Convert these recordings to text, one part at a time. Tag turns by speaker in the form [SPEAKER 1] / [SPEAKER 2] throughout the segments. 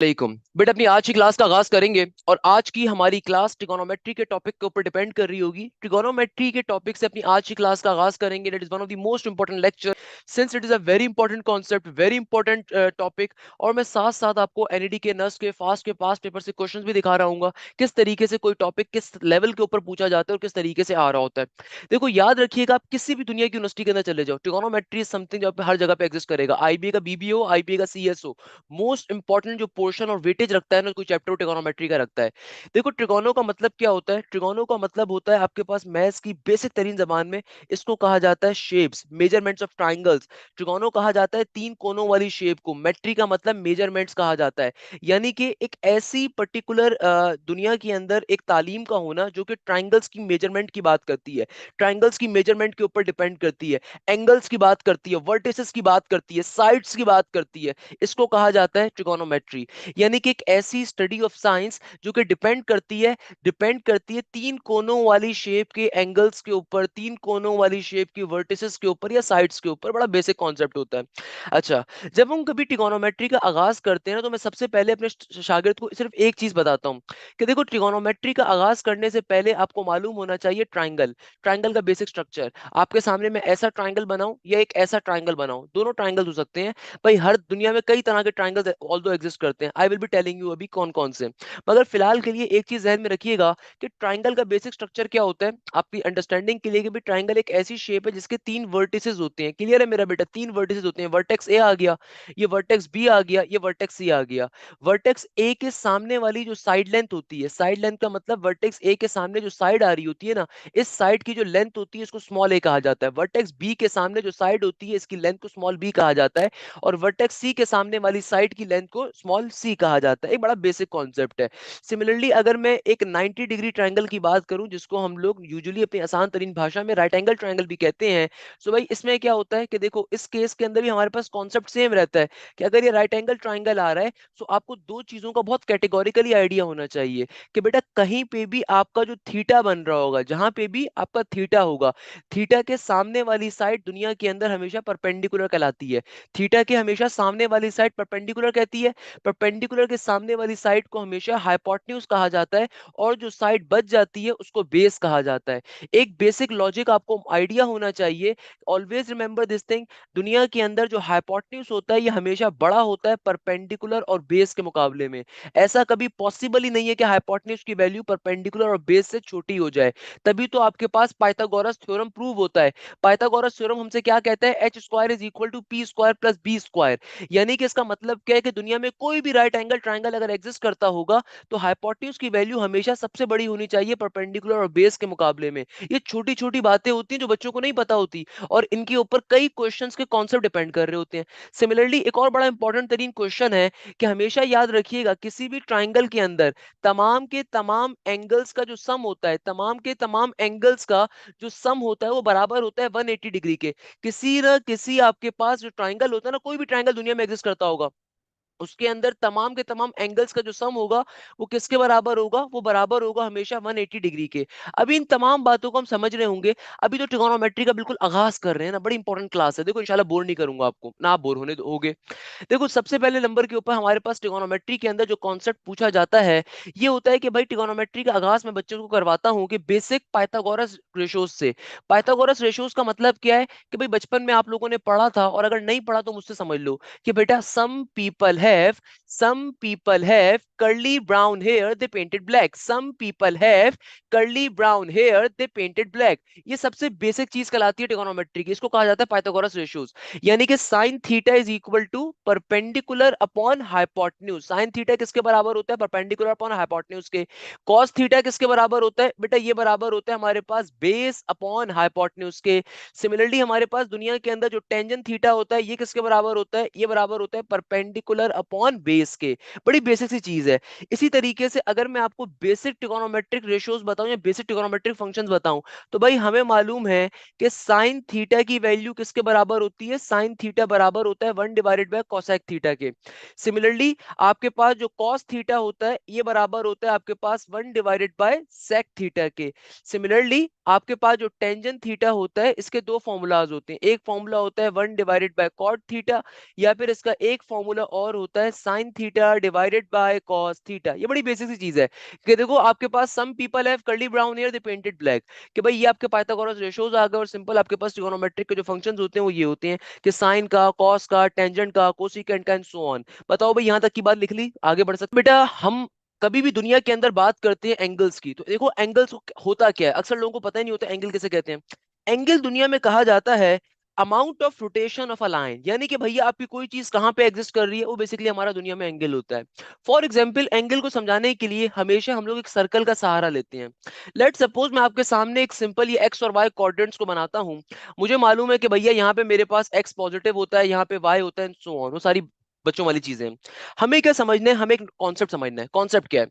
[SPEAKER 1] वालेकुम बेटा, अपनी आज की क्लास का आगाज करेंगे और आज की हमारी क्लास ट्रिगोनोमेट्री के टॉपिक के ऊपर डिपेंड कर रही होगी। ट्रिगोनोमेट्री के टॉपिक से अपनी आज की क्लास का आगाज करेंगे। That is one of the most important lecture since it is a very important concept, very important topic. और मैं साथ साथ आपको एनईडी के नर्स के फास्ट के पास पेपर से क्वेश्चंस भी दिखा रहा हूँ किस तरीके से कोई टॉपिक किस लेवल के ऊपर पूछा जाता है और किस तरीके से आ रहा होता है। देखो, याद रखिएगा, आप किसी भी दुनिया की यूनिवर्सिटी के अंदर चले जाओ, ट्रिगोनोमेट्री इज समथिंग जो हर जगह पे एग्जिस्ट करेगा। आईबीए का बीबीओ, आईबीए का सीएसओ, मोस्ट इंपॉर्टेंट जो पोर्शन और वेटेज रखता है ना, कोई चैप्टर ट्रिगोनोमेट्री का रखता है। देखो, ट्रिगोनो का मतलब क्या होता है? ट्रिगोनो का मतलब होता है आपके पास मैथ्स की बेसिक तरीन जबान में इसको कहा जाता है शेप्स, मेजरमेंट्स ऑफ ट्राइंगल्स। ट्रिगोनो कहा जाता है तीन कोनों वाली शेप को। मेट्री का मतलब मेजरमेंट्स कहा जाता है। यानी कि एक ऐसी पर्टिकुलर दुनिया के अंदर एक तालीम का होना जो कि ट्राइंगल्स की मेजरमेंट की बात करती है, ट्राइंगल्स की मेजरमेंट के ऊपर डिपेंड करती है, एंगल्स की बात करती है, वर्टिसेस की बात करती है, साइड्स की बात करती है। इसको कहा जाता है ट्रिगोनोमेट्री। यानी कि एक ऐसी स्टडी ऑफ साइंस जो कि डिपेंड करती है तीन कोनों वाली शेप के एंगल्स के ऊपर, तीन कोनों वाली शेप की वर्टिसेस के ऊपर या साइड्स के ऊपर। बड़ा बेसिक कॉन्सेप्ट होता है। अच्छा, जब हम कभी ट्रिगोनोमेट्री का आगाज करते हैं ना, तो मैं सबसे पहले अपने शागिर्द को सिर्फ एक चीज बताता हूँ कि देखो, ट्रिगोनोमेट्री का आगाज करने से पहले आपको मालूम होना चाहिए ट्राइंगल, ट्राइंगल का बेसिक स्ट्रक्चर। आपके सामने मैं ऐसा ट्राइंगल बनाऊं या एक ऐसा ट्राइंगल बनाऊं, दोनों ट्राइंगल हो सकते हैं। भाई, हर दुनिया में कई तरह के ट्राइंगल्स ऑल्दो एग्जिस्ट करते हैं। आई विल बी टेलिंग यू अभी कौन कौन से। मगर फिलहाल के लिए एक चीज ध्यान में रखिएगा कि ट्राइंगल का बेसिक स्ट्रक्चर क्या होता है, आपकी अंडरस्टैंडिंग के लिए, कि भी ट्राइंगल एक ऐसी शेप है जिसके तीन वर्टिसेस होते हैं। क्लियर है मेरा बेटा? तीन वर्टिसेस होते हैं। वर्टेक्स ए आ गया, ये वर्टेक्स बी आ गया, ये वर्टेक्स सी आ गया। वर्टेक्स ए के सामने वाली जो साइड लेंथ होती है, साइड लेंथ का मतलब वर्टेक्स ए के सामने जो साइड आ रही होती है ना, इस साइड की जो लेंथ होती है इसको स्मॉल ए कहा जाता है। वर्टेक्स बी के सामने जो साइड होती है इसकी लेंथ को स्मॉल बी कहा जाता है। और वर्टेक्स सी के सामने वाली साइड की लेंथ को स्मॉल सी कहा जाता है। एक बड़ा बेसिक कॉन्सेप्ट है। सिमिलरली अगर मैं एक 90 डिग्री ट्रायंगल की बात करूं, जिसको हम लोग यूजुअली अपनी आसान तरीन भाषा में राइट एंगल ट्रायंगल भी कहते हैं, सो भाई इसमें क्या होता है कि देखो, इस केस के अंदर भी हमारे पास कॉन्सेप्ट सेम रहता है कि अगर ये राइट एंगल ट्रायंगल आ रहा है, तो आपको दो चीजों का बहुत कैटेगोरिकली आइडिया होना चाहिए कि बेटा, कहीं पे भी आपका जो थीटा बन रहा होगा, जहां पे भी आपका थीटा होगा, थीटा के सामने वाली साइड दुनिया के अंदर हमेशा परपेंडिकुलर कहलाती है। थीटा के हमेशा सामने वाली साइड परपेंडिकुलर कहती है। परपेंडिकुलर के सामने वाली साइड को हमेशा हाइपोटेन्यूज कहा जाता है। और जो साइड बच जाती है उसको बेस कहा जाता है। एक बेसिक लॉजिक आपको आइडिया होना चाहिए। Always remember this thing. दुनिया के अंदर जो हाइपोटेन्यूज होता है ये हमेशा बड़ा होता है परपेंडिकुलर और बेस के मुकाबले में। ऐसा कभी पॉसिबल ही नहीं है कि हाइपोटेन्यूज की वैल्यू परपेंडिकुलर और बेस से छोटी हो जाए। तभी तो आपके पास पाइथागोरस थ्योरम प्रूव होता है। पाइथागोरस थ्योरम हमसे क्या कहता है? H square is equal to P square plus B square. यानी कि इसका मतलब क्या है कि दुनिया में कोई भी राइट एंगल ट्राइंगल अगर एग्जिस्ट करता होगा, तो हाइपोटेन्यूज की वैल्यू हमेशा सबसे बड़ी होनी चाहिए परपेंडिकुलर और बेस के मुकाबले में। ये छोटी छोटी बातें होती हैं जो बच्चों को नहीं पता होती, और इनके ऊपर कई क्वेश्चंस के कॉन्सेप्ट डिपेंड कर रहे होते हैं। सिमिलरली एक और बड़ा इंपॉर्टेंट तरीन क्वेश्चन है कि हमेशा याद रखिएगा, किसी भी ट्राइंगल के अंदर तमाम के तमाम एंगल्स का जो सम होता है, तमाम के तमाम एंगल्स का जो सम होता है वो बराबर होता है 180 डिग्री के। किसी ना किसी आपके पास जो ट्राइंगल होता है ना, कोई भी ट्राइंगल दुनिया में एग्जिस्ट करता होगा, उसके अंदर तमाम के तमाम एंगल्स का जो सम होगा वो किसके बराबर होगा? वो बराबर होगा हमेशा 180 डिग्री के। अभी इन तमाम बातों को हम समझ रहे होंगे। अभी तो ट्रिगोनोमेट्री का बिल्कुल आगाज कर रहे हैं ना, बड़ी इंपॉर्टेंट क्लास है। देखो, इंशाल्लाह बोर नहीं करूंगा आपको, ना आप बोर होने होगे। देखो, सबसे पहले नंबर के ऊपर हमारे पास ट्रिगोनोमेट्री के अंदर जो कॉन्सेप्ट पूछा जाता है, ये होता है कि भाई, ट्रिगोनोमेट्री का आगाज मैं बच्चों को करवाता हूँ कि बेसिक पाइथागोरस रेशोज से। पाइथागोरस रेशोज का मतलब क्या है कि भाई, बचपन में आप लोगों ने पढ़ा था, और अगर नहीं पढ़ा तो मुझसे समझ लो कि बेटा, some people have curly brown hair they painted black, some people have curly brown hair they painted black। ये सबसे बेसिक चीज कहलाती है ट्रिगोनोमेट्री की। इसको कहा जाता है पाइथागोरस रेशियोज। यानी कि sine theta is equal to perpendicular upon hypotenuse. Sine theta किसके बराबर होता है? परपेंडिकुलर अपॉन हाइपोटेन्यूज के। कॉस थीटा किसके बराबर होता है? बेटा, ये बराबर होता है हमारे पास बेस अपॉन हाइपोटेन्यूज के। सिमिलरली हमारे पास दुनिया के अंदर जो टेंजेंट थीटा होता है, ये किसके बराबर होता है? ये बराबर होता है परपेंडिकुलर अपॉन बेस के। बड़ी बेसिक सी चीज चीज है। इसी तरीके से अगर मैं आपको बेसिक ट्रिगोनोमेट्रिक रेशियोज बताऊं या बेसिक ट्रिगोनोमेट्रिक फंक्शंस बताऊं, तो भाई हमें मालूम है कि साइन थीटा की वैल्यू किसके बराबर होती है? साइन थीटा बराबर होता है 1 डिवाइडेड बाय कोसेक थीटा के। सिमिलरली आपके पास जो कॉस थीटा होता है ये बराबर होता है आपके पास 1 डिवाइडेड बाय सेक थीटा के। सिमिलरली आपके पास जो टेंजेंट थीटा होता है इसके दो फॉर्मूलाज होते हैं। एक फॉर्मूला होता है 1 डिवाइडेड बाय कॉट थीटा, या फिर इसका एक फॉर्मूला और होता है sine theta divided by cos theta. ये बड़ी बेसिक सी चीज है कि देखो आपके पास some people have curly brown hair they painted black, कि भाई ये आपके पाइथागोरस रेशियोज आ गए और सिंपल आपके पास ट्रिगोनोमेट्रिक के जो फंक्शंस होते हैं वो ये होते हैं कि साइन का, कॉस का, टेंजेंट का, कोसिकेंट का एंड सो ऑन। बताओ भाई यहां तक की बात लिख ली, आगे बढ़ सकते बेटा। हम कभी भी दुनिया के अंदर बात करते हैं एंगल्स की, तो देखो एंगल्स होता क्या है, अक्सर लोगों को पता ही नहीं होता एंगल किसे कहते हैं। एंगल दुनिया में कहा जाता है amount of rotation of a line, यानी कि भैया आपकी कोई चीज कहां पे एग्जिस्ट कर रही है वो बेसिकली हमारा दुनिया में एंगल होता है। फॉर एग्जाम्पल एंगल को समझाने के लिए हमेशा हम लोग एक सर्कल का सहारा लेते हैं। लेट सपोज मैं आपके सामने एक सिंपल ये एक्स और वाई कोऑर्डिनेट्स को बनाता हूं। मुझे मालूम है कि भैया यहाँ पे मेरे पास एक्स पॉजिटिव होता है, यहाँ पे वाई होता है, सो ऑन, वो सारी बच्चों वाली चीजें। हमें क्या समझना है, हमें एक कॉन्सेप्ट समझना है। कॉन्सेप्ट क्या है?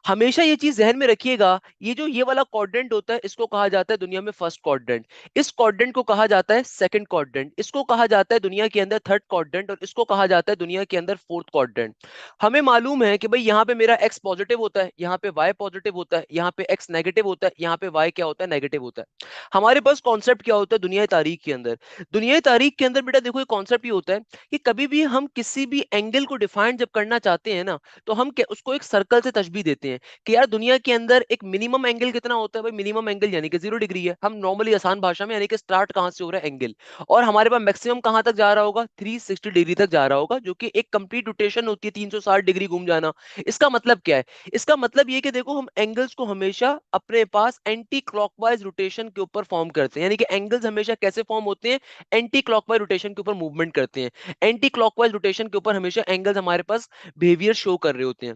[SPEAKER 1] हमेशा ये चीज जहन में रखिएगा, ये जो ये वाला क्वाड्रेंट होता है इसको कहा जाता है दुनिया में फर्स्ट क्वाड्रेंट, इस क्वाड्रेंट को कहा जाता है सेकंड क्वाड्रेंट, इसको कहा जाता है दुनिया के अंदर थर्ड क्वाड्रेंट, और इसको कहा जाता है दुनिया के अंदर फोर्थ क्वाड्रेंट। हमें मालूम है कि भाई यहाँ पे मेरा एक्स पॉजिटिव होता है, यहाँ पे वाई पॉजिटिव होता है, यहाँ पे एक्स नेगेटिव होता है, यहाँ पे वाई क्या होता है? नेगेटिव होता है। हमारे पास कॉन्सेप्ट क्या होता है दुनिया तारीख के अंदर? दुनिया तारीख के अंदर बेटा देखो, एक कॉन्सेप्ट ये होता है कि कभी भी हम किसी भी एंगल को डिफाइन जब करना चाहते हैं ना, तो हम उसको एक सर्कल से तशबीह देते हैं कि यार दुनिया के अंदर एक मिनिमम एंगल कितना होता है? भाई मिनिमम एंगल यानी कि 0 डिग्री है, हम नॉर्मली आसान भाषा में, यानी कि स्टार्ट कहां से हो रहा है? एंगल। और हमारे पास मैक्सिमम कहां तक जा रहा होगा? 360 डिग्री तक जा रहा होगा, जो कि एक कंप्लीट रोटेशन होती है, 360 डिग्री घूम जाना। इसका मतलब क्या है? इसका मतलब ये कि देखो हम एंगल्स को हमेशा अपने पास एंटी क्लॉकवाइज रोटेशन के ऊपर फॉर्म करते हैं, यानी कि एंगल्स हमेशा कैसे फॉर्म होते हैं? एंटी क्लॉकवाइज रोटेशन के ऊपर मूवमेंट करते हैं। एंटी क्लॉकवाइज रोटेशन के ऊपर हमेशा एंगल्स हमारे पास बिहेवियर शो कर रहे होते हैं।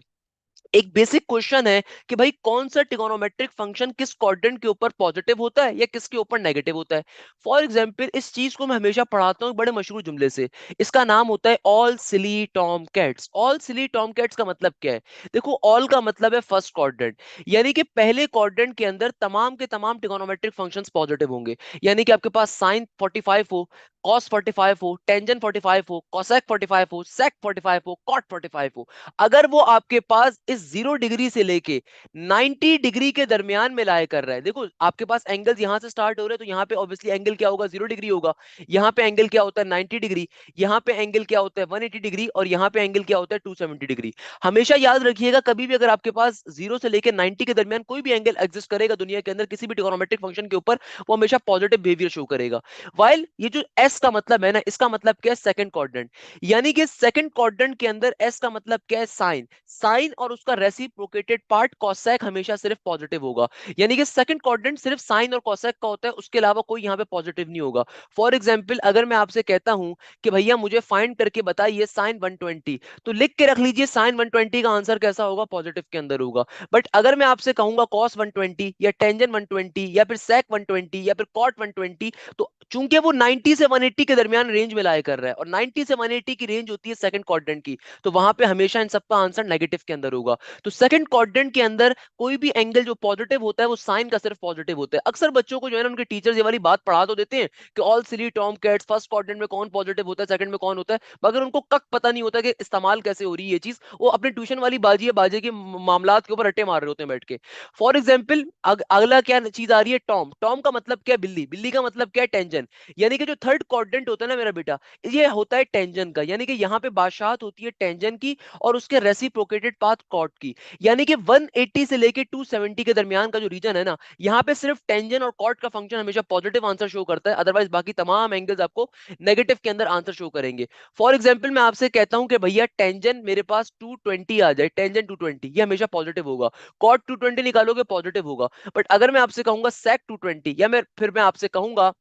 [SPEAKER 1] एक बेसिक क्वेश्चन है कि भाई कौन सा ट्रिगोनोमेट्रिक फंक्शन किस क्वाड्रेंट के ऊपर पॉजिटिव होता है या किसके ऊपर नेगेटिव होता है? फॉर एग्जांपल इस चीज को मैं हमेशा पढ़ाता हूं बड़े मशहूर जुमले से। इसका नाम होता है ऑल सिली टॉम कैट्स। ऑल सिली टॉम कैट्स का मतलब क्या है? देखो ऑल का मतलब है फर्स्ट क्वाड्रेंट, यानी कि पहले क्वाड्रेंट के अंदर तमाम के तमाम ट्रिगोनोमेट्रिक फंक्शंस पॉजिटिव होंगे। यानी कि आपके पास साइन 45 हो, कॉस 45 हो, टेंजेंट 45 हो, कोसेक 45 हो, सेक 45 हो, कॉट 45 हो, अगर वो आपके पास इस 0 डिग्री से लेके 90 डिग्री के दरमियान में लाया कर रहा है। देखो आपके पास एंगल्स यहां से स्टार्ट हो रहे हैं, तो यहाँ पे ऑब्वियसली एंगल क्या होगा? 0 डिग्री होगा। यहाँ पे एंगल क्या होता है? 90 डिग्री। यहाँ पे एंगल क्या होता है? 180 डिग्री। और यहाँ पे एंगल क्या होता है? 270 डिग्री। हमेशा याद रखिएगा, कभी भी अगर आपके पास 0 से लेकर 90 के दरमियान कोई भी एंगल एग्जिस्ट करेगा दुनिया के अंदर किसी भी ट्रिगोनोमेट्रिक फंक्शन के ऊपर, वो हमेशा पॉजिटिव बिहेवियर शो करेगा। वाइल ये जो एस का मतलब है ना, इसका मतलब क्या है? Second quadrant. यानी कि सेकंड क्वाड्रेंट के अंदर एस का मतलब क्या है? साइन। साइन और उसका रेसिप्रोकेटेड पार्ट कोसेक हमेशा सिर्फ पॉजिटिव होगा। यानी कि सेकंड क्वाड्रेंट सिर्फ साइन और कोसेक का होता है, उसके अलावा कोई यहां पे पॉजिटिव नहीं होगा। फॉर एग्जांपल अगर मैं आपसे कहता हूं कि भैया मुझे फाइंड करके बताइए साइन 120, तो लिख के रख लीजिए साइन 120 का आंसर कैसा होगा? पॉजिटिव के अंदर होगा। बट अगर मैं आपसे कहूंगा कॉस 120 या टेंजेंट 120 या फिर सेक 120 या फिर कॉट 120, तो चूंकि वो 90 से 180 के दरमियान रेंज में लाया कर रहा है और 90 से 180 की रेंज होती है सेकंड क्वाड्रेंट की, तो वहां पे हमेशा इन सबका आंसर नेगेटिव के अंदर होगा। तो सेकंड क्वाड्रेंट के अंदर कोई भी एंगल जो पॉजिटिव होता है वो साइन का सिर्फ पॉजिटिव होता है। अक्सर बच्चों को जो है ना उनके टीचर्स ये वाली बात पढ़ा तो देते हैं कि ऑल सिली टॉम कैट्स, फर्स्ट क्वाड्रेंट में कौन पॉजिटिव होता है, सेकंड में कौन होता है, मगर उनको कक पता नहीं होता कि इस्तेमाल कैसे हो रही है ये चीज। वो अपने ट्यूशन वाली बाजी बाजे के मामलात के ऊपर रट्टे मार रहे होते हैं बैठ के। फॉर एग्जाम्पल अगला क्या चीज आ रही है? टॉम। टॉम का मतलब क्या है? बिल्ली। बिल्ली का मतलब क्या है? टेंजन। यानी कि जो थर्ड क्वाड्रेंट होता है ना मेरा बेटा, ये होता है टेंजन का, यानी कि यहाँ पे बादशाहत होती है टेंजन की और उसके रेसिप्रोकेटेड पाथ कॉट की। यानी कि 180 से लेके 270 के दरमियान का जो रीजन है ना, यहाँ पे सिर्फ टेंजन और कॉट का फंक्शन हमेशा पॉजिटिव आंसर शो करता है, अदरवाइज बाकी तमाम एंगल्स आपको नेगेटिव के अंदर आंसर शो करेंगे। फॉर एग्जाम्पल मैं आपसे कहता हूं कि भैया टेंजन मेरे पास 220 आ जाए, टेंजन 220, ये हमेशा पॉजिटिव होगा। कॉट 220 निकालोगे पॉजिटिव होगा। बट अगर मैं आपसे कहूंगा सेक 220, या मैं आपसे कहूंगा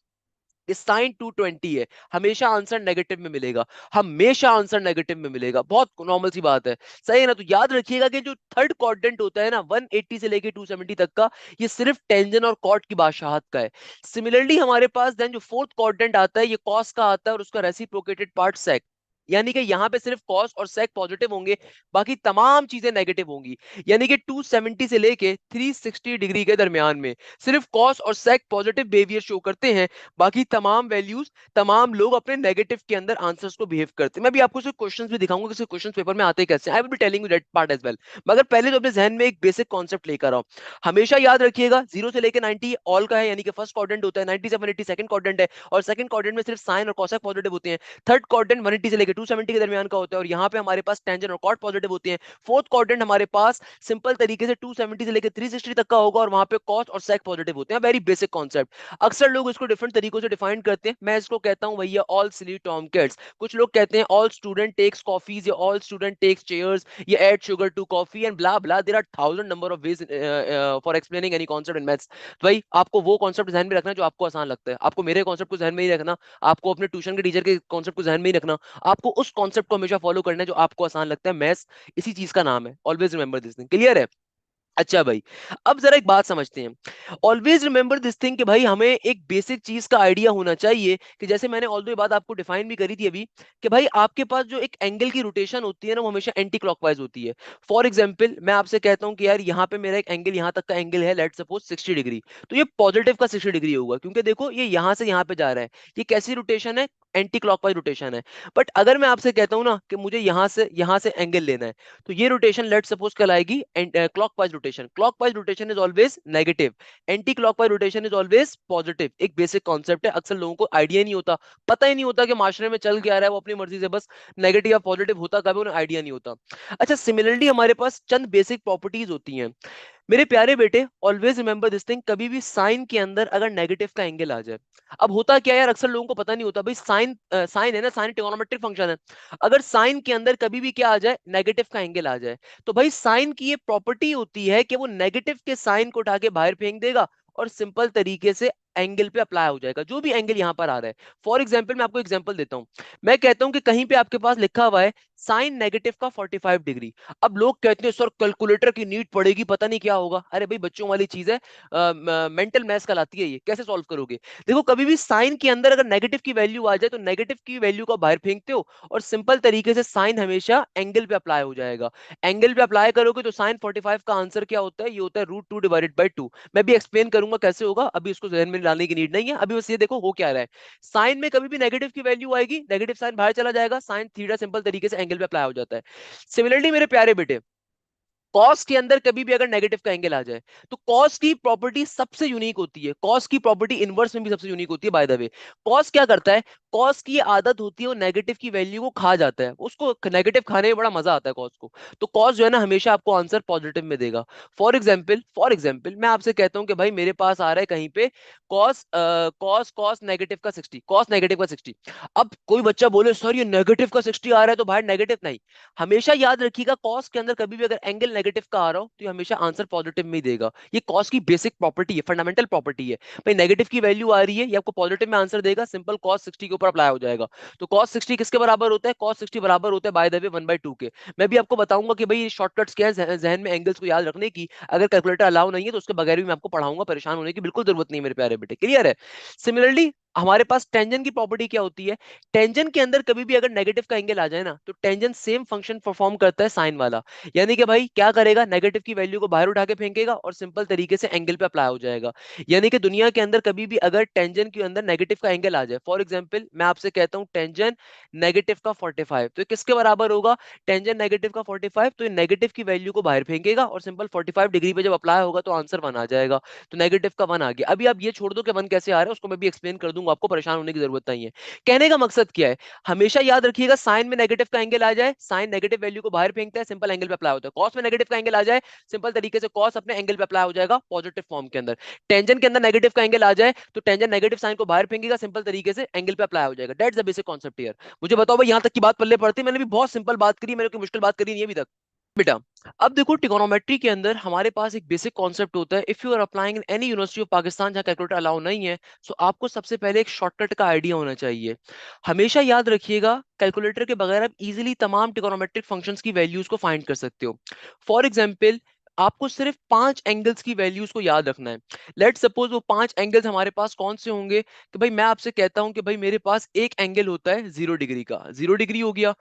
[SPEAKER 1] कि साइन 220 है, हमेशा आंसर नेगेटिव में मिलेगा। हमेशा आंसर नेगेटिव में मिलेगा, बहुत नॉर्मल सी बात है। सही है ना? तो याद रखिएगा कि जो थर्ड क्वाड्रेंट होता है ना 180 से लेके 270 तक का, ये सिर्फ टेंजन और कॉट की बादशाहत का है। सिमिलरली हमारे पास देन जो फोर्थ क्वाड्रेंट आता है ये कॉस का आता है और उसका रेसिप्रोकेटेड पार्ट सेक। यानी कि यहाँ पे सिर्फ कॉस और सेक पॉजिटिव होंगे, बाकी तमाम चीजें नेगेटिव होंगी। यानी कि 270 से लेके 360 डिग्री के दरमियान में सिर्फ कॉस और सेक पॉजिटिव बिहेवियर शो करते हैं, बाकी तमाम वैल्यूज, तमाम लोग अपने नेगेटिव के अंदर आंसर्स को बिहेव करते हैं। मैं भी आपको क्वेश्चंस भी दिखाऊंगा कि क्वेश्चंस पेपर में आते कैसे, I will be telling you that part as well. मगर पहले तो अपने जहन में एक बेसिक कॉन्सेप्ट लेकर आओ। हमेशा याद रखिएगा 0 से लेकर 90 ऑल का है, यानी कि फर्स्ट क्वाड्रेंट होता है, 97 80 सेकंड क्वाड्रेंट है, और सेकंड क्वाड्रेंट में सिर्फ साइन और कोसेक पॉजिटिव होते हैं। थर्ड क्वाड्रेंट 180 से लेकर 270 के दरमियान का होता है, और यहाँ पे हमारे पास टेंजेंट और कॉट पॉजिटिव होते हैं। फोर्थ क्वाड्रेंट हमारे पास सिंपल तरीके से 270 से लेकर 360 तक का होगा, और वहां पे कॉस और सेक पॉजिटिव होते हैं। Very basic concept. अक्सर लोग इसको डिफरेंट तरीकों से डिफाइन करते हैं। मैं इसको कहता हूं भैया ऑल सिली टॉम किड्स। कुछ लोग कहते हैं ऑल स्टूडेंट टेक्स कॉफीज, या ऑल स्टूडेंट टेक्स चेयर्स, या add sugar to coffee and blah blah. There are thousand number of ways for explaining any concept in maths. तो भाई आपको वो कॉन्सेप्ट ध्यान में रखना है जो आपको आसान लगता है। आपको मेरे कॉन्सेप्ट को ध्यान में ही रखना, आपको अपने ट्यूशन के टीचर के कॉन्सेप्ट को ध्यान में ही रखना, आपको उस कॉन्सेप्ट को हमेशा फॉलो करना है जो आपको आसान लगता है। मैथ्स इसी चीज का नाम है। Always remember this thing. Clear है? अच्छा भाई, अब जरा एक बात समझते हैं। ऑलवेज रिमेंबर दिस थिंग कि भाई हमें एक बेसिक चीज का आइडिया होना चाहिए कि जैसे मैंने ऑल्दो ये बात आपको डिफाइन भी करी थी अभी, कि भाई आपके पास जो एक एंगल की रोटेशन होती है ना, वो हमेशा एंटी क्लॉकवाइज होती है। फॉर एग्जांपल मैं आपसे कहता हूं कि यार यहाँ पे मेरा एक एंगल, यहाँ तक का एंगल है, लेट सपोज 60 डिग्री, तो ये पॉजिटिव का 60 डिग्री होगा, क्योंकि देखो ये यहाँ से यहाँ पे जा रहा है। ये कैसी रोटेशन है? एंटी क्लॉकवाइज रोटेशन है। बट अगर मैं आपसे कहता हूं ना कि मुझे यहाँ से एंगल लेना है, तो ये रोटेशन लेट सपोज कहलाएगी clockwise rotation. Clockwise rotation is always negative, anti clockwise rotation is always positive. एक बेसिक कॉन्सेप्ट है, अक्सर लोगों को आइडिया नहीं होता, पता ही नहीं होता कि माशरे में चल क्या रहा है, वो अपनी मर्जी से बस नेगेटिव या पॉजिटिव होता कभी उन्हें आइडिया नहीं होता। अच्छा, सिमिलरली हमारे पास चंद बेसिक प्रॉपर्टीज होती हैं मेरे प्यारे बेटे। ऑलवेज रिमेंबर दिस थिंग, कभी भी साइन के अंदर अगर नेगेटिव का एंगल आ जाए, अब होता क्या है यार, अक्सर लोगों को पता नहीं होता भाई, साइन साइन है ना, साइन ट्रिगोनोमेट्रिक फंक्शन है। अगर साइन के अंदर कभी भी क्या आ जाए, नेगेटिव का एंगल आ जाए, तो भाई साइन की ये प्रॉपर्टी होती है कि वो नेगेटिव के साइन को उठा के बाहर फेंक देगा, और सिंपल तरीके से एंगल पे अप्लाई हो जाएगा, जो भी एंगल यहां पर आ रहा है। फॉर एग्जाम्पल मैं आपको एग्जाम्पल देता हूं। मैं कहता हूं कि कहीं पे आपके पास लिखा हुआ है साइन नेगेटिव का 45 डिग्री। अब लोग कहते हैं सर कैलकुलेटर की नीड पड़ेगी, पता नहीं क्या होगा। अरे भाई बच्चों वाली चीज है, मेंटल मैथ्स कहलाती है, ये कैसे सॉल्व करोगे? देखो कभी भी साइन के अंदर अगर नेगेटिव की वैल्यू आ जाए, तो नेगेटिव की वैल्यू को बाहर फेंकते हो, और सिंपल तरीके से साइन हमेशा एंगल पे अप्लाई हो जाएगा। एंगल पे अप्लाई करोगे तो साइन 45 का आंसर क्या होता है? ये होता है √2/2। मैं भी एक्सप्लेन करूंगा कैसे होगा, अभी उसको जहन में लाने की नीड नहीं है। अभी बस ये देखो हो क्या रहा है। साइन में कभी भी नेगेटिव की वैल्यू आएगी, नेगेटिव साइन बाहर चला जाएगा, साइन थीटा सिंपल तरीके से एंगल पे अप्लाई हो जाता है। सिमिलरली मेरे प्यारे बेटे, कॉस के अंदर कभी भी अगर नेगेटिव का एंगल आ जाए, तो कॉस की प्रॉपर्टी सबसे यूनिक होती है। कॉस की प्रॉपर्टी इनवर्स में भी सबसे यूनिक होती है बाय द वे। कॉस क्या करता है? कॉस की आदत होती है वो नेगेटिव की वैल्यू को खा जाता है, उसको नेगेटिव खाने में बड़ा मजा आता है कॉस को। तो कॉस जो है ना, हमेशा आपको आंसर पॉजिटिव में देगा। फॉर एग्जाम्पल मैं आपसे कहता हूं कि भाई मेरे पास आ रहा है कहीं पे कॉस कॉस कॉस नेगेटिव का 60, कॉस नेगेटिव का 60। अब कोई बच्चा बोले सर ये नेगेटिव का 60 आ रहा है तो बाहर नेगेटिव नहीं। हमेशा याद रखिएगा कॉस के अंदर कभी भी अगर एंगल नेगेटिव का आ रहा हो, तो ये हमेशा आंसर पॉजिटिव में ही देगा। ये कॉस की बेसिक प्रॉपर्टी है, फंडामेंटल प्रॉपर्टी है। भाई नेगेटिव की वैल्यू आ रही है, ये आपको पॉजिटिव में आंसर देगा, सिंपल कॉस 60 के ऊपर अप्लाई हो जाएगा। तो कॉस 60 किसके बराबर होता है? कॉस 60 बराबर होता है बाय द वे 1/2 के। मैं भी आपको बताऊंगा कि भाई शॉर्टकट्स क्या है जहन में एंगल्स को याद रखने की। अगर कैलकुलेटर अलाउ नहीं है तो उसके बगैर भी मैं आपको पढ़ाऊंगा, परेशान होने की बिल्कुल जरूरत नहीं है मेरे प्यारे बेटे। क्लियर है? सिमिलरली हमारे पास टेंजन की प्रॉपर्टी क्या होती है? टेंजन के अंदर कभी भी अगर नेगेटिव का एंगल आ जाए ना, तो टेंजन सेम फंक्शन परफॉर्म करता है साइन वाला। यानी कि भाई क्या करेगा? नेगेटिव की वैल्यू को बाहर उठा के फेंकेगा, और सिंपल तरीके से एंगल पे अप्लाई हो जाएगा। यानी कि दुनिया के अंदर कभी भी अगर टेंजन के अंदर नेगेटिव का एंगल आ जाए, फॉर एग्जाम्पल मैं आपसे कहता हूं टेंजन नेगेटिव का 45, तो ये किसके बराबर होगा? टेंजन नेगेटिव का 45, तो ये नेगेटिव की वैल्यू को बाहर फेंकेगा, और सिंपल 45 डिग्री पे जब अप्लाई होगा तो आंसर 1 आ जाएगा। तो नेगेटिव का 1 आ गया। अभी आप ये छोड़ दो कि 1 कैसे आ रहा है, उसको मैं भी एक्सप्लेन कर दूंगा, आपको परेशान होने की जरूरत नहीं है। कहने का मकसद क्या है? हमेशा याद रखिएगा साइन में नेगेटिव का एंगल आ जाए, साइन नेगेटिव वैल्यू को बाहर फेंकता है, सिंपल एंगल पे अप्लाई होता है। कॉस में नेगेटिव का एंगल आ जाए, सिंपल तरीके से कॉस अपने एंगल पे अप्लाई हो जाएगा पॉजिटिव फॉर्म के अंदर। टेंजन के अंदर नेगेटिव का एंगल आ जाए, तो टेंजन नेगेटिव साइन को बाहर फेंकेगा, सिंपल तरीके से एंगल पे अप्लाई हो जाएगा। That's the basic concept here. मुझे बताओ भाई, यहां तक की बात पल्ले पड़ती? मैंने भी बहुत सिंपल बात करी, मैंने कोई मुश्किल बात करी नहीं है अभी तक बेटा। अब देखो ट्रिगोनोमेट्री के अंदर हमारे पास एक बेसिक कॉन्सेप्ट होता है, if you are applying in any university of Pakistan जहां कैलकुलेटर अलाउ नहीं है, सो आपको सबसे पहले एक शॉर्टकट का आइडिया होना चाहिए। हमेशा याद रखिएगा कैलकुलेटर के बगैर आप इजीली तमाम ट्रिगोनोमेट्रिक फंक्शंस की वैल्यूज को फाइंड कर सकते हो। फॉर एग्जांपल आपको सिर्फ 5 एंगल्स की वैल्यूज को याद रखना है। लेट सपोज वो 5 एंगल्स हमारे पास कौन से होंगे, कि भाई मैं आपसे कहता हूं कि भाई मेरे पास एक एंगल होता है 0 डिग्री का, 0 डिग्री हो गया।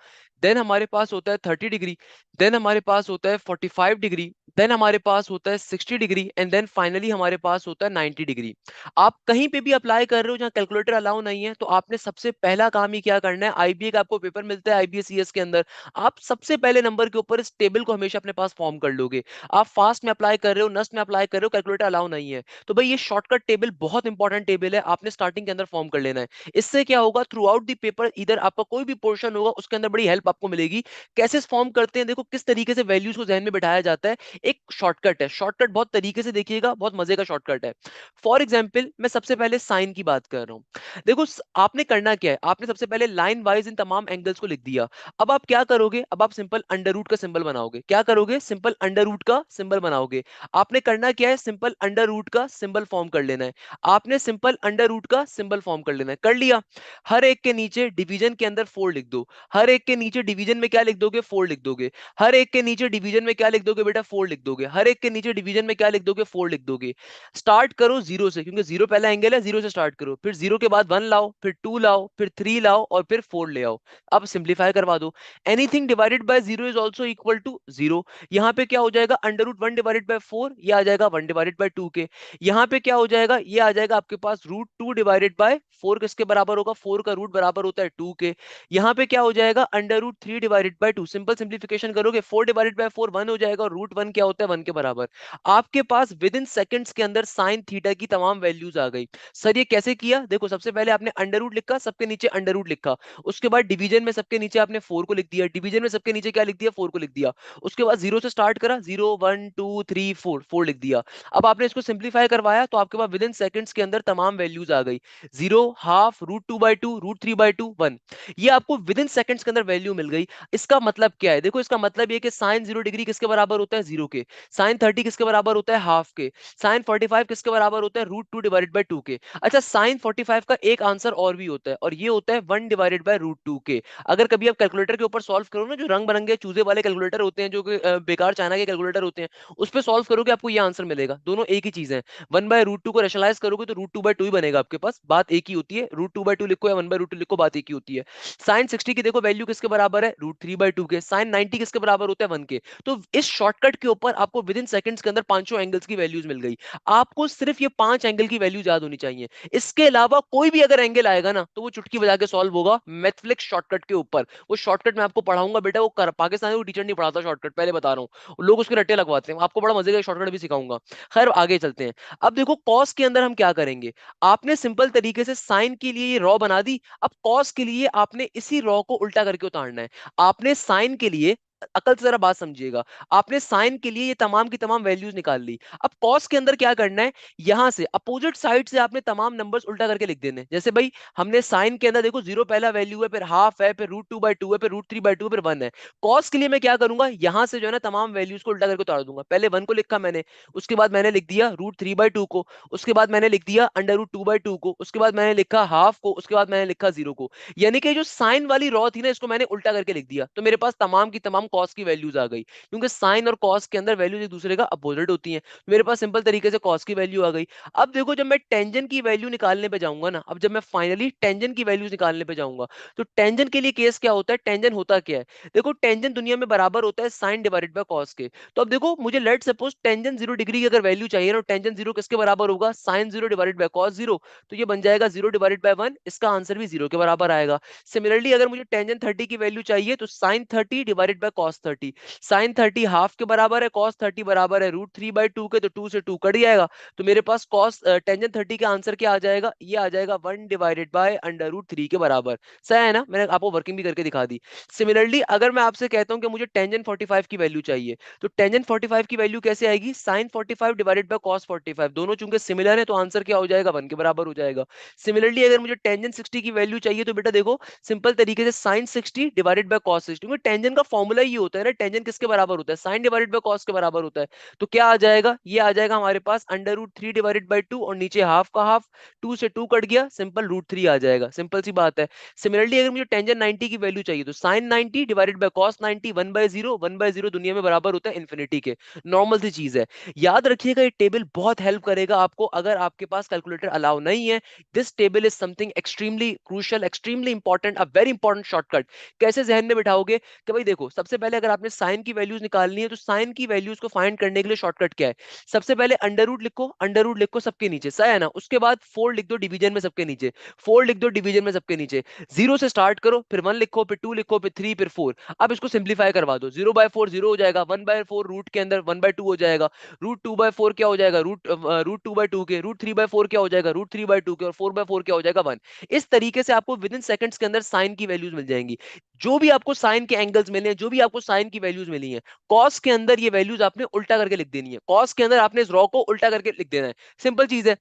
[SPEAKER 1] देन हमारे पास होता है 30 डिग्री। देन हमारे पास होता है 45 डिग्री। देन हमारे पास होता है 60 डिग्री। एंड देन फाइनली हमारे पास होता है 90 डिग्री। आप कहीं पे भी अप्लाई कर रहे हो जहां कैलकुलेटर अलाउ नहीं है, तो आपने सबसे पहला काम ही क्या करना है, आईबीए का आपको पेपर मिलता है आईबीएस के अंदर, आप सबसे पहले नंबर के ऊपर इस टेबल को हमेशा अपने पास फॉर्म कर लोगे। आप फास्ट में अप्लाई कर रहे हो, नस्ट में अप्लाई कर रहे हो, कैलकुलेटर अलाउ नहीं है, तो भाई ये शॉर्टकट टेबल बहुत इंपॉर्टेंट टेबल है, आपने स्टार्टिंग के अंदर फॉर्म कर लेना है। इससे क्या होगा, थ्रू आउट द पेपर इधर आपका कोई भी पोर्शन होगा उसके अंदर बड़ी हेल्प आपको मिलेगी। कैसे फॉर्म करते हैं, देखो किस तरीके से वैल्यूज को जहन में बिठाया जाता है। एक शॉर्टकट है, शॉर्टकट बहुत तरीके से देखिएगा, बहुत मजे का शॉर्टकट है। फॉर एग्जाम्पल मैं सबसे पहले साइन की बात कर रहा हूं। देखो आपने करना क्या है, आपने सबसे पहले लाइन वाइज इन तमाम एंगल्स को लिख दिया। अब आप क्या करोगे, अब आप सिंपल अंडर रूट का सिंबल बनाओगे। क्या करोगे, सिंपल अंडर रूट का सिंबल बनाओगे। आपने करना क्या है, सिंपल अंडर रूट का सिंबल फॉर्म कर लेना है। आपने सिंपल अंडर रूट का सिंबल फॉर्म कर लेना है, कर लिया। हर एक के नीचे डिवीजन के अंदर 4 लिख दो। हर एक के नीचे डिवीजन में क्या लिख दोगे, 4 लिख दोगे। हर एक के नीचे डिवीजन में क्या लिख दोगे बेटा, 4 लिख दोगे। हर एक के नीचे डिवीजन में क्या लिख दोगे, 4 लिख दोगे। स्टार्ट करो जीरो से, क्योंकि जीरो पहला एंगल है, जीरो से स्टार्ट करो। फिर जीरो के बाद 1 लाओ, फिर 2 लाओ, फिर 3 लाओ और फिर 4 ले आओ। अब सिंप्लीफाई करवा दो। Anything divided by zero is also equal to zero. यहाँ पे क्या हो जाएगा, अंडर रूट 1/4, ये आ जाएगा 1/2 के। यहाँ पे क्या हो जाएगा, ये आ जाएगा आपके पास √2/4, किसके बराबर होगा, 4 का रूट बराबर होता है 2 के। यहाँ पे क्या हो जाएगा, √3/2। सिंपल सिंप्लीफिकेशन करोगे, 4/4 1 हो जाएगा, और √1 क्या होता है, 1 के बराबर। आपके पास विद इन सेकेंड्स के अंदर साइन थीटा की तमाम वैल्यूज आ गई। सर ये कैसे किया, देखो सबसे पहले आपने अंडर रूट लिखा, सबके नीचे अंडर रूट लिखा। उसके बाद डिवीजन में सबके नीचे आपने 4 को लिख दिया, डिवीजन में सबके नीचे क्या लिख दिया, 4 को लिख दिया। उसके बाद जीरो से स्टार्ट करा, 0 1 2 3 4, 4 लिख दिया। अब आपने इसको सिंप्लीफाई करवाया तो आपके पास विद इन सेकंड्स के अंदर तमाम वैल्यूज आ गई। 0 हाफ, √2/2, √3/2, 1। ये आपको विद इन सेकंड्स के अंदर वैल्यू मिल गई। इसका मतलब क्या है, देखो इसका मतलब ये कि साइन 0 डिग्री किसके बराबर होता है, 0 के। साइन 30 किसके बराबर होता है, हाफ के। साइन 45 किसके बराबर होता है, √2/2 के। अच्छा साइन 45 का एक आंसर और भी होता है, और ये होता है 1/√2 के। अगर कभी आप कैलकुलेटर के ऊपर सॉल्व करो ना, जो रंग बिरंगे चूजे वाले कैलकुलेटर होते हैं, जो कि बेकार चाइना के कैलकुलेटर होते हैं, उस पर सॉल्व करोगे आपको ये आंसर मिलेगा। दोनों एक ही चीज है। 1/√2 को रेशनलाइज करोगे तो √2/2 ही बनेगा आपके पास, बात एक ही होती है। √2/2 लिखो या 1/√2 लिखो, बात एक ही होती है। साइन 60 की देखो वैल्यू किसके बराबर है, √3/2 के। साइन 90 किसके बराबर होता है, 1 के। तो इस शॉर्टकट के ऊपर आपको विद इन सेकंड्स के अंदर पांचों एंगल्स की वैल्यूज मिल गई। आपको सिर्फ ये 5 एंगल की वैल्यूज याद होनी चाहिए। इसके अलावा कोई भी अगर एंगल आएगा ना, तो वो चुटकी बजा के सॉल्व होगा मैथफ्लिक्स शॉर्टकट के ऊपर। वो शॉर्टकट मैं आपको पढ़ाऊंगा बेटा, वो पाकिस्तानी वो टीचर नहीं पढ़ाता शॉर्टकट, पहले बता रहा हूँ, लोग उसके रट्टे लगवाते हैं। आपको बड़ा मजे का शॉर्टकट भी सिखाऊंगा। खैर आगे चलते हैं। अब देखो कॉस के अंदर हम क्या करेंगे, आपने सिंपल तरीके से साइन के लिए ये रॉ बना दी। अब कॉस के लिए आपने इसी रॉ को उल्टा करके उतारना है। आपने साइन के लिए, अकल से जरा बात समझिएगा, आपने साइन के लिए ये तमाम की तमाम वैल्यूज निकाल ली। अब कॉस के अंदर क्या करना है, यहां से अपोजिट साइड से आपने तमाम नंबर्स उल्टा करके लिख देने। जैसे भाई हमने साइन के अंदर देखो जीरो पहला वैल्यू है, फिर हाफ है, फिर √2/2 है, फिर √3/2, फिर 1 है। कॉस के लिए मैं क्या करूंगा, यहां से जो है ना तमाम वैल्यूज को उल्टा करके उतार दूंगा। पहले 1 को लिखा मैंने, उसके बाद मैंने लिख दिया √3/2 को, उसके बाद मैंने लिख दिया अंडर √2/2 को, उसके बाद मैंने लिखा हाफ को, उसके बाद मैंने लिखा 0 को। यानी कि जो साइन वाली रॉ थी ना, इसको मैंने उल्टा करके लिख दिया, तो मेरे पास तमाम की तमाम कॉस की वैल्यूज आ गई। क्योंकि साइन और कॉस के अंदर वैल्यूज एक दूसरे का अपोजिट होती हैं। मेरे पास सिंपल तरीके से कॉस की वैल्यू आ गई। अब देखो जब मैं टेंजेंट की वैल्यू निकालने पे जाऊंगा ना, अब जब मैं फाइनली टेंजेंट की वैल्यूज निकालने पे जाऊंगा, तो टेंजेंट के लिए केस क्या होता है, टेंजेंट होता क्या है, देखो टेंजेंट दुनिया में बराबर होता है साइन डिवाइडेड बाय कॉस के। तो अब देखो मुझे लेट सपोज टेंजेंट 0 डिग्री की अगर वैल्यू चाहिए ना, टेंजेंट 0 किसके बराबर होगा, साइन 0 डिवाइडेड बाय कॉस 0। तो ये बन जाएगा 0/1, इसका आंसर भी 0 के बराबर आएगा। सिमिलरली अगर मुझे टेंजेंट 30 की वैल्यू चाहिए, तो sine 30 divided by cos 30। Sine 30 half के बराबर है, कॉस 30 बराबर है √3/2 के, तो 2 से 2 कट जाएगा। तो मेरे पास कॉस टेंजेंट 30 का आंसर क्या आ जाएगा, ये आ जाएगा 1/√3 के बराबर। सही है ना, मैंने आपको वर्किंग भी करके दिखा दी। सिमिलरली अगर मैं आपसे कहता हूं कि मुझे टेंजेंट 45 की वैल्यू चाहिए, तो टेंजेंट 45 की वैल्यू कैसे आएगी, साइन 45 डिवाइडेड बाय कॉस 45। दोनों चूंकि सिमिलर है तो आंसर क्या हो जाएगा, 1 के बराबर हो जाएगा। सिमिलरली अगर मुझे टेंजेंट 60 की वैल्यू चाहिए, तो बेटा देखो सिंपल तरीके से साइन 60 डिवाइडेड बाय कॉस 60, क्योंकि टेंजेंट का फॉर्मूला ये होता है ना, टेंजेंट किसके बराबर होता है, साइन डिवाइडेड बाय कॉस के बराबर होता है। तो क्या आ जाएगा, ये आ जाएगा हमारे पास अंडर रूट 3 डिवाइडेड बाई 2 और नीचे हाफ का हाफ, 2 से 2 कट गया, सिंपल रूट 3 आ जाएगा, सिंपल सी बात है। सिमिलरली अगर मुझे टेंजेंट 90 की वैल्यू चाहिए तो साइन 90 डिवाइडेड बाय कॉस 90, 1/0, 1/0 दुनिया में बराबर होता है इन्फिनिटी के, नॉर्मल सी चीज है। याद रखिएगा ये टेबल बहुत हेल्प करेगा आपको अगर आपके पास कैलकुलेटर अलाउ नहीं है। This table is something extremely crucial, extremely important, a very important shortcut. कैसे जहन में बिठाओगे कि भाई देखो, सबसे पहले अगर आपने साइन की वैल्यूज निकालनी है तो साइन की वैल्यूज को फाइंड करने के लिए शॉर्टकट क्या है, सबसे पहले अंडर रूट लिखो, अंडर रूट लिखो सबके नीचे, सही है ना, उसके बाद 4 लिख दो डिवीजन में सबके नीचे, 4 लिख दो डिवीजन में सबके नीचे, 0 से स्टार्ट करो, फिर 1 लिखो, फिर 2 लिखो, फिर 3, फिर 4। अब इसको सिंप्लीफाई करवा दो, 0/4 0 हो जाएगा, 1/4 रूट के अंदर 1/2 हो जाएगा, रूट 2/4 क्या हो जाएगा, रूट 2/2 के, रूट 3/4 क्या हो जाएगा, रूट 3/2 के, और 4/4 क्या हो जाएगा 1। इस तरीके से आपको विद इन सेकंड्स के अंदर साइन की वैल्यूज मिल जाएंगी। जो भी आपको साइन के एंगल्स मिले हैं, जो भी आपको साइन की वैल्यूज मिली हैं, कॉस के अंदर ये वैल्यूज आपने उल्टा करके लिख देनी है, कॉस के अंदर आपने इस रॉ को उल्टा करके लिख देना है, सिंपल चीज है।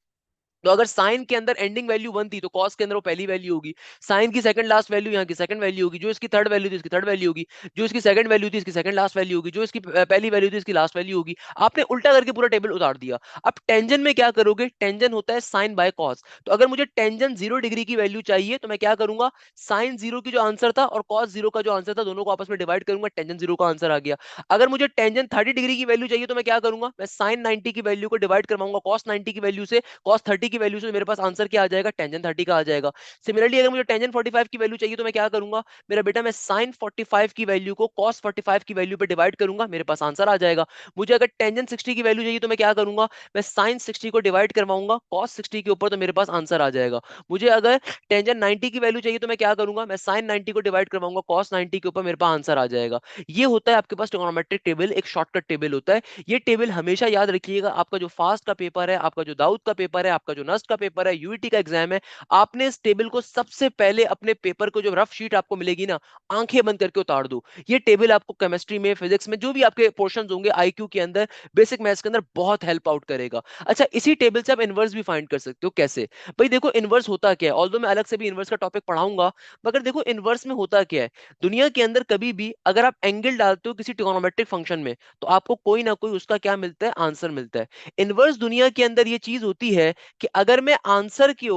[SPEAKER 1] तो अगर साइन के अंदर एंडिंग वैल्यू 1 थी तो कॉस के अंदर वो पहली वैल्यू होगी, साइन की सेकंड लास्ट वैल्यू यहाँ की सेकंड वैल्यू होगी, जो इसकी थर्ड वैल्यू थी इसकी थर्ड वैल्यू होगी, जो इसकी सेकंड वैल्यू थी इसकी सेकंड लास्ट वैल्यू होगी, जो इसकी पहली वैल्यू थी इसकी लास्ट वैल्यू होगी। आपने उल्टा करके पूरा टेबल उतार दिया। अब टेंजन में क्या करोगे, टेंजन होता है साइन बाय कॉस, तो अगर मुझे टेंजन 0 डिग्री की वैल्यू चाहिए तो मैं क्या करूंगा, साइन 0 की जो आंसर था और कॉस 0 का जो आंसर था दोनों को आपस में डिवाइड करूंगा, टेंजन 0 का आंसर आ गया। अगर मुझे टेंजन 30 डिग्री की वैल्यू चाहिए तो मैं क्या करूंगा, मैं साइन 90 की वैल्यू को डिवाइड करवाऊंगा कॉस 90 की वैल्यू से, cos 30 की वैल्यू से मेरे पास आंसर क्या आ जाएगा, टेंजेंट 30 का आ जाएगा। सिमिलरली अगर मुझे टेंजेंट 45 की वैल्यू चाहिए तो मैं क्या करूंगा, मेरा बेटा मैं sin 45 की वैल्यू को cos 45 की वैल्यू पे डिवाइड करूंगा, मेरे पास आंसर आ जाएगा। मुझे अगर टेंजेंट 60 की वैल्यू चाहिए तो मैं क्या करूंगा, मैं sin 60 को डिवाइड करवाऊंगा cos 60 के ऊपर, तो मेरे पास आंसर आ जाएगा। मुझे अगर टेंजेंट 90 की वैल्यू चाहिए तो मैं क्या करूंगा, मैं sin 90 को डिवाइड करवाऊंगा cos 90 के ऊपर, मेरे पास आंसर आ जाएगा। ये होता है आपके पास ट्रिगोनोमेट्रिक टेबल, एक शॉर्टकट टेबल होता है। ये टेबल हमेशा याद रखिएगा, आपका जो फास्ट का पेपर है, आपका जो दाऊद का पेपर है, आपका जो नस्ट का पेपर है, यूईटी का एग्जाम है, आपने इस टेबल को सबसे पहले अपने पेपर को जो रफ शीट आपको मिलेगी ना, आंखें बंद करके उतार दो। ये टेबल आपको केमिस्ट्री में, फिजिक्स में, जो भी आपके पोर्शंस होंगे आईक्यू के अंदर, बेसिक मैथ्स के अंदर बहुत हेल्प आउट करेगा। अच्छा, इसी टेबल से आप इनवर्स भी फाइंड कर सकते हो। कैसे भाई, देखो इनवर्स होता क्या है, ऑल्दो मैं अलग से भी इनवर्स का टॉपिक पढ़ाऊंगा, मगर देखो इनवर्स में होता क्या है, दुनिया के अंदर कभी भी अगर आप एंगल डालते हो किसी ट्रिगोनोमेट्रिक फंक्शन में तो आपको कोई ना कोई उसका क्या मिलता है, आंसर मिलता है। इनवर्स दुनिया के अंदर ये चीज होती है कि अगर मैं आंसर के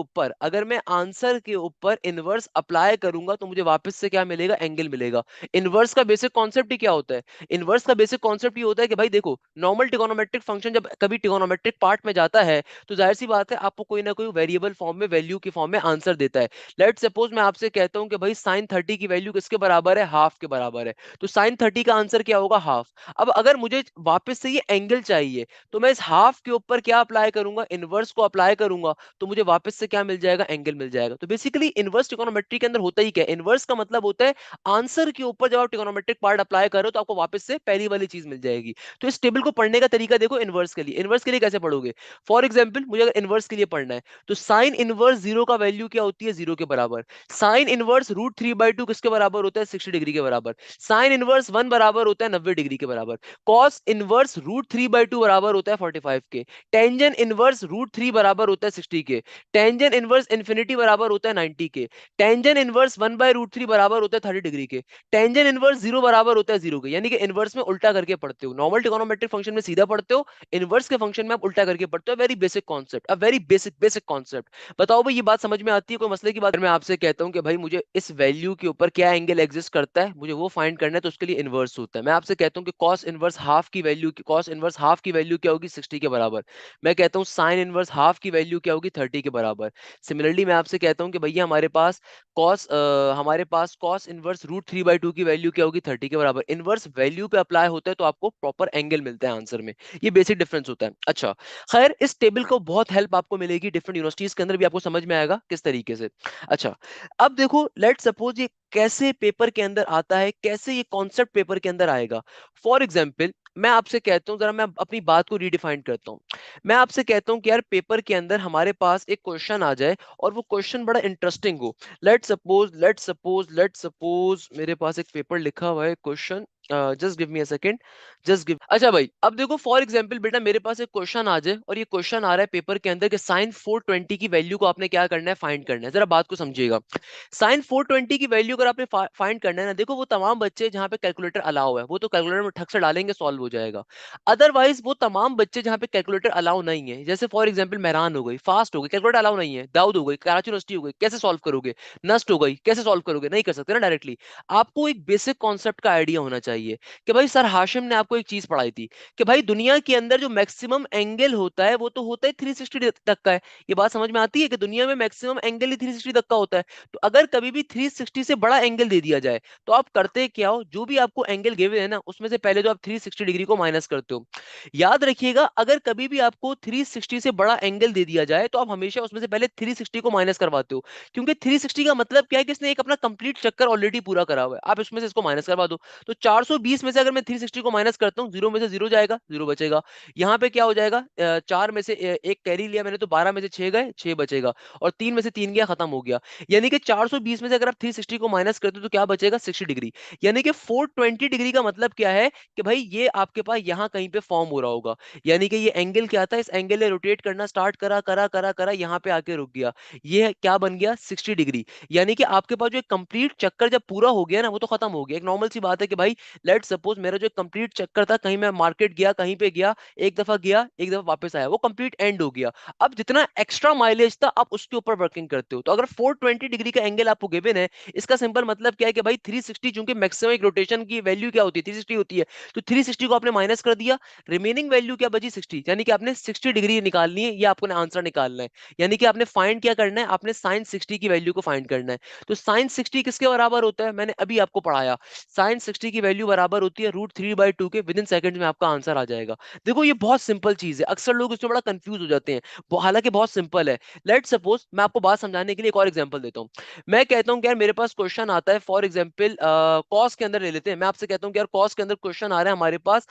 [SPEAKER 1] ऊपर इनवर्स अप्लाई करूंगा तो मुझे वापस से क्या मिलेगा, एंगल मिलेगा। इनवर्स का बेसिक कॉन्सेप्ट ही क्या होता है, इनवर्स का बेसिक कॉन्सेप्ट ये होता है कि भाई देखो, नॉर्मल ट्रिगोनोमेट्रिक फंक्शन जब कभी ट्रिगोनोमेट्रिक पार्ट में जाता है तो जाहिर सी बात है आपको कोई ना कोई वेरिएबल फॉर्म में, वैल्यू की फॉर्म में आंसर देता है। लेट सपोज मैं आपसे कहता हूं कि भाई साइन 30 की वैल्यू किसके बराबर है, हाफ के बराबर है, तो साइन 30 का आंसर क्या होगा, हाफ। अब अगर मुझे वापस से ये एंगल चाहिए तो मैं इस हाफ के ऊपर क्या अप्लाई करूंगा, इनवर्स को अप्लाई करूंगा, तो मुझे वापस से क्या मिल जाएगा, एंगल मिल जाएगा। तो बेसिकली इनवर्स ट्रिगोनोमेट्री के अंदर होता ही क्या है, इनवर्स का मतलब होता है आंसर के ऊपर जब आप ट्रिगोनोमेट्रिक पार्ट अप्लाई करो तो आपको वापस से पहली वाली चीज मिल जाएगी। तो इस टेबल को पढ़ने का तरीका देखो, इनवर्स के लिए कैसे पढ़ोगे। फॉर एग्जाम्पल मुझे अगर इनवर्स के लिए पढ़ना है तो साइन इनवर्स 0 का वैल्यू क्या होती है, 0 के बराबर। साइन इनवर्स √3/2 किसके बराबर होता है, 60 डिग्री के बराबर। साइन इनवर्स 1 बराबर होता है 90 डिग्री के बराबर। कॉस इनवर्स √3/2 बराबर होता है 45 के। टेंजेंट इनवर्स √3 बराबर होता है 60 के। टेंजेंट इनवर्स इन्फिनिटी बराबर होता है 90 के। टेंजेंट इनवर्स 1/√3 बराबर होता है 30 डिग्री के। टेंजेंट इनवर्स 0 बराबर होता है 0 के। यानी कि इनवर्स में उल्टा करके पढ़ते हो, नॉर्मल ट्रिगोनोमेट्रिक फंक्शन में सीधा पढ़ते हो, इनवर्स के फंक्शन में आप उल्टा करके पढ़ते हो। वेरी बेसिक कॉन्सेप्ट, अ वेरी बेसिक बेसिक कॉन्सेप्ट। बताओ भाई, ये बात समझ में आती है, कोई मसले की बात। मैं आपसे कहता हूं कि भाई मुझे इस वैल्यू के ऊपर क्या एंगल एग्जिस्ट करता है, मुझे वो फाइंड करना है, तो उसके लिए इनवर्स होता है। मैं आपसे कहता हूं कि cos इनवर्स हाफ की वैल्यू क्या होगी, 60 के बराबर। मैं कहता हूं साइन इनवर्स हाफ की वैल्यू क्या होगी, 30 के बराबर। सिमिलरली मैं आपसे कहता हूं कि भैया हमारे पास cos इनवर्स √3/2 की वैल्यू क्या होगी, 30 के बराबर। इनवर्स वैल्यू पे अप्लाई होता है तो आपको प्रॉपर एंगल मिलता है आंसर में। ये बेसिक डिफरेंस होता है। अच्छा, खैर इस टेबल को बहुत हेल्प आपको मिलेगी डिफरेंट यूनिवर्सिटीज के अंदर भी, आपको समझ में आएगा किस तरीके से। अच्छा, अब देखो लेट सपोज ये कैसे पेपर के अंदर आता है, कैसे ये कॉन्सेप्ट पेपर के अंदर आएगा। फॉर एग्जाम्पल मैं आपसे कहता हूं, जरा मैं अपनी बात को रीडिफाइन करता हूं। मैं आपसे कहता हूं कि यार पेपर के अंदर हमारे पास एक क्वेश्चन आ जाए और वो क्वेश्चन बड़ा इंटरेस्टिंग हो। लेट सपोज मेरे पास एक पेपर लिखा हुआ है question, just give me a second, just give. अच्छा भाई, अब देखो फॉर एग्जांपल बेटा मेरे पास एक क्वेश्चन आ जाए और ये क्वेश्चन आ रहा है पेपर के अंदर कि साइन 420 की वैल्यू को आपने क्या करना है, फाइंड करना है। जरा बात को समझिएगा। साइन 420 की वैल्यू अगर आपने फाइंड करना है ना, देखो वो तमाम बच्चे जहां पे कैलकुलेटर अलाउ है वो तो कैलकुलेटर में ठक से डालेंगे, सॉल्व हो जाएगा। अदरवाइज वो तमाम बच्चे जहां पे कैलकुलेटर अलाउ नहीं है, जैसे फॉर एग्जांपल मेहरान हो गई, फास्ट हो गई, कैलकुलेटर अलाउ नहीं है, दाऊद हो गई, कराची यूनिवर्सिटी हो गई, कैसे सॉल्व करोगे? नस्ट हो गई, कैसे सॉल्व करोगे? नहीं कर सकते ना डायरेक्टली। आपको एक बेसिक कॉन्सेप्ट का आइडिया होना चाहिए कि भाई सर हाशिम ने आपको एक चीज पढ़ाई थी कि भाई दुनिया के अंदर जो मैक्सिमम एंगल होता है वो तो होता है 360 तक का है। ये बात समझ में आती है कि दुनिया में मैक्सिमम एंगल ही 360 तक का होता है। तो अगर कभी भी 360 से बड़ा एंगल दे दिया जाए तो आप करते क्या हो, जो भी आपको एंगल गिवन है ना उसमें से पहले तो आप 360 डिग्री को माइनस करते हो। याद रखिएगा, अगर कभी भी आपको 360 से बड़ा एंगल दे दिया जाए तो आप हमेशा उसमें से पहले 360 को माइनस करवाते हो। क्योंकि 360 का मतलब क्या है कि इसने एक अपना कंप्लीट चक्कर ऑलरेडी पूरा करा हुआ है, आप इसमें से इसको माइनस करवा दो। तो 420 में से अगर मैं 360 को माइनस करता हूँ, जीरो में से जीरो जाएगा, जीरो बचेगा। यहाँ पे क्या हो जाएगा, चार में से एक कैरी लिया मैंने तो 12 में से 6 गए, 6 बचेगा। और 3 में से 3 गया, खत्म हो गया। यानी कि 420 में से अगर आप 360 को माइनस करते हो तो क्या बचेगा, 60 डिग्री। यानी कि 420 डिग्री का मतलब क्या है कि भाई ये आपके पास यहाँ कहीं पे फॉर्म हो रहा होगा। यानी कि ये एंगल क्या था, इस एंगल ने रोटेट करना स्टार्ट करा करा करा करा, यहाँ पे आके रुक गया। ये क्या बन गया, 60 डिग्री। यानी कि आपके पास जो एक कंप्लीट चक्कर जब पूरा हो गया ना वो तो खत्म हो गया। एक नॉर्मल सी बात है कि भाई लेट सपोज मेरा जो कंप्लीट चक्कर था, कहीं मैं मार्केट गया, कहीं पे गया, एक दफा गया, एक दफा वापस आया, वो कंप्लीट एंड हो गया। अब जितना एक्स्ट्रा माइलेज था आप उसके ऊपर वर्किंग करते हो। तो अगर 420 डिग्री का एंगल आपको गिवन है, इसका सिंपल मतलब क्या है कि भाई 360, चूंकि मैक्सिमम रोटेशन की वैल्यू क्या होती है, 360 होती है, तो 360 को आपने माइनस कर दिया, रिमेनिंग वैल्यू क्या बची, 60। यानी कि आपने 60 डिग्री निकालनी है, ये आपको आंसर निकालना है। यानी कि आपने फाइंड क्या करना है, आपने साइन 60 की वैल्यू को फाइंड करना है। तो साइन 60 किसके बराबर होता है, मैंने अभी आपको पढ़ाया, साइन 60 की वैल्यू बराबर होती है √3/2 के। विद इन सेकंड में आपका आंसर आ जाएगा। देखो ये बहुत सिंपल चीज है, अक्सर लोग इसमें बड़ा कंफ्यूज हो जाते हैं, हालांकि बहुत सिंपल है। लेट सपोज मैं आपको बात समझाने के लिए एक और एग्जांपल देता हूं। मैं कहता हूं कि यार मेरे पास क्वेश्चन आता है, फॉर एग्जांपल कॉस के अंदर ले लेते हैं। मैं आपसे कहता हूं कि यार कॉस के अंदर क्वेश्चन आ रहा है हमारे पास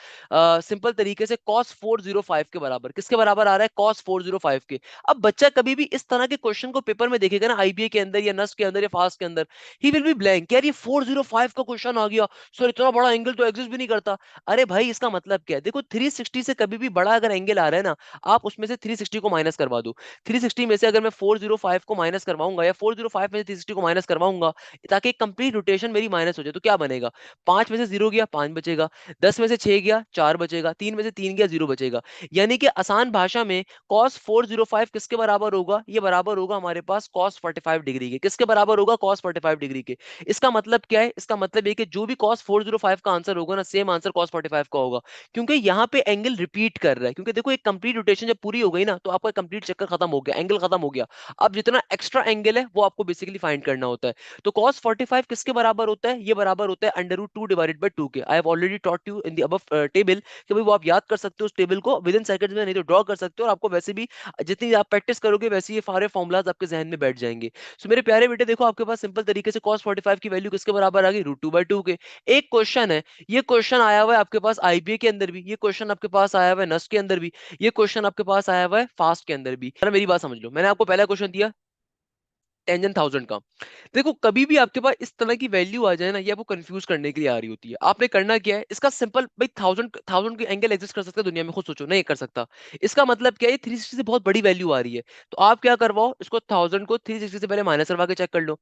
[SPEAKER 1] सिंपल तरीके से कॉस 405 के बराबर। किसके बराबर आ रहा है, कॉस 405 के। अब बच्चा कभी भी इस तरह के क्वेश्चन को पेपर में देखेगा ना, आईबीए के अंदर या नस्ट के अंदर या फास्ट के अंदर, ही विल बी ब्लैंक, यार ये 405 का क्वेश्चन आ गया, सर इतना बड़ा एंगल तो एग्जिस्ट भी नहीं करता। अरे भाई इसका मतलब क्या है, देखो 360 से कभी भी बड़ा अगर एंगल आ रहा है ना, आप उसमें से 360 को माइनस करवा दो। 360 में से अगर मैं 405 को माइनस करवाऊंगा या 405 में से 360 को माइनस करवाऊंगा, ताकि कंप्लीट रोटेशन मेरी माइनस हो जाए, तो क्या बनेगा, 5 में से 0 गया, 5 बचेगा। 10 में से 6 गया, 4 बचेगा। 3 में से 3 गया, 0 बचेगा। यानी कि आसान भाषा में cos 405 किसके बराबर होगा, ये बराबर होगा हमारे पास cos 45 डिग्री के। किसके बराबर होगा, cos 45 डिग्री के। इसका मतलब क्या है, इसका मतलब ये कि जो भी cos 405 का आंसर होगा ना, सेम आंसर cos 45 का होगा। क्योंकि यहाँ पे एंगल रिपीट कर रहा है, क्योंकि देखो एक कंप्लीट रोटेशन जब पूरी हो गई ना तो आपका कंप्लीट चक्कर खत्म हो गया, एंगल खत्म हो गया। अब जितना एक्स्ट्रा एंगल है वो आपको बेसिकली फाइंड करना होता है। तो cos 45 किसके बराबर होता है, ये बराबर होता है √2/2 के। I have already taught you in the above table कि भाई वो आप याद कर सकते हो उस टेबल को विद इन सेकंड्स में, नहीं तो ड्रॉ कर सकते हो। और आपको वैसे भी जितनी आप प्रैक्टिस करोगे वैसे ये सारे फॉर्मूलाज आपके जहन में बैठ जाएंगे। सो मेरे प्यारे बेटे देखो आपके पास सिंपल तरीके से cos 45 की वैल्यू किसके बराबर आ गई, √2/2 के। एक क्वेश्चन है, ये क्वेश्चन आया हुआ है आपके पास आईबीए के अंदर भी, ये क्वेश्चन आपके पास आया हुआ है नस्ट के अंदर भी, ये क्वेश्चन आपके पास आया हुआ है फास्ट के अंदर भी। मेरी बात समझ लो, मैंने आपको पहला क्वेश्चन दिया टेंजेंट 1000 का। देखो कभी भी आपके पास इस तरह की वैल्यू आ जाए ना, ये आपको कंफ्यूज करने के लिए आ रही होती है। आपने करना क्या है, इसका सिंपल भाई 1000 के एंगल एग्जिस्ट कर सकता है दुनिया में, खुद सोचो, नहीं कर सकता। इसका मतलब क्या है, 360 से बहुत बड़ी वैल्यू आ रही है। तो आप क्या करवाओ, इसको 1000 को 360 से पहले माइनस करवा के चेक कर लो।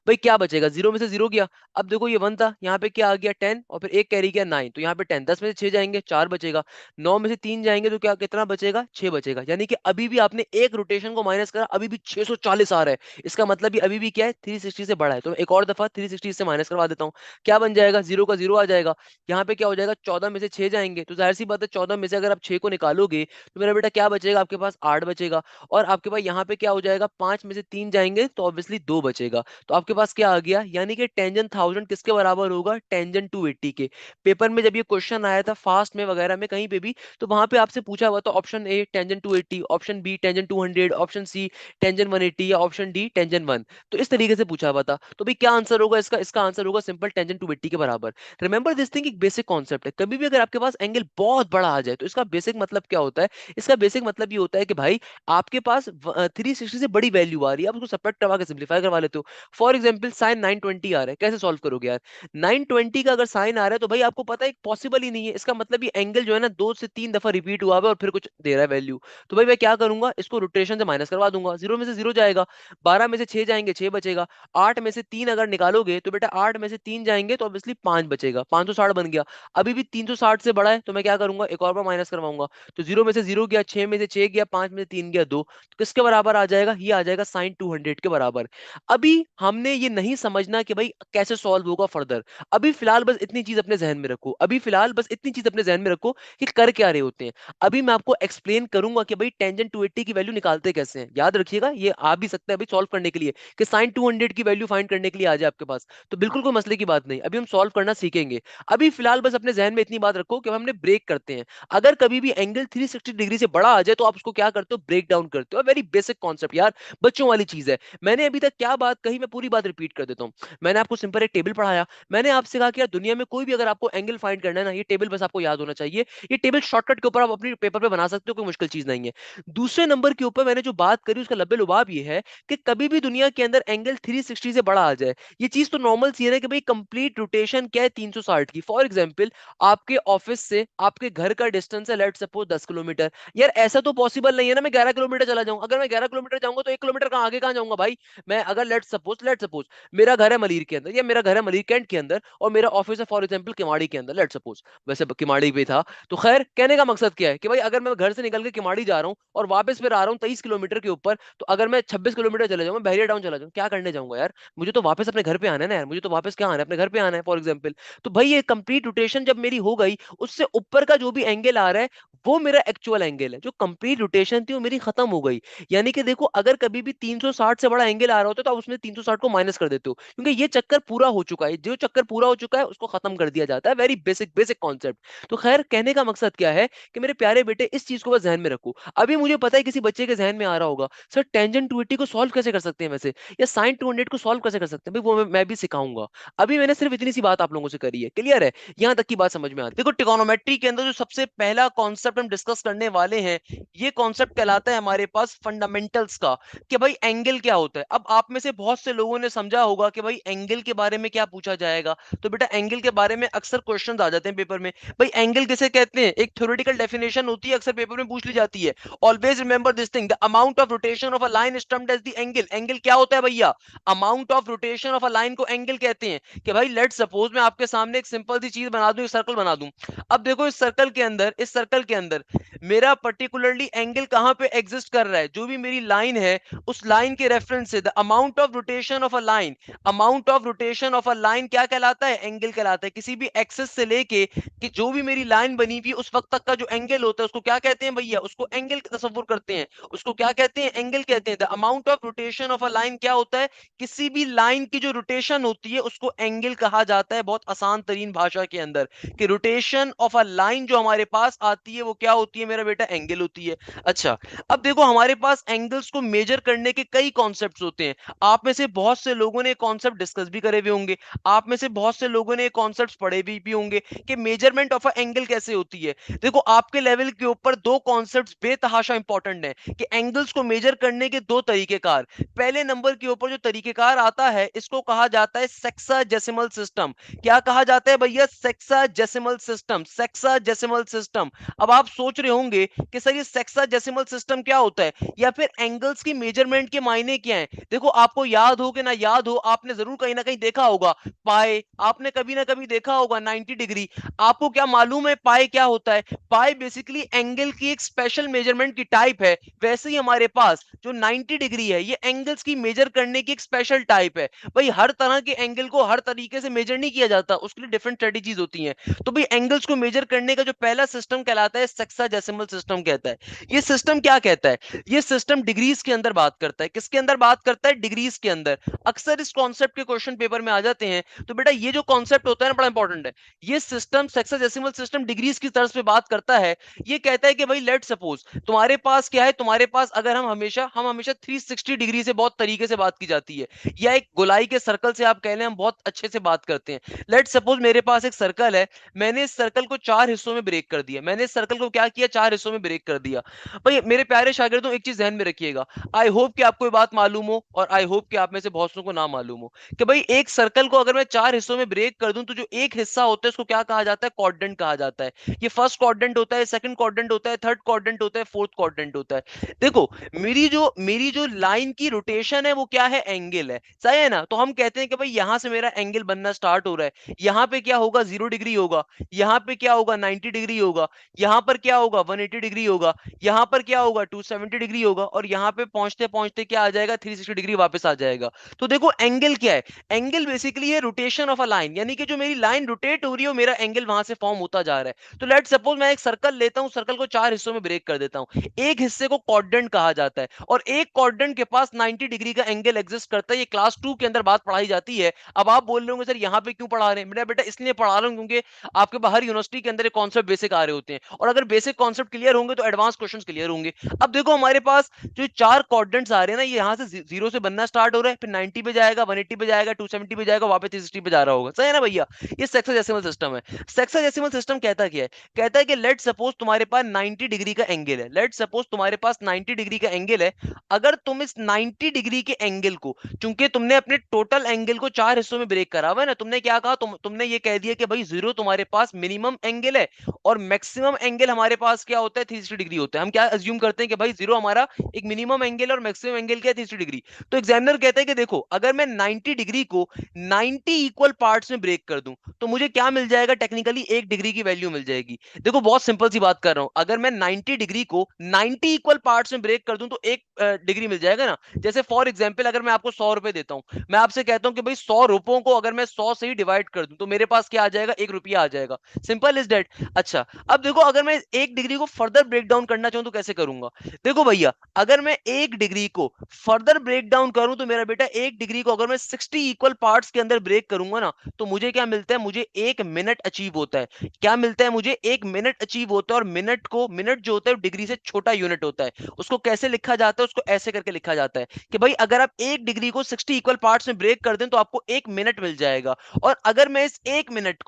[SPEAKER 1] भाई क्या बचेगा, जीरो में से जीरो गया। अब देखो ये 1 था, यहाँ पे क्या आ गया 10, और फिर एक कैरी गया 9, तो यहाँ पे 10। 10 में से 6 जाएंगे, 4 बचेगा। 9 में से 3 जाएंगे तो क्या कितना बचेगा, 6 बचेगा। यानी कि अभी भी आपने एक रोटेशन को माइनस करा, अभी भी 640 आ रहा है। इसका मतलब भी अभी भी क्या है, 360 से बड़ा है। तो मैं एक और दफा 360 से माइनस करवा देता हूँ। क्या बन जाएगा, जीरो का जीरो आ जाएगा। यहाँ पे क्या हो जाएगा, 14 में से 6 जाएंगे, तो जाहिर सी बात है 14 में से अगर आप 6 को निकालोगे तो मेरा बेटा क्या बचेगा, आपके पास 8 बचेगा। और आपके पास यहाँ पे क्या हो जाएगा, 5 में से 3 जाएंगे तो ऑब्वियसली 2 बचेगा। तो आपके पास क्या आ गया, यानी कि टेंजेंट 1000 किसके बराबर होगा, टेंजेंट 280 के। पेपर में जब ये क्वेश्चन आया था फास्ट में वगैरह में कहीं पे भी, तो वहां पे आपसे पूछा हुआ था option A tangent 280, option B tangent 200, option C tangent 180 या ऑप्शन डी टेंजेंट टेंजेंट 1। तो इस तरीके से पूछा हुआ था। तो भाई क्या आंसर होगा इसका? इसका आंसर होगा सिंपल टेंजेंट 280 के बराबर। रिमेंबर दिस थिंग, एक बेसिक कॉन्सेप्ट है। कभी भी अगर आपके पास एंगल बहुत बड़ा आ जाए तो इसका बेसिक मतलब क्या होता है? इसका बेसिक मतलब ये होता है कि भाई आपके पास 360 से बड़ी वैल्यू आ रही है, आप उसको सब्ट्रैक्ट करवा के सिंपलीफाई करवा लेते हो। फॉर एग्जाम्पल साइन 920 आ रहा है, कैसे सॉल्व करोगे यार? 920 का अगर साइन आ रहा है तो भाई आपको पता है पॉसिबल ही नहीं है। इसका मतलब ये एंगल जो है ना 2 से 3 दफा रिपीट हुआ है और फिर कुछ दे रहा है वैल्यू। तो भाई मैं क्या करूंगा, इसको रोटेशन से माइनस करवा दूंगा। 0 में से 0 जाएगा, 12 में से 6 जाएंगे, 6 बचेगा। 8 में से 3 अगर निकालोगे तो बेटा 8 में से 3 जाएंगे तो ऑब्वियसली 5 बचेगा, 560 बन गया। अभी भी 360 से बड़ा है तो मैं क्या करूंगा, एक और बार माइनस करवाऊंगा। तो 0 में से 0 गया, 6 में से 6 गया, 5 में से 3 गया 2। तो किसके बराबर आ जाएगा? ये आ जाएगा साइन 200 के बराबर। अभी हमने ये नहीं समझना कि भाई कैसे सॉल्व होगा फर्दर। अभी फिलहाल बस इतनी चीज अपने जहन में रखो, अभी फिलहाल बस इतनी चीज अपने जहन में रखो कि कर क्या रहे होते हैं। अभी मैं आपको एक्सप्लेन करूंगा कि भाई टेंजेंट 280 की वैल्यू निकालते कैसे हैं। याद रखिएगा ये आ भी सकता है अभी सॉल्व करने के लिए, कि साइन 200 की वैल्यू फाइंड करने के लिए आ जाए आपके पास। तो बिल्कुल कोई मसले की बात नहीं, अभी हम सॉल्व करना सीखेंगे। अभी फिलहाल बस अपने जहन में इतनी बात रखो कि हमने ब्रेक करते हैं। अगर कभी भी एंगल 360 डिग्री से बड़ा आ जाए तो आप उसको क्या करते हो, ब्रेक डाउन करते हो। वेरी बेसिक कॉन्सेप्ट यार, बच्चों वाली चीज है। मैंने अभी तक क्या बात कही, मैं पूरी बात रिपीट कर देता हूं। मैंने आपको सिंपल एक टेबल पढ़ाया। मैंने आपसे कहा कि यार दुनिया में कोई भी अगर आपको एंगल फाइंड करना है ना, ये टेबल बस आपको याद होना चाहिए। ये टेबल शॉर्टकट के ऊपर आप अपने पेपर पे बना सकते हो, कोई मुश्किल चीज नहीं है। दूसरे नंबर के ऊपर मैंने जो बात करी उसका लब्बे लुबाब ये है कि कभी भी दुनिया के अंदर एंगल 360 से बड़ा आ जाए, ये चीज तो नॉर्मल सी है ना कि भाई कंप्लीट रोटेशन क्या है 360 की। फॉर एग्जांपल आपके ऑफिस से आपके घर का डिस्टेंस है लेट सपोज 10 किलोमीटर। यार ऐसा तो पॉसिबल नहीं है ना मैं 11 किलोमीटर चला जाऊं। अगर मैं 11 किलोमीटर जाऊंगा तो 1 किलोमीटर कहां आगे कहां जाऊंगा भाई? मैं अगर लेट सपोज मेरा घर है मलीर के अंदर या मेरा घर है मलीर कैंट के अंदर और मेरा ऑफिस है फॉर एग्जांपल किमाड़ी के अंदर, लेट सपोज। वैसे किमाड़ी भी था। तो खैर कहने का मकसद क्या है कि भाई अगर मैं घर से निकल के किमाड़ी जा रहा हूं और वापस फिर आ रहा हूं 23 किलोमीटर के ऊपर, तो अगर मैं 26 किलोमीटर चले जाऊं, मैं बहरिया टाउन चला जाऊं, क्या करने जाऊंगा यार? मुझे तो वापस अपने घर पे आना है ना यार, मुझे तो वापस क्या आना है, अपने घर पे आना है फॉर एग्जाम्पल। तो भाई ये कंप्लीट रोटेशन जब मेरी हो गई, उससे ऊपर का जो भी एंगल आ रहा है वो मेरा एक्चुअल एंगल है। जो कंप्लीट रोटेशन थी वो मेरी खत्म हो गई। यानी कि देखो अगर कभी भी 360 से बड़ा एंगल आ रहा होता है तो आप उसमें 360 को माइनस कर देते हो, क्योंकि ये चक्कर पूरा हो चुका है। जो चक्कर पूरा हो चुका है उसको खत्म कर दिया जाता है। Very basic basic concept. तो खैर कहने का मकसद क्या है कि मेरे प्यारे बेटे इस चीज को बस ध्यान में रखो। अभी मुझे पता है किसी बच्चे के जहन में आ रहा होगा सर टेंजेंट 280 को सॉल्व कैसे कर सकते हैं वैसे, या साइन 200 को सॉल्व कैसे कर सकते हैं। भाई वो मैं भी सिखाऊंगा। अभी मैंने सिर्फ इतनी सी बात आप लोगों से करी है, क्लियर है? यहां तक की बात समझ में आती है। देखो ट्रिगोनोमेट्री के अंदर जो सबसे पहला कॉन्सेप्ट हम डिस्कस करने वाले हैं, ये कॉन्सेप्ट कहलाता है हमारे पास फंडामेंटल्स का, कि भाई एंगल क्या होता है। अब आप में से बहुत से लोगों ने समझा होगा कि भाई एंगल के बारे में क्या पूछा जाएगा। तो बेटा एंगल के बारे में अक्सर क्वेश्चंस आ जाते हैं पेपर में। भाई एंगल किसे कहते हैं, एक थ्योरेटिकल डेफिनेशन होती है, अक्सर पेपर में पूछ ली जाती है। Always remember this thing, the amount of rotation of a line is termed as the angle. Angle क्या होता है भैया? Amount of rotation of a line को एंगल कहते हैं। कि भाई लेट सपोज मैं आपके सामने एक सिंपल सी चीज बना दूं, एक सर्कल बना दूं। अब देखो इस सर्कल के अंदर मेरा पर्टिकुलरली एंगल कहां पे एग्जिस्ट कर रहा है, जो भी मेरी लाइन है उस लाइन के रेफरेंस से the amount of rotation of a line, amount of rotation of a line क्या कहलाता है? एंगल कहलाता है। किसी भी एक्सिस से लेके कि जो भी मेरी लाइन बनी हुई उस वक्त तक का जो एंगल होता है उसको क्या कहते हैं भैया? उसको एंगल तस्वुर करते हैं, उसको क्या कहते हैं? एंगल कहते हैं। The amount of rotation of a line क्या होता है? किसी भी लाइन की जो रोटेशन होती है उसको एंगल कहा जाता है, बहुत आसान तरीन भाषा के अंदर। कि रोटेशन ऑफ अ लाइन जो हमारे पास आती है वो क्या होती है मेरा बेटा? एंगल होती है। अच्छा, अब देखो हमारे पास एंगल्स को मेजर करने के कई कॉन्सेप्ट्स होते हैं। आप में से बहुत से लोगों ने कॉन्सेप्ट डिस्कस भी करे हुए होंगे, आप में से बहुत से लोगों ने कॉन्सेप्ट्स पढ़े भी होंगे कि मेजरमेंट ऑफ अ एंगल कैसे होती है। देखो आपके लेवल के ऊपर दो कॉन्सेप्ट्स बेतहाशा इंपॉर्टेंट हैं कि एंगल्स को मेजर करने के दो तरीकेकार। पहले नंबर के ऊपर जो तरीकेकार आता है इसको कहा जाता है सेक्साजेसिमल सिस्टम। क्या कहा जाता है भैया? Sexagesimal system, sexagesimal system. अब आप सोच रहे होंगे कि सर ये सेक्साजेसिमल सिस्टम क्या होता है, या फिर एंगल्स की मेजरमेंट के मायने क्या हैं। देखो आपको याद हो कि ना याद हो, आपने जरूर कहीं ना कहीं देखा होगा पाए, आपने कभी ना कभी देखा होगा 90 डिग्री। आपको क्या मालूम है पाए क्या होता है? पाए बेसिकली एंगल की एक स्पेशल मेजरमेंट की टाइप है। वैसे ही हमारे पास जो 90 डिग्री है ये एंगल्स की मेजर करने की एक स्पेशल टाइप है। भाई हर तरह के एंगल को हर तरीके से मेजर नहीं किया जाता, उसके लिए डिफरेंट स्ट्रेटेजीज होती हैं। तो भाई एंगल्स को मेजर करने का जो पहला सिस्टम कहलाता है सेक्साडेसिमल सिस्टम कहता है। ये सिस्टम क्या कहता है? ये सिस्टम डिग्रीज के अंदर बात करता है। किसके अंदर बात करता है? डिग्रीज के अंदर। अक्सर इस कॉन्सेप्ट के क्वेश्चन पेपर में आ जाते हैं। तो बेटा ये जो कॉन्सेप्ट होता है ना, बड़ा इंपॉर्टेंट है। ये सिस्टम सेक्साडेसिमल सिस्टम डिग्रीज की तर्ज पे बात करता है। ये कहता है कि भाई लेट सपोज तुम्हारे पास क्या है, तुम्हारे पास अगर हम हमेशा 360 डिग्री से बहुत तरीके से बात की जाती है, या एक गोलाई के सर्कल से आप कह लें, हम बहुत अच्छे से बात करते हैं। लेट सपोज मेरे पास एक सर्कल है, मैंने इस सर्कल को 4 हिस्सों में ब्रेक कर दिया। मैंने इस सर्कल को क्या किया? 4 हिस्सों में ब्रेक कर दिया। भाई मेरे प्यारे शागिर्दों, एक चीज ध्यान में रखिएगा। आई होप कि आपको ये बात मालूम हो, और आई होप कि आप में से बहुत सौ को ना मालूम हो, कि भाई एक सर्कल को अगर मैं 4 हिस्सों में ब्रेक कर दूं, तो जो एक हिस्सा होता है उसको क्या कहा जाता है? क्वाड्रेंट कहा जाता है। ये फर्स्ट क्वाड्रेंट होता है, सेकंड क्वाड्रेंट होता है, थर्ड क्वाड्रेंट होता है, फोर्थ क्वाड्रेंट होता है। देखो, मेरी जो लाइन की रोटेशन है वो क्या है? एंगल है। सही है ना? तो हम कहते हैं कि भाई यहां से मेरा एंगल बनना स्टार्ट हो रहा है। यहां पे क्या होगा? 0 डिग्री होगा। यहां पे क्या होगा? 90 डिग्री होगा। यहां पर क्या होगा? 180 डिग्री होगा। यहां पर क्या होगा? 270 डिग्री होगा। और यहां पे पहुंचते पहुंचते क्या आ जाएगा? 360 डिग्री वापस आ जाएगा। तो देखो एंगल क्या है? एंगल बेसिकली है रोटेशन ऑफ अ लाइन, यानी कि जो मेरी लाइन रोटेट हो रही है, मेरा एंगल वहां से फॉर्म होता जा रहा है। तो लेट सपोज मैं एक सर्कल लेता हूं, सर्कल को 4 हिस्सों में ब्रेक कर देता हूं। एक हिस्से को क्वाड्रेंट कहा जाता है, और एक क्वाड्रेंट के पास 90 डिग्री का एंगल एग्जिस्ट करता है। ये क्लास 2 के अंदर बात पढ़ाई जाती है। अब आप बोल रहे होंगे सर यहाँ पे क्यों पढ़ा रहे हैं? मेरा बेटा इसलिए पढ़ा रहा हूं क्योंकि आपके बाहर यूनिवर्सिटी के अंदर कॉन्सेप्ट बेसिक आ रहे होते हैं, और अगर बेसिक कॉन्सेप्ट क्लियर होंगे तो एडवांस क्वेश्चन क्लियर होंगे। अब देखो हमारे पास जो 4 क्वाड्रेंट्स आ रहे हैं ना, ये यहाँ से 0 से बनना स्टार्ट हो रहा है, फिर 90 पे जाएगा, 180 पे जाएगा, 270 पे जाएगा, वापस 360 पे जा रहा होगा। सही है ना भैया? ये सेक्साडेसिमल सिस्टम है। सेक्साडेसिमल सिस्टम कहता क्या है? कहता है कि लेट सपोज तुम्हारे पास 90 डिग्री का एंगल है। लेट सपोज तुम्हारे पास 90 डिग्री का एंगल है। अगर तुम इस 90 डिग्री के एंगल को, चूंकि तुमने अपने टोटल एंगल को 4 हिस्सों में ब्रेक करा हुआ है ना, तुमने क्या कहा? तुमने ये कह दिया कि भाई 0 तुम्हारे पास मिनिमम एंगल है, और मैक्सिमम एंगल हमारे पास क्या होता है? 360 डिग्री होता है। हम क्या अज्यूम करते हैं कि भाई 0 हमारा एक मिनिमम एंगल है और मैक्सिमम एंगल क्या है? 360 डिग्री। तो एग्जामिनर कहता है कि देखो, अगर मैं 90 डिग्री को 90 इक्वल पार्ट्स में ब्रेक कर दूं, तो मुझे क्या मिल जाएगा? टेक्निकली 1 डिग्री की वैल्यू मिल जाएगी। देखो बहुत सिंपल सी बात कर रहा हूं, अगर मैं 90 डिग्री को 90 इक्वल पार्ट्स में ब्रेक कर दूं, तो 1 डिग्री मिल जाएगा ना। जैसे फॉर एग्जांपल, अगर मैं आपको 100 रुपए देता हूं, मैं आपसे कहता हूं कि भाई 100 रुपयों को अगर मैं 100 से ही डिवाइड कर दूं, तो मेरे पास क्या आ जाएगा? 1 रुपया आ जाएगा। Simple is that. अच्छा, अब देखो अगर मैं 1 डिग्री को फर्दर ब्रेक डाउन करना चाहूं तो कैसे करूंगा? देखो भैया, अगर मैं 1 डिग्री को फर्दर ब्रेक डाउन करूं, तो मेरा बेटा 1 डिग्री को अगर मैं 60 इक्वल पार्ट्स के अंदर ब्रेक करूंगा ना, तो मुझे क्या मिलता है? मुझे 1 मिनट अचीव होता है। क्या मिलता है? मुझे 1 मिनट अचीव होता है। और मिनट जो होता है डिग्री से छोटा यूनिट होता है। उसको कैसे लिखा जाता है? उसको ऐसे करके लिखा जाता है कि भाई अगर आप 1 डिग्री को 60 इक्वल पार्ट्स में ब्रेक कर दें, तो आपको 1 मिनट मिल जाएगा। और अगर मैं इस 1 मिनट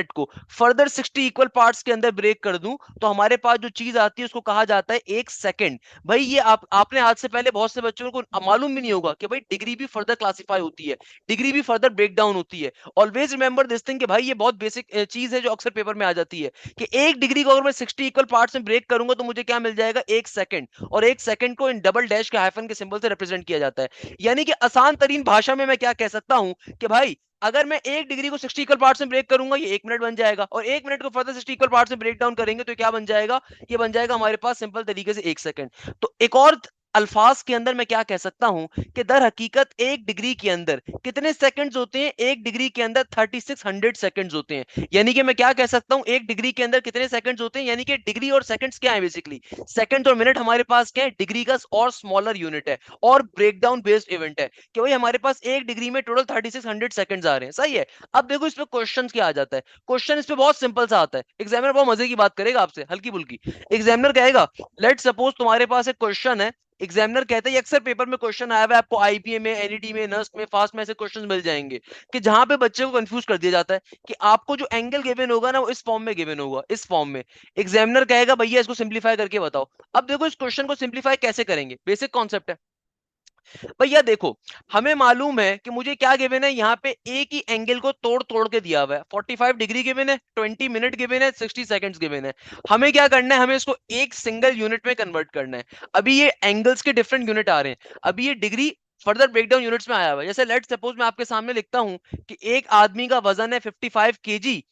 [SPEAKER 1] को फर्दर 60 इक्वल पार्ट्स के अंदर ब्रेक कर दूं, तो हमारे पास जो चीज आती है उसको कहा जाता है 1 सेकंड। भाई ये आपने आज से पहले बहुत से बच्चों को मालूम भी नहीं होगा कि भाई डिग्री भी फर्दर क्लासिफाई होती है, डिग्री भी फर्दर ब्रेक डाउन होती है। ऑलवेज रिमेंबर दिस थिंग कि भाई ये बहुत बेसिक चीज है जो अक्सर पेपर में आ जाती है, कि 1 डिग्री को अगर मैं 60 इक्वल पार्ट्स में ब्रेक करूंगा, तो मुझे क्या मिल जाएगा? 1 सेकंड। और 1 सेकंड को इन डबल डैश के हाइफन के सिंबल से रिप्रेजेंट किया जाता है। यानी कि आसान तरीन भाषा में मैं क्या कह सकता हूं कि भाई अगर मैं 1 डिग्री को 60 इक्वल पार्ट्स में ब्रेक करूंगा, ये 1 मिनट बन जाएगा। और 1 मिनट को फर्दर 60 इक्वल पार्ट्स में ब्रेक डाउन करेंगे, तो क्या बन जाएगा? ये बन जाएगा हमारे पास सिंपल तरीके से 1 सेकंड। तो एक और अल्फाज के अंदर मैं क्या कह सकता हूं कि दर हकीकत 1 डिग्री के अंदर कितने सेकंड्स होते हैं? 1 डिग्री के अंदर 3600 सेकंड्स होते हैं। यानी कि मैं क्या कह सकता हूं, 1 डिग्री के अंदर कितने सेकंड्स होते हैं? यानी कि डिग्री और सेकंड्स क्या है? बेसिकली सेकंड और मिनट हमारे पास क्या है? डिग्री का और स्मॉलर यूनिट है, और ब्रेकडाउन बेस्ड इवेंट है, कि भाई हमारे पास 1 डिग्री में टोटल 3600 सेकंड्स आ रहे हैं। सही है? अब देखो इस पे क्वेश्चन क्या आ जाता है। क्वेश्चन इस पे बहुत सिंपल सा आता है। एग्जामिनर बहुत मजे की बात करेगा आपसे, हल्की फुल्की। एग्जामिनर कहेगा, लेट सपोज तुम्हारे पास एक क्वेश्चन है। एग्जामिनर कहते हैं, अक्सर पेपर में क्वेश्चन आया हुआ है, आपको आईपीए में, एनईटी में, नर्स में, फास्ट में ऐसे क्वेश्चन मिल जाएंगे, कि जहां पे बच्चे को कंफ्यूज कर दिया जाता है कि आपको जो एंगल गिवन होगा ना, वो इस फॉर्म में गिवन होगा, इस फॉर्म में। एग्जामिनर कहेगा भैया इसको सिंप्लीफाई करके बताओ। अब देखो इस क्वेश्चन को सिंप्लीफाई कैसे करेंगे? बेसिक कॉन्सेप्ट है भैया। देखो, हमें मालूम है कि मुझे क्या गिवन है, यहाँ पे एक ही एंगल को तोड़ तोड़ के दिया हुआ है। 45 डिग्री गिवन है, 20 मिनट गिवन है, 60 सेकंड्स गिवन है। हमें क्या करना है? हमें इसको एक सिंगल यूनिट में कन्वर्ट करना है। अभी ये एंगल्स के डिफरेंट यूनिट आ रहे हैं, अभी ये डिग्री फर्दर ब्रेकडाउन यूनिट्स में आया हुआ है। जैसे लेट सपोज मैं आपके सामने लिखता हूं कि एक आदमी का वजन है 55 केजी,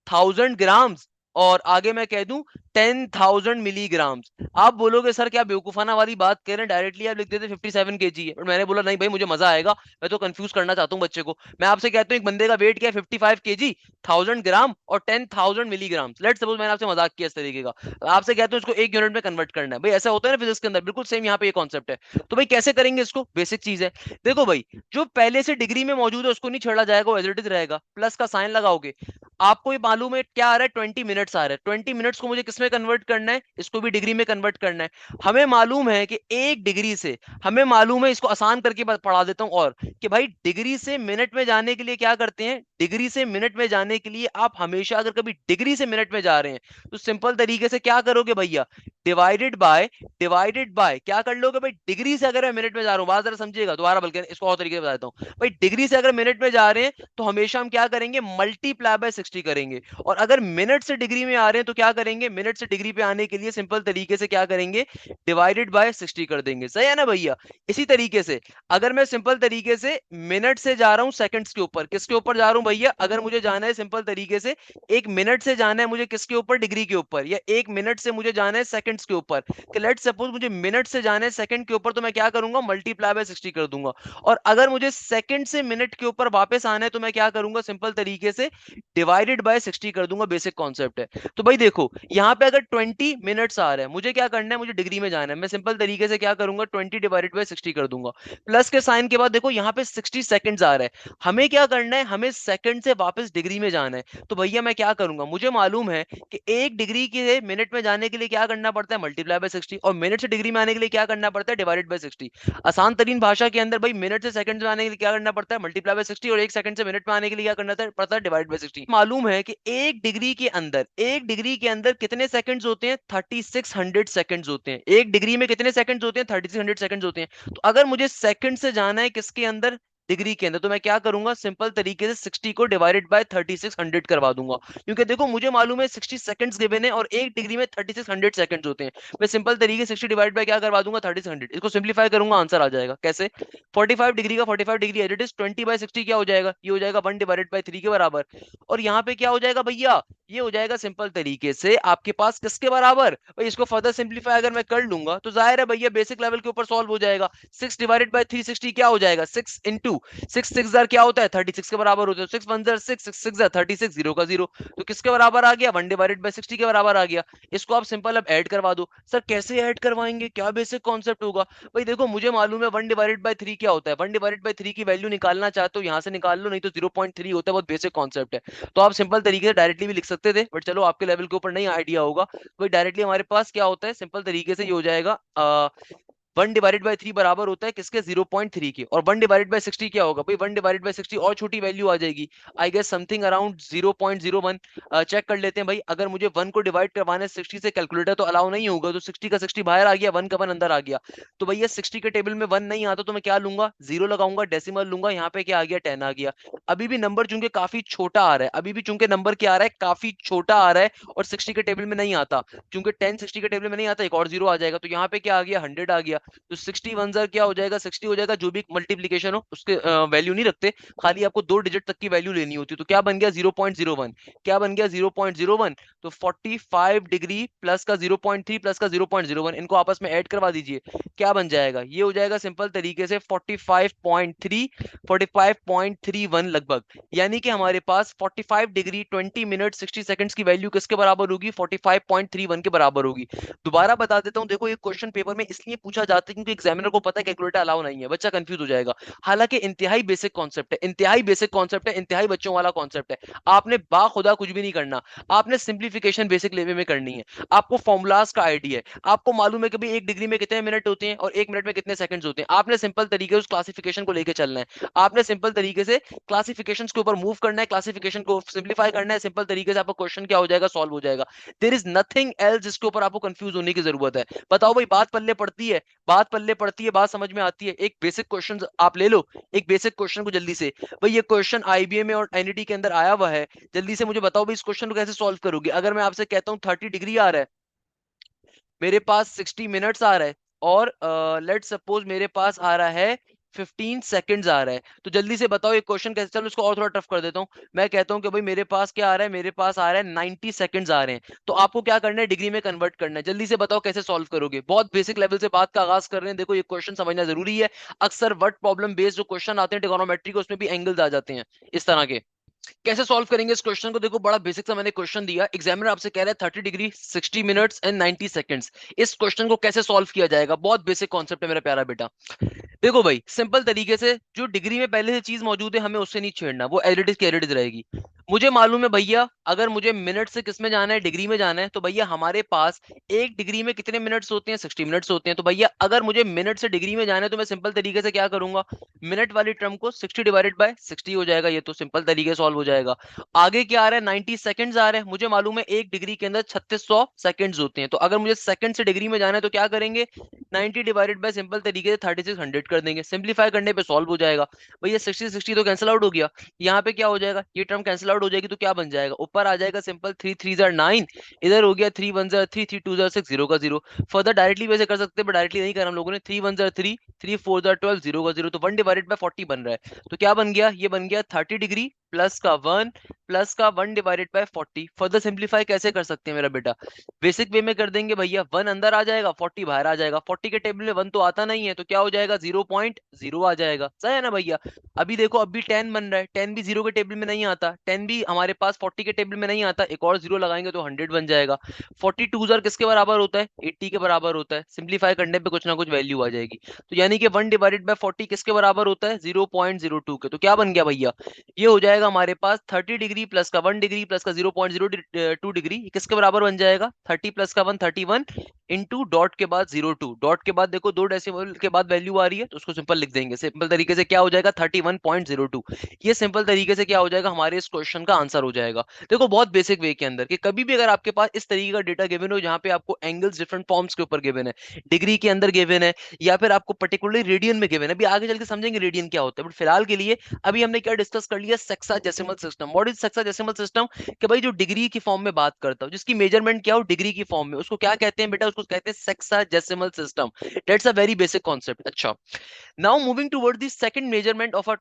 [SPEAKER 1] 1000 ग्राम्स, और आगे मैं कह दूं 10,000 मिलीग्राम। आप बोलोगे सर क्या बेवकूफाना वाली बात कह रहे हैं, डायरेक्टली आप लिख देते 57 kg है। और मैंने बोला नहीं भाई मुझे मजा आएगा, मैं तो कंफ्यूज करना चाहता हूँ बच्चे को। मैं आपसे कहता हूँ एक बंदे का वेट क्या है, 55 kg, 1000 ग्राम और 10,000 मिलीग्राम। लेट्स सपोज मैंने आपसे मजाक किया इस तरीके का, आपसे कहते हैं इसको एक यूनिट में कन्वर्ट करना है। भाई ऐसा होता है ना फिजिक्स के अंदर, बिल्कुल सेम यहाँ पे ये कॉन्सेप्ट है। तो भाई कैसे करेंगे इसको, बेसिक चीज है। देखो भाई जो पहले से डिग्री में मौजूद है उसको नहीं छेड़ा जाएगा, वो एज इट इज रहेगा। प्लस का साइन लगाओगे, आपको ये मालूम है क्या आ रहा है, 20 मिनट्स आ रहा है। 20 मिनट्स को मुझे किसमें कन्वर्ट करना है, इसको भी डिग्री में कन्वर्ट करना है। हमें मालूम है कि एक डिग्री से, हमें मालूम है, इसको आसान करके पढ़ा देता हूं और, कि भाई डिग्री से मिनट में जाने के लिए क्या करते हैं, डिग्री से मिनट में जाने के लिए आप हमेशा अगर कभी डिग्री से मिनट में जा रहे हैं तो सिंपल तरीके से क्या करोगे भैया, डिवाइडेड बाय क्या कर लोगे भाई, डिग्री से अगर मैं मिनट में जा रहा हूं, बात जरा समझिएगा दोबारा, बल्कि इसको और तरीके से बता देता हूं। भाई डिग्री से अगर मिनट में जा रहे हैं तो हमेशा हम क्या करेंगे, मल्टीप्लाई बाय 60 करेंगे। और अगर मिनट से डिग्री में आ रहे हैं तो क्या करेंगे, मिनट से डिग्री पे आने के लिए सिंपल तरीके से क्या करेंगे, डिवाइडेड बाय 60 कर देंगे। सही है ना भैया। इसी तरीके से अगर मैं सिंपल तरीके से मिनट से जा रहा हूं सेकंड्स के ऊपर, किसके ऊपर जा रहा हूं भैया, अगर मुझे जाना है सिंपल तरीके से एक मिनट से जाना है मुझे किसके ऊपर, डिग्री के ऊपर, या एक मिनट से मुझे जाना है सेकंड्स के ऊपर, कि लेट्स सपोज मुझे मिनट से जाना है सेकंड के ऊपर, तो मैं क्या करूंगा, मल्टीप्लाई बाय 60 कर दूंगा। और अगर मुझे सेकंड से मिनट के ऊपर वापस आना है तो मैं क्या करूंगा, सिंपल तरीके से डिवाइडेड बाय 60 कर दूंगा। बेसिक कॉन्सेप्ट है। तो भाई देखो यहां पे अगर 20 मिनट्स आ रहा है, मुझे क्या करना है, मुझे डिग्री में जाना है, मैं सिंपल तरीके से क्या करूंगा, 20 डिवाइडेड बाय 60 कर दूंगा। प्लस के साइन के बाद देखो यहाँ पे 60 सेकंड्स आ रहा है, हमें क्या करना है, हमें सेकंड से वापस डिग्री में जाना है। तो भैया मैं क्या करूंगा, मुझे मालूम है कि एक डिग्री के मिनट में जाने के लिए क्या करना पड़ता है, मल्टीप्लाई बाय 60, और मिनट से डिग्री में आने के लिए क्या करना पड़ता है, डिवाइडेड बाय 60। आसान तरीन भाषा के अंदर भाई मिनट से सेकंड में आने के लिए क्या करना पड़ता है, मल्टीप्लाई बाय 60, और एक सेकंड से मिनट में आने के लिए क्या करना पड़ता है, डिवाइड बाय 60। मालूम है कि एक डिग्री के अंदर कितने सेकंड्स होते हैं, 3600 सेकंड्स होते हैं। एक डिग्री में कितने सेकंड्स होते हैं, 3600 सेकंड्स होते हैं। तो अगर मुझे सेकंड से जाना है किसके अंदर, डिग्री के अंदर, तो मैं क्या करूंगा, सिंपल तरीके से 60 को डिवाइडेड बाय 3600 करवा दूंगा। क्योंकि देखो मुझे मालूम है 60 सेकंड्स गिवन है और एक डिग्री में 3600 सेकंड्स होते हैं। मैं सिंपल तरीके से 60 डिवाइड बाय क्या करवा दूंगा, 3600। इसको सिंपलीफाई करूंगा, आंसर आ जाएगा। कैसे, 45 डिग्री का 45 डिग्री एज इट इज 20/60 क्या हो जाएगा, ये हो जाएगा 1/3 के बराबर। और यहाँ पे क्या हो जाएगा भैया, ये हो जाएगा सिंपल तरीके से आपके पास किसके बराबर भाई, इसको फर्दर सिंपलीफाई अगर मैं कर लूंगा तो जाहिर है भैया बेसिक लेवल के ऊपर सॉल्व हो जाएगा। 6 डिवाइडेड बाय 360 क्या हो जाएगा, 6 इंटू 6 क्या होता है, 36 के बराबर होता है। 6 1 जार 6, 6 6 जार 36, 0 का 0, तो किसके बराबर आ गया, 1/60 के बराबर आ गया। इसको आप सिंपल अब ऐड करवा दो। सर कैसे ऐड करवाएंगे, क्या बेसिक कॉन्सेप्ट होगा। भाई देखो मुझे मालूम है 1/3 क्या होता है, 1/3 की वैल्यू निकालना चाहते हो यहाँ से निकाल लो, नहीं तो 0.3 होता है, बहुत बेसिक कॉन्सेप्ट है। तो आप सिंपल तरीके से डायरेक्टली भी लिख सकते थे, बट चलो आपके लेवल के ऊपर नहीं आइडिया होगा, तो डायरेक्टली हमारे पास क्या होता है, सिंपल तरीके से ये हो जाएगा 1/3 बराबर होता है किसके, 0.3 के। और 1/60 क्या होगा भाई, 1/60 और छोटी वैल्यू आ जाएगी, I guess something around 0.01। Check कर लेते हैं भाई, अगर मुझे 1 को डिवाइड करवाना है 60 से, कैलकुलेटर तो अलाउ नहीं होगा, तो 60 का 60 बाहर आ गया, 1 का 1 अंदर आ गया। तो भैया 60 के टेबल में 1 नहीं आता तो मैं क्या लूंगा, 0 लगाऊंगा, डेसिमल लूंगा, यहाँ पे क्या आ गया, 10 आ गया। अभी भी नंबर चूंकि काफी छोटा आ रहा है, अभी भी चूंकि नंबर क्या आ रहा है, काफी छोटा आ रहा है, और 60 के टेबल में नहीं आता, क्योंकि 10 60 के टेबल में नहीं आता, एक और 0 आ जाएगा, तो यहाँ पे क्या आ गया, 100 आ गया। तो 60 1 जार क्या हो जाएगा, 60 हो जाएगा, जो भी मल्टीप्लीकेशन हो उसके वैल्यू नहीं रखते, खाली आपको 2 डिजिट तक की वैल्यू लेनी होती है। तो क्या बन गया, 0.01, क्या बन गया, 0.01। तो 45 डिग्री प्लस का 0.3 प्लस का 0.01, इनको आपस में ऐड करवा दीजिए, क्या बन जाएगा, ये हो जाएगा सिंपल तरीके से 45.3, 45.31 लगभग। यानी कि हमारे पास 45 डिग्री 20 मिनट 60 सेकंड्स की वैल्यू किसके बराबर होगी, 45.31 के बराबर होगी। दोबारा बता देता हूं, देखो ये क्वेश्चन पेपर में इसलिए पूछा जाता है क्योंकि एग्जामिनर को पता है कैलकुलेटर अलाउ नहीं है, बच्चा कंफ्यूज हो जाएगा। हालांकि इंतहाई बेसिक कॉन्सेप्ट है, इंतहाई बेसिक कॉन्सेप्ट है, इंतहाई बच्चों वाला कॉन्सेप्ट है। आपने बाखुदा कुछ भी नहीं करना, आपने सिंप्लीफिकेशन बेसिक लेवल में करनी है। आपको फॉर्मूलाज का आइडिया है, आपको मालूम है कि भाई एक डिग्री में कितने मिनट होते हैं और एक मिनट में कितने सेकंड्स होते हैं। आपने सिंपल तरीके से उस क्लासिफिकेशन को लेकर चलना है, आपने सिंपल तरीके से क्लासिफिकेशंस के ऊपर मूव करना है, क्लासिफिकेशन को सिंप्लीफाई करना है, सिंपल तरीके से आपका क्वेश्चन क्या हो जाएगा, सॉल्व हो जाएगा। देयर इज नथिंग एल्स जिसके ऊपर आपको कंफ्यूज होने की जरूरत है। बताओ भाई, बात पल्ले पड़ती है, बात पल्ले पड़ती है, बात समझ में आती है। एक बेसिक क्वेश्चन आप ले लो, एक बेसिक क्वेश्चन को जल्दी से, भाई ये क्वेश्चन आईबीएम में और एनईटी के अंदर आया हुआ है, जल्दी से मुझे बताओ भाई इस क्वेश्चन को कैसे सॉल्व करोगे। अगर मैं आपसे कहता हूँ 30 डिग्री आ रहा है, मेरे पास 60 मिनट्स आ रहा है, और लेट सपोज मेरे पास आ रहा है 15 सेकंड्स आ रहा है। तो जल्दी से बताओ ये क्वेश्चन कैसे, चलो इसको और थोड़ा टफ कर देता हूँ। मैं कहता हूँ कि भाई मेरे पास क्या आ रहा है, मेरे पास आ रहा है 90 सेकंड्स आ रहे हैं। तो आपको क्या करना है, डिग्री में कन्वर्ट करना है। जल्दी से बताओ कैसे सॉल्व करोगे। बहुत बेसिक लेवल से बात का आगाज कर रहे हैं। देखो ये क्वेश्चन समझना जरूरी है। अक्सर वर्ड प्रॉब्लम बेस्ड जो क्वेश्चन आते हैं ट्रिगोनोमेट्री के, उसमें भी एंगल्स आ जाते हैं इस तरह के। कैसे सॉल्व करेंगे इस क्वेश्चन को, देखो बड़ा बेसिक सा मैंने क्वेश्चन दिया, एग्जामिनर आपसे कह रहा है 30 डिग्री 60 मिनट्स एंड 90 सेकंड्स। इस क्वेश्चन को कैसे सॉल्व किया जाएगा, बहुत बेसिक कॉन्सेप्ट है मेरा प्यारा बेटा। देखो भाई सिंपल तरीके से, जो डिग्री में पहले से चीज मौजूद है हमें उससे नहीं छेड़ना, वो एज इट इज की एज इट इज रहेगी। मुझे मालूम है भैया, अगर मुझे मिनट से किस में जाना है, डिग्री में जाना है, तो भैया हमारे पास एक डिग्री में कितने मिनट्स होते हैं, 60 मिनट्स होते हैं। तो भैया अगर मुझे मिनट से डिग्री में जाना है तो मैं सिंपल तरीके से क्या करूंगा, मिनट वाली टर्म को 60 डिवाइडेड बाय 60 हो जाएगा, ये तो सिंपल तरीके से सॉल्व हो जाएगा। आगे क्या आ रहा है, 90 सेकंड्स आ रहे हैं। मुझे मालूम है एक डिग्री के अंदर 3600 सेकंड्स होते हैं। तो अगर मुझे सेकंड से डिग्री में जाना है तो क्या करेंगे, 90 डिवाइडेड बाय सिंपल तरीके से 3600 कर देंगे, सिंपलीफाई करने पे सॉल्व हो जाएगा। भैया 60 60 तो कैंसिल आउट हो गया, यहाँ पे क्या हो जाएगा, ये टर्म कैंसिल आउट हो जाएगी, तो क्या बन जाएगा, ऊपर आ जाएगा सिंपल 3 3 जार 9, इधर हो गया 3 1 जार 3 3 2 जार 6 0 का 0। फर्दर डायरेक्टली वैसे कर सकते हैं, बट डायरेक्टली नहीं करा हम लोगों ने। 3 1 जार 3 3 4 जार 12 0 का 0, तो 1 डिवाइडेड बाय 40 बन रहा है। तो क्या बन गया, ये बन गया 30 डिग्री प्लस का 1 प्लस का 1 डिवाइडेड बाय 40। फर्दर सिंपलीफाई कैसे कर सकते हैं मेरा बेटा, बेसिक वे में कर देंगे भैया, 1 अंदर आ जाएगा 40 बाहर आ जाएगा। 40 के टेबल में 1 तो आता नहीं है, तो क्या हो जाएगा 0.0 आ जाएगा, सही है ना भैया। अभी देखो अभी 10 बन रहा है, 10 भी 0 के टेबल में नहीं आता, 10 भी हमारे पास 40 के टेबल में नहीं आता, एक और 0 लगाएंगे तो 100 बन जाएगा। 42 जार किसके बराबर होता है, 80 के बराबर होता है। सिंपलीफाई करने पे कुछ ना कुछ वैल्यू आ जाएगी। तो यानी कि 1 डिवाइडेड बाय 40 किसके बराबर होता है, 0.02 के। तो क्या बन गया भैया, ये हो जाएगा हमारे पास 30 डिग्री प्लस का 1 डिग्री प्लस का 0.02 डिग्री किसके बराबर बन जाएगा, 30 प्लस का 1 31 इंटू डॉट के बाद 02, डॉट के बाद देखो दो डेसिमल के बाद वैल्यू आ रही है, तो उसको सिंपल लिख देंगे। सिंपल तरीके से क्या हो जाएगा 31.02। ये सिंपल तरीके से क्या हो जाएगा, हमारे इस क्वेश्चन का आंसर हो जाएगा। देखो बहुत बेसिक वे के अंदर, कि कभी भी अगर आपके पास इस तरीके का डेटा गिवन हो जहां पे आपको एंगल्स डिफरेंट फॉर्म्स के ऊपर गिवन है, डिग्री के अंदर गिवन है, या फिर आपको पर्टिकुलरली रेडियन में गिवन है, अभी आगे चल के समझेंगे रेडियन क्या होता है, बट फिलहाल के लिए अभी हमने क्या डिस्कस कर लिया, sexagesimal system. What is sexagesimal system, कि भाई जो डिग्री की फॉर्म में बात करता हूं, जिसकी मेजरमेंट क्या हो डिग्री की फॉर्म में, उसको क्या कहते हैं बेटा, उसको कहते हैं sexadecimal system. That's a very basic concept. अच्छा, now moving toward the second measurement of a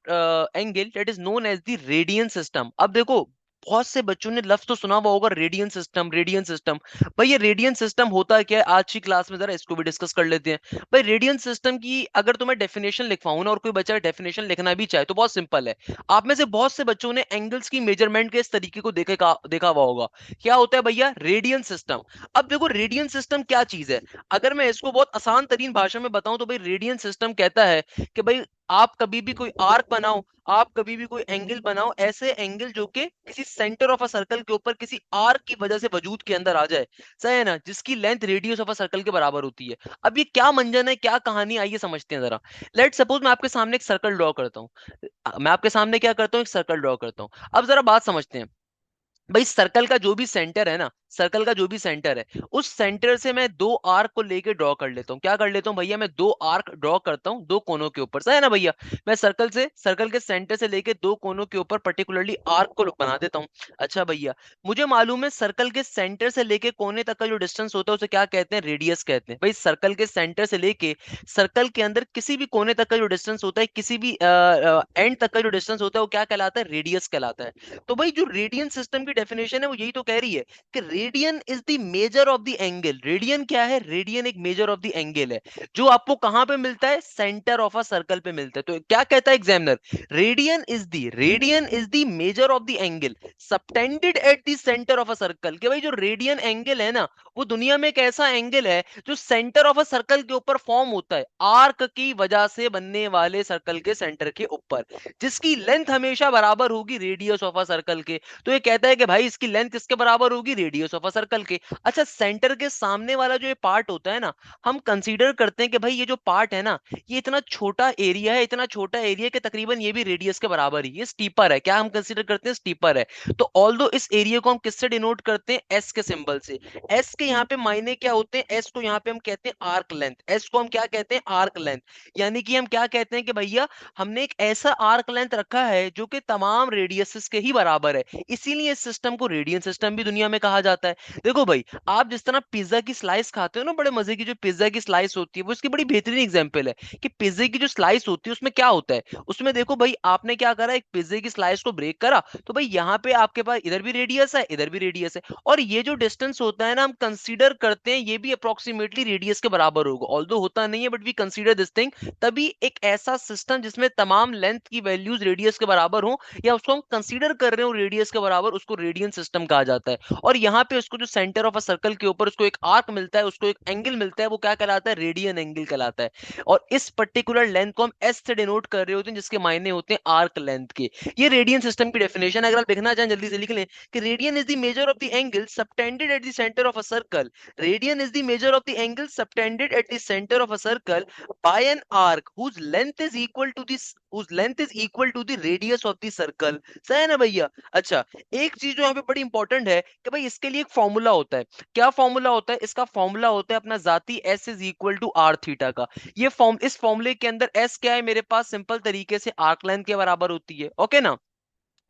[SPEAKER 1] angle, that is known as the radian system. अब देखो बहुत से बच्चों ने लफ्ज तो सुना हुआ होगा, रेडियन सिस्टम, रेडियन सिस्टम। भाई ये रेडियन सिस्टम होता क्या है, आज की क्लास में जरा इसको भी डिस्कस कर लेते हैं। भाई रेडियन सिस्टम की अगर तुम्हें डेफिनेशन लिखवाऊं ना, और कोई बच्चा डेफिनेशन लिखना भी चाहे, तो बहुत सिंपल है। आप में से बहुत से बच्चों ने एंगल्स की मेजरमेंट के इस तरीके को देखा हुआ होगा। क्या होता है भैया, रेडियन सिस्टम। अब देखो रेडियन सिस्टम क्या चीज है, अगर मैं इसको बहुत आसान तरीन भाषा में बताऊं तो भाई रेडियन सिस्टम कहता है कि भाई आप कभी भी कोई आर्क बनाओ, आप कभी भी कोई एंगल बनाओ, ऐसे एंगल जो कि किसी सेंटर ऑफ अ सर्कल के ऊपर किसी आर्क की वजह से वजूद के अंदर आ जाए, सही है ना, जिसकी length radius of a circle के बराबर होती है। अब ये क्या मंजन है, क्या कहानी, आइए समझते हैं जरा। लेट सपोज मैं आपके सामने एक सर्कल ड्रॉ करता हूं, मैं आपके सामने क्या करता हूं, एक सर्कल ड्रॉ करता हूं। अब जरा बात समझते हैं। भाई सर्कल का जो भी सेंटर है ना, सर्कल का जो भी सेंटर है, उस सेंटर से मैं दो आर्क को लेके ड्रॉ कर लेता हूँ। क्या कर लेता हूँ भैया, मैं दो आर्क ड्रॉ करता हूँ दो कोनों के ऊपर, सही है ना भैया। मैं सर्कल के सेंटर से लेके दो कोनों के ऊपर पर्टिकुलरली आर्क को बना देता हूँ। अच्छा भैया, मुझे मालूम है सर्कल के सेंटर से लेके कोने तक का जो डिस्टेंस होता है उसे क्या कहते हैं, रेडियस कहते हैं। भाई सर्कल के सेंटर से लेके सर्कल के अंदर किसी भी कोने तक का जो डिस्टेंस होता है, किसी भी एंड तक का जो डिस्टेंस होता है, वो क्या कहलाता है, रेडियस कहलाता है। तो भाई जो रेडियन सिस्टम की डेफिनेशन है वो यही तो कह रही है कि radian is the measure of the angle. Radian क्या है, रेडियन एक मेजर ऑफ द एंगल है, जो आपको कहां पे मिलता है, सेंटर ऑफ अ सर्कल पे मिलता है। तो क्या कहता है examiner, radian is the measure of the angle subtended at the centre of a circle. कि भाई जो रेडियन एंगल है ना, वो दुनिया में एक ऐसा एंगल है जो सेंटर ऑफ अ सर्कल के ऊपर फॉर्म होता है, आर्क की वजह से बनने वाले सर्कल के सेंटर के ऊपर, जिसकी लेंथ हमेशा बराबर होगी रेडियस ऑफ अ सर्कल के। तो ये कहता है कि भाई इसकी लेंथ किसके बराबर होगी, रेडियस ऑफ अ सर्कल के। अच्छा, सेंटर के सामने वाला जो ये पार्ट होता है ना, हम कंसीडर करते हैं कि भाई ये जो पार्ट है ना, ये इतना छोटा एरिया है, इतना छोटा एरिया कि तकरीबन ये भी रेडियस के बराबर ही, ये स्टीपर है। क्या हम कंसीडर करते हैं, स्टीपर है। तो ऑल्दो इस एरिया को हम किससे डिनोट करते हैं, एस के सिंबल से। एस के यहाँ पे मायने क्या होते हैं, एस को यहाँ पे हम कहते हैं आर्क लेंथ, एस को हम क्या कहते हैं, आर्क लेंथ। यानी कि हम क्या कहते हैं कि भैया हमने एक ऐसा आर्क लेंथ रखा है जो कि तमाम रेडियसेस के ही बराबर है, इसीलिए इस सिस्टम को रेडियन सिस्टम भी दुनिया में कहा जाता है। जाता है। देखो भाई, आप जिस तरह पिज्जा की स्लाइस खाते हो ना, बड़े मजे की जो पिज्जा की स्लाइस होती है, वो इसकी बड़ी बेहतरीन एग्जांपल है कि पिज्जे की जो स्लाइस होती है उसमें क्या होता है। उसमें देखो भाई, आपने क्या करा, एक पिज्जे की स्लाइस को ब्रेक करा, तो भाई यहाँ पे आपके पास इधर भी रेडियस है, इधर भी रेडियस है, और ये जो डिस्टेंस होता है ना, हम कंसीडर करते हैं ये भी अप्रोक्सीमेटली रेडियस के बराबर होगा, ऑल्दो होता नहीं है, but we consider this thing. तभी एक ऐसा सिस्टम जिसमें तमाम लेंथ की वैल्यूज रेडियस के बराबर हो, या उसको हम कंसीडर कर रहे हो रेडियस के बराबर, उसको रेडियन सिस्टम कहा जाता है। और यहाँ पे उसको जो सेंटर ऑफ अ सर्कल के ऊपर उसको एक आर्क मिलता है, उसको एक एंगल मिलता है, वो क्या कहलाता है, रेडियन एंगल कहलाता है। और इस पर्टिकुलर लेंथ को हम एस से डिनोट कर रहे होते हैं, जिसके मायने होते हैं आर्क लेंथ के। ये रेडियन सिस्टम की डेफिनेशन, अगर आप देखना चाहें जल्दी से लिख लें कि radian is the measure of the angle subtended at the centre of a circle. Radian is the measure of the angle subtended at the centre of a circle by an arc whose length is equal to this whose length is equal to the radius of the circle। सही है ना भैया। अच्छा, एक चीज जो यहाँ पे बड़ी इंपॉर्टेंट है कि भाई इसके लिए एक फॉर्मूला होता है। क्या फॉर्मूला होता है इसका? फॉर्मूला होता है अपना जाती s is equal to R theta का। ये फॉर्म, इस फॉर्मूले के अंदर s क्या है मेरे पास? सिंपल तरीके से आर्क लेंथ के बराबर होती है। ओके ना।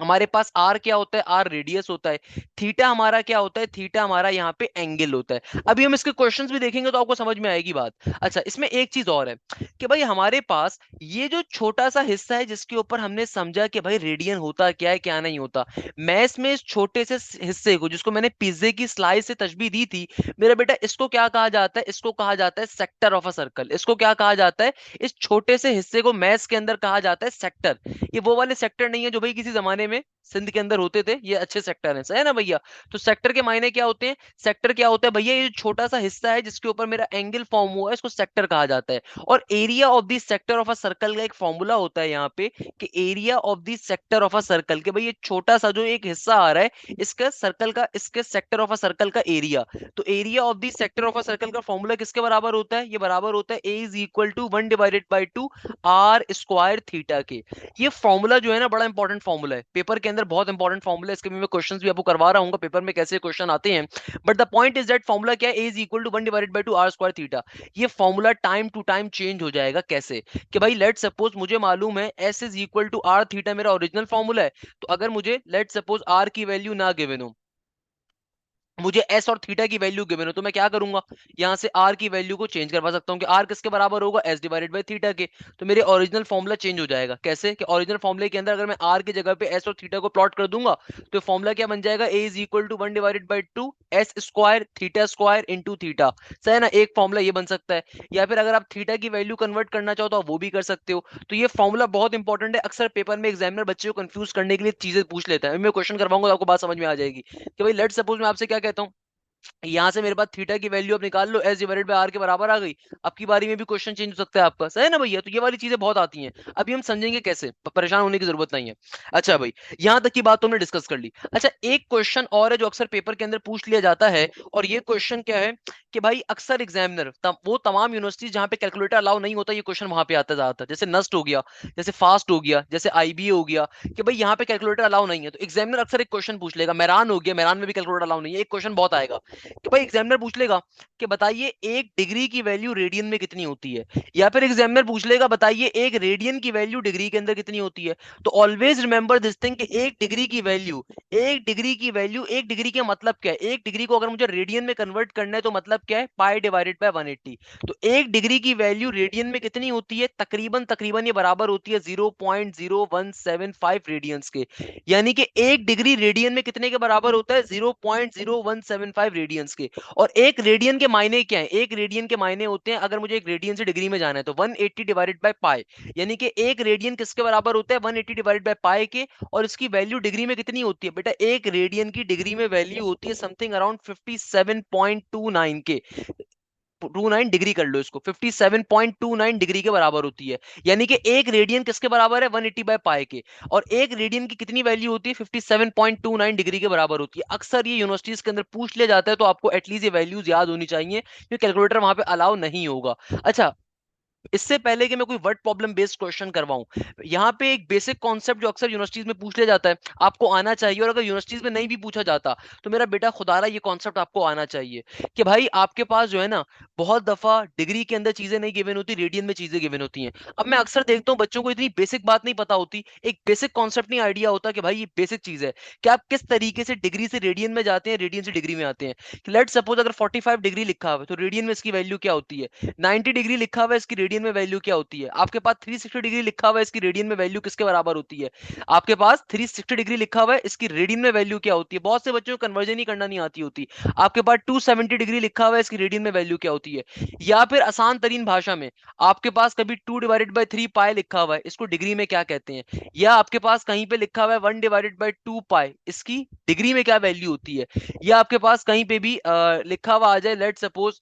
[SPEAKER 1] हमारे पास आर क्या होता है? आर रेडियस होता है। थीटा हमारा क्या होता है? थीटा हमारा यहाँ पे एंगल होता है। अभी हम इसके क्वेश्चंस भी देखेंगे तो आपको समझ में आएगी बात। अच्छा, इसमें एक चीज और है कि भाई हमारे पास ये जो छोटा सा हिस्सा है जिसके ऊपर हमने समझा कि भाई रेडियन होता क्या है क्या नहीं होता, मैं इसमें इस छोटे से हिस्से को, जिसको मैंने पिज्जे की स्लाइस से तशबीह दी थी मेरा बेटा, इसको क्या कहा जाता है? इसको कहा जाता है सेक्टर ऑफ अ सर्कल। इसको क्या कहा जाता है? इस छोटे से हिस्से को मैथ्स के अंदर कहा जाता है सेक्टर। ये वो वाले सेक्टर नहीं है जो भाई किसी जमाने में सिंध के अंदर होते थे, ये अच्छे सेक्टर हैं, सही है ना भैया। तो सेक्टर के मायने क्या होते हैं? सेक्टर क्या होता है भैया? ये जो छोटा सा हिस्सा है जिसके ऊपर मेरा एंगल फॉर्म हुआ है, इसको सेक्टर कहा जाता है। और area of the sector of a circle का एक फॉर्मूला होता है यहाँ पे कि area of the sector of a circle, के भाई ये छोटा सा जो एक हिस्सा आ रहा है इसका सर्कल का, इसके सेक्टर ऑफ अ सर्कल का एरिया। तो area of the sector of a circle का फॉर्मूला किसके बराबर होता है? ये बराबर होता है A is equal to 1/2 R square theta के। ये फॉर्मूला जो है ना, बड़ा इंपॉर्टेंट फॉर्मूला है, पेपर के अंदर बहुत इंपॉर्टेंट फॉर्मूला है। इसके भी मैं क्वेश्चंस भी आपको करवा रहा हूँ पेपर में कैसे क्वेश्चन आते हैं। But the point is that formula क्या है? A is equal to 1/2 R square theta. ये फॉर्मूला टाइम टू टाइम चेंज हो जाएगा। कैसे? कि भाई लेट सपोज मुझे मालूम है S is equal to R theta मेरा ओरिजिनल फॉर्मूला है। तो अगर मुझे लेट सपोज आर की वैल्यू ना गिवन हो, मुझे एस और थीटा की वैल्यू गिवन हो, तो मैं क्या करूंगा? यहां से आर की वैल्यू को चेंज करवा सकता हूं कि आर किसके बराबर होगा? एस डिवाइडेड बाय थीटा के। तो मेरे ओरिजिनल फॉर्मूला चेंज हो जाएगा। कैसे? कि ओरिजिनल फॉर्मूले के अंदर अगर मैं आर की जगह पे एस और थीटा को प्लॉट कर दूंगा तो फॉर्मूला क्या बन जाएगा? A is equal to 1/2 S square theta square into theta. सही है ना। एक फॉर्मूला ये बन सकता है। या फिर अगर आप थीटा की वैल्यू कन्वर्ट करना चाहो तो आप वो भी कर सकते हो। तो ये फॉर्मूला बहुत इंपॉर्टेंट है। अक्सर पेपर में एग्जामिनर बच्चे को कंफ्यूज करने के लिए चीजें पूछ लेता है। मैं क्वेश्चन करवाऊंगा तो आपको बात समझ में आ जाएगी कि भाई लेट सपोज मैं आपसे क्या कहता हूँ, यहां से मेरे पास थीटा की वैल्यू आप निकाल लो, एस डिवाइडेड बाय आर के बराबर आ गई। अब की बारी में भी क्वेश्चन चेंज हो सकता है आपका। सही है ना भैया। तो ये वाली चीजें बहुत आती हैं। अभी हम समझेंगे कैसे, परेशान होने की जरूरत नहीं है। अच्छा भाई, यहां तक की बात तो हमने डिस्कस कर ली। अच्छा, एक क्वेश्चन और है जो अक्सर पेपर के अंदर पूछ लिया जाता है, और ये क्वेश्चन क्या है कि भाई अक्सर एग्जामिनर वो तमाम यूनिवर्सिटी जहां पे कैलकुलेटर अलाउ नहीं होता, ये क्वेश्चन वहां पे आता है ज्यादातर। जैसे नस्ट हो गया, जैसे फास्ट हो गया, जैसे आईबीए हो गया, कि भाई यहाँ पे कैलकुलेटर अलाउ नहीं है, तो एग्जामिनर अक्सर एक क्वेश्चन पूछ लेगा। मैरान हो गया, मैरान में भी कैलकुलेटर अलाउ नहीं है, एक क्वेश्चन बहुत आएगा कि भाई एग्जामिनर पूछ लेगा कि बताइए एक डिग्री की वैल्यू रेडियन में कितनी होती है। या फिर एग्जामिनर पूछ लेगा बताइए एक रेडियन की वैल्यू डिग्री के अंदर कितनी होती है। तो ऑलवेज रिमेंबर दिस थिंग कि एक डिग्री की वैल्यू, एक डिग्री की वैल्यू, एक डिग्री का मतलब क्या है? एक डिग्री को अगर मुझे रेडियन में कन्वर्ट करना है तो मतलब क्या है? पाई डिवाइडेड बाय 180। तो एक डिग्री की वैल्यू रेडियन में कितनी होती है? तकरीबन तकरीबन ये बराबर होती है 0.0175 रेडियंस के। यानी कि एक डिग्री रेडियन में कितने के बराबर होता है? 0.0175 रेडियंस के। और एक रेडियन के मायने क्या है? एक रेडियन के मायने होते हैं, अगर मुझे एक रेडियन से डिग्री में जाना है तो 180 डिवाइडेड बाय पाई। यानी कि एक रेडियन किसके बराबर होता है? 180 डिवाइडेड बाय पाई के। और इसकी वैल्यू डिग्री में कितनी होती है बेटा? एक रेडियन की डिग्री में वैल्यू होती है समथिंग अराउंड 57.29 के। 29 डिग्री कर लो इसको, 57.29 डिग्री के बराबर होती है। यानी कि एक रेडियन किसके बराबर है? 180 बाय पाई के। और एक रेडियन की कितनी वैल्यू होती है? 57.29 डिग्री के बराबर होती है। अक्सर ये यूनिवर्सिटीज के अंदर पूछ लिया जाता है, तो आपको एटलीस्ट ये वैल्यूज याद होनी चाहिए, क्योंकि कैलकुलेटर वहां पे अलाउ नहीं होगा। अच्छा, इससे पहले कि मैं कोई वर्ड प्रॉब्लम बेस्ड क्वेश्चन करवाऊं, यहाँ पे एक बेसिक कॉन्सेप्ट जो अक्सर यूनिवर्सिटीज में पूछ लिया जाता है, आपको आना चाहिए। और अगर यूनिवर्सिटीज में नहीं भी पूछा जाता तो मेरा बेटा खुदारा ये कॉन्सेप्ट आपको आना चाहिए कि भाई आपके पास जो है ना, बहुत दफा डिग्री के अंदर चीजें नहीं गिवन होती, रेडियन में चीजें गिवन होती हैं। अब मैं अक्सर देखता हूँ बच्चों को इतनी बेसिक बात नहीं पता होती, एक बेसिक कॉन्सेप्ट नहीं आइडिया होता कि भाई ये बेसिक चीज है कि आप किस तरीके से डिग्री से रेडियन में जाते हैं, रेडियन से डिग्री में आते हैं। लेट सपोज अगर 45 डिग्री लिखा हुआ है तो रेडियन में इसकी वैल्यू क्या होती है, 90 डिग्री लिखा हुआ है इसकी रेडियन में वैल्यू क्या होती है, आपके पास 360 डिग्री लिखा हुआ है इसकी रेडियन में वैल्यू किसके बराबर होती है, आपके पास 360 डिग्री लिखा हुआ है इसकी रेडियन में वैल्यू क्या होती है। बहुत से बच्चों को कन्वर्जन ही करना नहीं आती होती। आपके पास 270 डिग्री लिखा हुआ है इसकी रेडियन में वैल्यू क्या होती है। या फिर आसान तरीन भाषा में, आपके पास कभी 2/3 पाई लिखा हुआ है, इसको डिग्री में क्या कहते हैं। या आपके पास कहीं पे लिखा हुआ है 1/2 पाई, इसकी डिग्री में क्या वैल्यू होती है। या आपके पास कहीं पे भी लिखा हुआ आ जाए लेट सपोज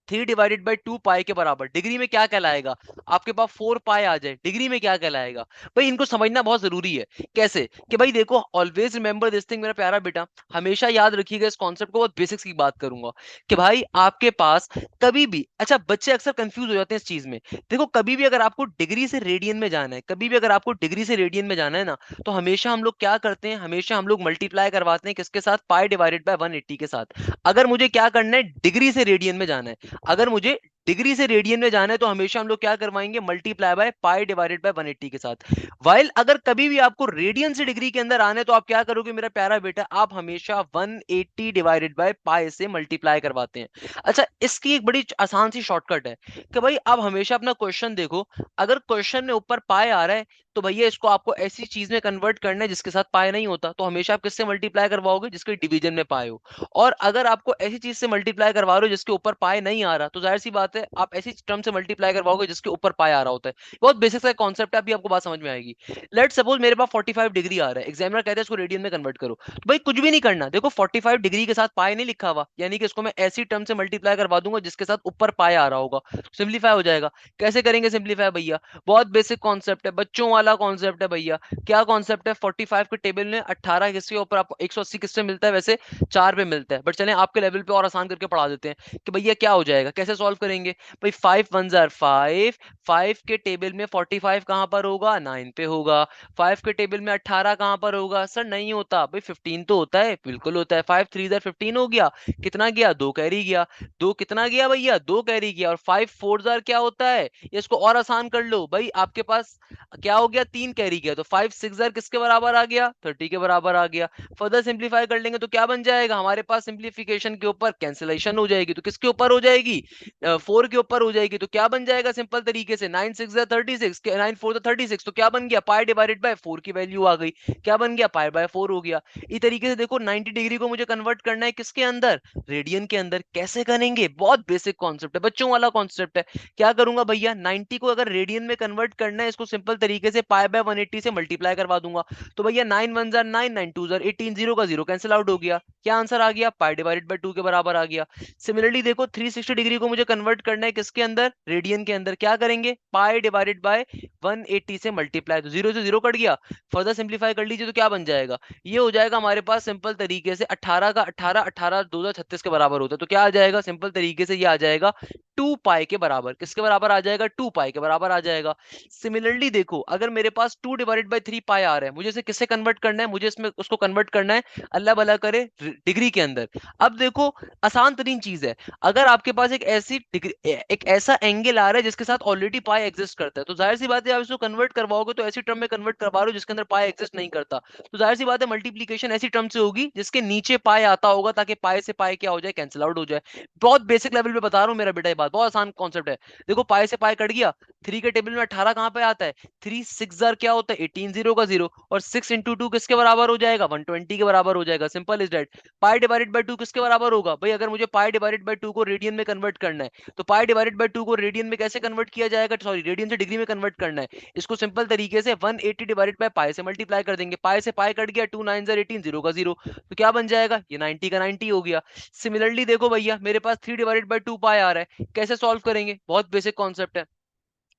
[SPEAKER 1] 3/2 पाई के बराबर, डिग्री में क्या कहलाएगा। आपके पास 4 पाई आ जाए, डिग्री में क्या कहलाएगा। भाई इनको समझना बहुत जरूरी है। कैसे कि भाई देखो, ऑलवेज रिमेंबर दिस थिंग मेरा प्यारा बेटा, हमेशा याद रखिएगा इस कॉन्सेप्ट को। बहुत बेसिक्स की बात करूंगा कि भाई आपके पास कभी भी, अच्छा बच्चे अक्सर कंफ्यूज हो जाते हैं इस चीज में। देखो कभी भी अगर आपको डिग्री से रेडियन में जाना है, कभी भी अगर आपको डिग्री से रेडियन में जाना है ना, तो हमेशा हम लोग क्या करते हैं, हमेशा हम लोग मल्टीप्लाई करवाते हैं किसके साथ, पाई/180 के साथ। अगर मुझे क्या करना है, डिग्री से रेडियन में जाना है, अगर मुझे डिग्री से रेडियन में जाना है, तो हमेशा हम लोग क्या करवाएंगे, मल्टीप्लाई बाय पाई/180 के साथ। वाइल अगर कभी भी आपको रेडियन से डिग्री के अंदर आना है, तो आप क्या करोगे मेरा प्यारा बेटा, आप हमेशा 180 डिवाइडेड बाय पाई से मल्टीप्लाई करवाते हैं। अच्छा इसकी एक बड़ी आसान सी शॉर्टकट है कि भाई आप हमेशा अपना क्वेश्चन देखो, अगर क्वेश्चन में ऊपर पाई आ रहा है, तो भैया इसको आपको ऐसी चीज में कन्वर्ट करना है जिसके साथ पाई नहीं होता, तो हमेशा आप किससे मल्टीप्लाई करवाओगे, जिसके डिवीजन में पाई हो। और अगर आपको ऐसी चीज से मल्टीप्लाई करवा रहे हो जिसके ऊपर पाए नहीं आ रहा, तो जाहिर सी बात है आप ऐसी टर्म से मल्टीप्लाई करवाओगे जिसके ऊपर पाए आ रहा होता है। बहुत बेसिक सा कॉन्सेप्ट है, अभी आपको बात समझ में आएगी। लेट सपोज मेरे पास 45 डिग्री आ रहा है, एग्जामिनर कहता है इसको रेडियन में कन्वर्ट करो, तो भाई कुछ भी नहीं करना, देखो 45 डिग्री के साथ पाए नहीं लिखा हुआ, यानी कि इसको मैं ऐसी टर्म से मल्टीप्लाई करवा दूंगा जिसके साथ ऊपर पाए आ रहा होगा, सिंप्लीफाई हो जाएगा। कैसे करेंगे सिंप्लीफाई भैया, बहुत बेसिक कॉन्सेप्ट है, बच्चों वाला कॉन्सेप्ट है भैया। क्या कॉन्सेप्ट है, 45 के टेबल में 18 किसके ऊपर, आपको 180 किससे मिलता है, वैसे 4 पे मिलता है, बट चलें आपके लेवल पे और आसान करके पढ़ा देते हैं कि भैया क्या हो जाएगा, कैसे सॉल्व करेंगे। भाई 5 1 5, 5 के टेबल में 45 कहां पर होगा, 9 पे होगा। 5 के टेबल में 18 कहां पर होगा, सर नहीं होता भाई, 15 तो होता है, बिल्कुल होता है। 5 3 15 हो गया, कितना गया, 2 कैरी गया। 2 कितना गया भैया, 2 कैरी गया। और 5 4 क्या होता है, इसको और आसान कर लो भाई, आपके पास क्या हो गया, 3 कैरी गया, तो 5 6 किसके बराबर आ गया, 30 के बराबर आ गया। फर्दर सिंप्लीफाई कर लेंगे तो क्या बन जाएगा हमारे पास, सिंप्लीफिकेशन के ऊपर कैंसिलेशन हो जाएगी, तो किसके ऊपर हो जाएगी, 4 के ऊपर हो जाएगी। तो क्या बन जाएगा सिंपल तरीके से, 9 6 36, 9 4 36, तो क्या बन गया, पाई डिवाइडेड बाय 4 की वैल्यू आ गई, क्या बन गया, पाई बाय 4 हो गया। इस तरीके से देखो 90 डिग्री को मुझे कन्वर्ट करना है किसके अंदर, रेडियन के अंदर। कैसे करेंगे, बहुत बेसिक कॉन्सेप्ट है, बच्चों वाला कॉन्सेप्ट है। क्या करूंगा भैया, 90 को अगर रेडियन में कन्वर्ट करना है, इसको सिंपल तरीके से पाई बाय 180 से मल्टीप्लाई करवा दूंगा। तो भैया 9 1 जार 9, 9 2 जार 18, जीरो का जीरो कैंसिल आउट हो गया, क्या आंसर आ गया, पाई डिवाइडेड बाय 2 के बराबर आ गया। सिमिलरली देखो 360 डिग्री को मुझे कन्वर्ट करना है किसके अंदर, रेडियन के अंदर। क्या करेंगे, पाई डिवाइडेड बाय 180 से मल्टीप्लाई, तो जीरो से जीरो कट गया। फर्दर सिंप्लीफाई कर लीजिए तो क्या बन जाएगा, ये हो जाएगा हमारे पास सिंपल तरीके से 18 का 18, 18 2036 के बराबर होता है, तो क्या आ जाएगा, सिंपल तरीके से ये आ जाएगा 2 पाई के बराबर। किसके बराबर आ जाएगा, 2 पाई के बराबर आ जाएगा। सिमिलरली देखो अगर मेरे पास 2 डिवाइडेड बाय 3 पाई आ रहा है, मुझे इसे किससे कन्वर्ट करना है, मुझे इसमें उसको कन्वर्ट करना है अल्लाह भला करे डिग्री के अंदर। अब देखो आसान तरीन चीज है, अगर आपके पास एक ऐसी डिग्री, एक ऐसा एंगल आ रहा है जिसके साथ ऑलरेडी पाई एग्जिस्ट करता है, तो जाहिर सी बात है आप इसको कन्वर्ट करवाओगे तो ऐसी टर्म में कन्वर्ट करवा रहे हो जिसके अंदर पाई एग्जिस्ट नहीं करता, तो जाहिर सी बात है मल्टीप्लीकेशन ऐसी टर्म से होगी जिसके नीचे पाई आता होगा, ताकि पाई से पाई क्या हो जाए, कैंसिल आउट हो जाए। बहुत बेसिक लेवल पे बता रहा हूँ मेरा बेटा, ये बात बहुत आसान कॉन्सेप्ट है। देखो पाई से पाई कट गया, 3 के टेबल में 18 कहां पे आता है, 3 6 जार क्या होता है, 18, जीरो का जीरो, और 6 इंटू 2 किसके बराबर हो जाएगा, 120 के बराबर हो जाएगा, simple is that. Pi divided by 2 किसके बराबर होगा भाई, अगर मुझे पाई डिवाइडेड बाय 2 को रेडियन में कन्वर्ट करना है, तो पाई डिवाइडेड बाय 2 को रेडियन में कैसे कन्वर्ट किया जाएगा, सॉरी रेडियन से डिग्री में कन्वर्ट करना है, इसको सिंपल तरीके से 180 डिवाइडेड बाय पाई से मल्टीप्लाई कर देंगे। पाई से पाई कट गया, 2 9 जार 18, जीरो का जीरो, तो क्या बन जाएगा, ये 90 का 90 हो गया। सिमिलरली देखो भैया मेरे पास 3 डिवाइडेड बाय 2 पाई आ रहा है, कैसे सॉल्व करेंगे, बहुत बेसिक कॉन्सेप्ट है।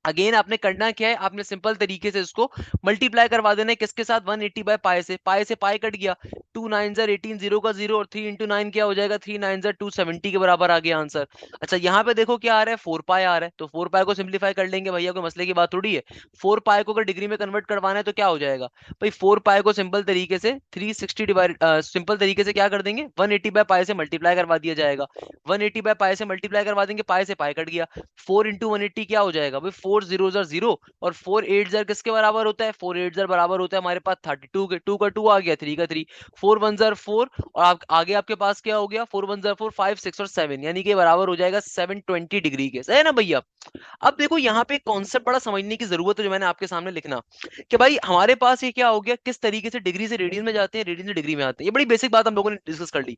[SPEAKER 1] अगेन आपने करना क्या है, आपने सिंपल तरीके से इसको मल्टीप्लाई करवा देना है किसके साथ, 180 बाय पाई से पाई कट गया, 2 9 ज़र 18, 0 का 0 और 3 इंटू 9 क्या हो जाएगा, 3 9 ज़र 270 के बराबर आ गया आंसर। अच्छा यहाँ पे देखो क्या आ रहा है, 4 पाई आ रहा है, तो 4 पाई को सिंप्लीफाई कर लेंगे भैया, कोई मसले की बात थोड़ी है। 4 पाई को अगर डिग्री में कन्वर्ट करवाना है तो क्या हो जाएगा भाई, 4 पाई को सिंपल तरीके से 360 डिवाइड सिंपल तरीके से क्या कर देंगे, 180 बाय पाई से मल्टीप्लाई करवा दिया जाएगा, 180 बाय पाई से मल्टीप्लाई करवा देंगे, पाई से पाई कट गया, 4 इंटू 180 क्या हो जाएगा भाई, 4 0 ज़र 0 और 4 8 ज़र किसके बराबर होता है, 4 8 ज़र बराबर होता है हमारे पास 32 के, 2 का 2 आ गया, 3 का 3, 4 1 ज़र 4 और आगे आपके पास क्या हो गया, 4 1 ज़र 4 5 6 और 7 यानी कि बराबर हो जाएगा 720 डिग्री के, सही है ना भैया। अब देखो यहाँ पे कॉन्सेप्ट बड़ा समझने की जरूरत है जो मैंने आपके सामने लिखना, कि भाई हमारे पास ये क्या हो गया, किस तरीके से डिग्री से रेडियन में जाते हैं, रेडियन से डिग्री में आते हैं, ये बड़ी बेसिक बात हम लोगों ने डिस्कस कर ली।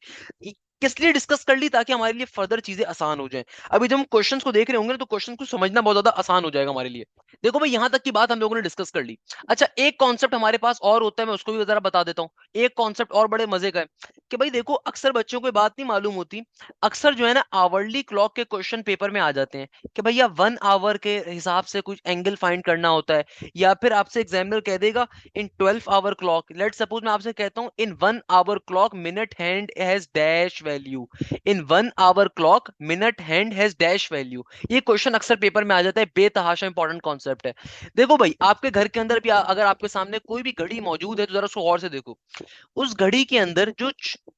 [SPEAKER 1] किस लिए डिस्कस कर ली, ताकि हमारे लिए फर्दर चीजें आसान हो जाएं। अभी जब हम क्वेश्चंस को देख रहे होंगे ना, तो क्वेश्चन को समझना बहुत ज्यादा आसान हो जाएगा हमारे लिए। देखो भाई यहाँ तक की बात हम लोगों ने डिस्कस कर ली। अच्छा एक कॉन्सेप्ट हमारे पास और होता है, मैं उसको भी जरा बता देता हूँ। एक कॉन्सेप्ट और बड़े मजे का है कि भाई देखो, अक्सर बच्चों को ये बात नहीं मालूम होती, अक्सर जो है ना आवरली क्लॉक के क्वेश्चन पेपर में आ जाते हैं कि भैया 1 आवर के हिसाब से कुछ एंगल फाइंड करना होता है, या फिर आपसे एग्जामिनर कह देगा इन 12 आवर क्लॉक, लेट सपोज मैं आपसे कहता हूं इन 1 hour clock minute hand has dash value, in 1 hour clock minute hand has dash value. ये क्वेश्चन अक्सर पेपर में आ जाता है, बेतहाशा इंपॉर्टेंट कॉन्सेप्ट है। देखो भाई आपके घर के अंदर भी अगर आपके सामने कोई भी घड़ी मौजूद है तो जरा उसको गौर से देखो, उस घड़ी के अंदर जो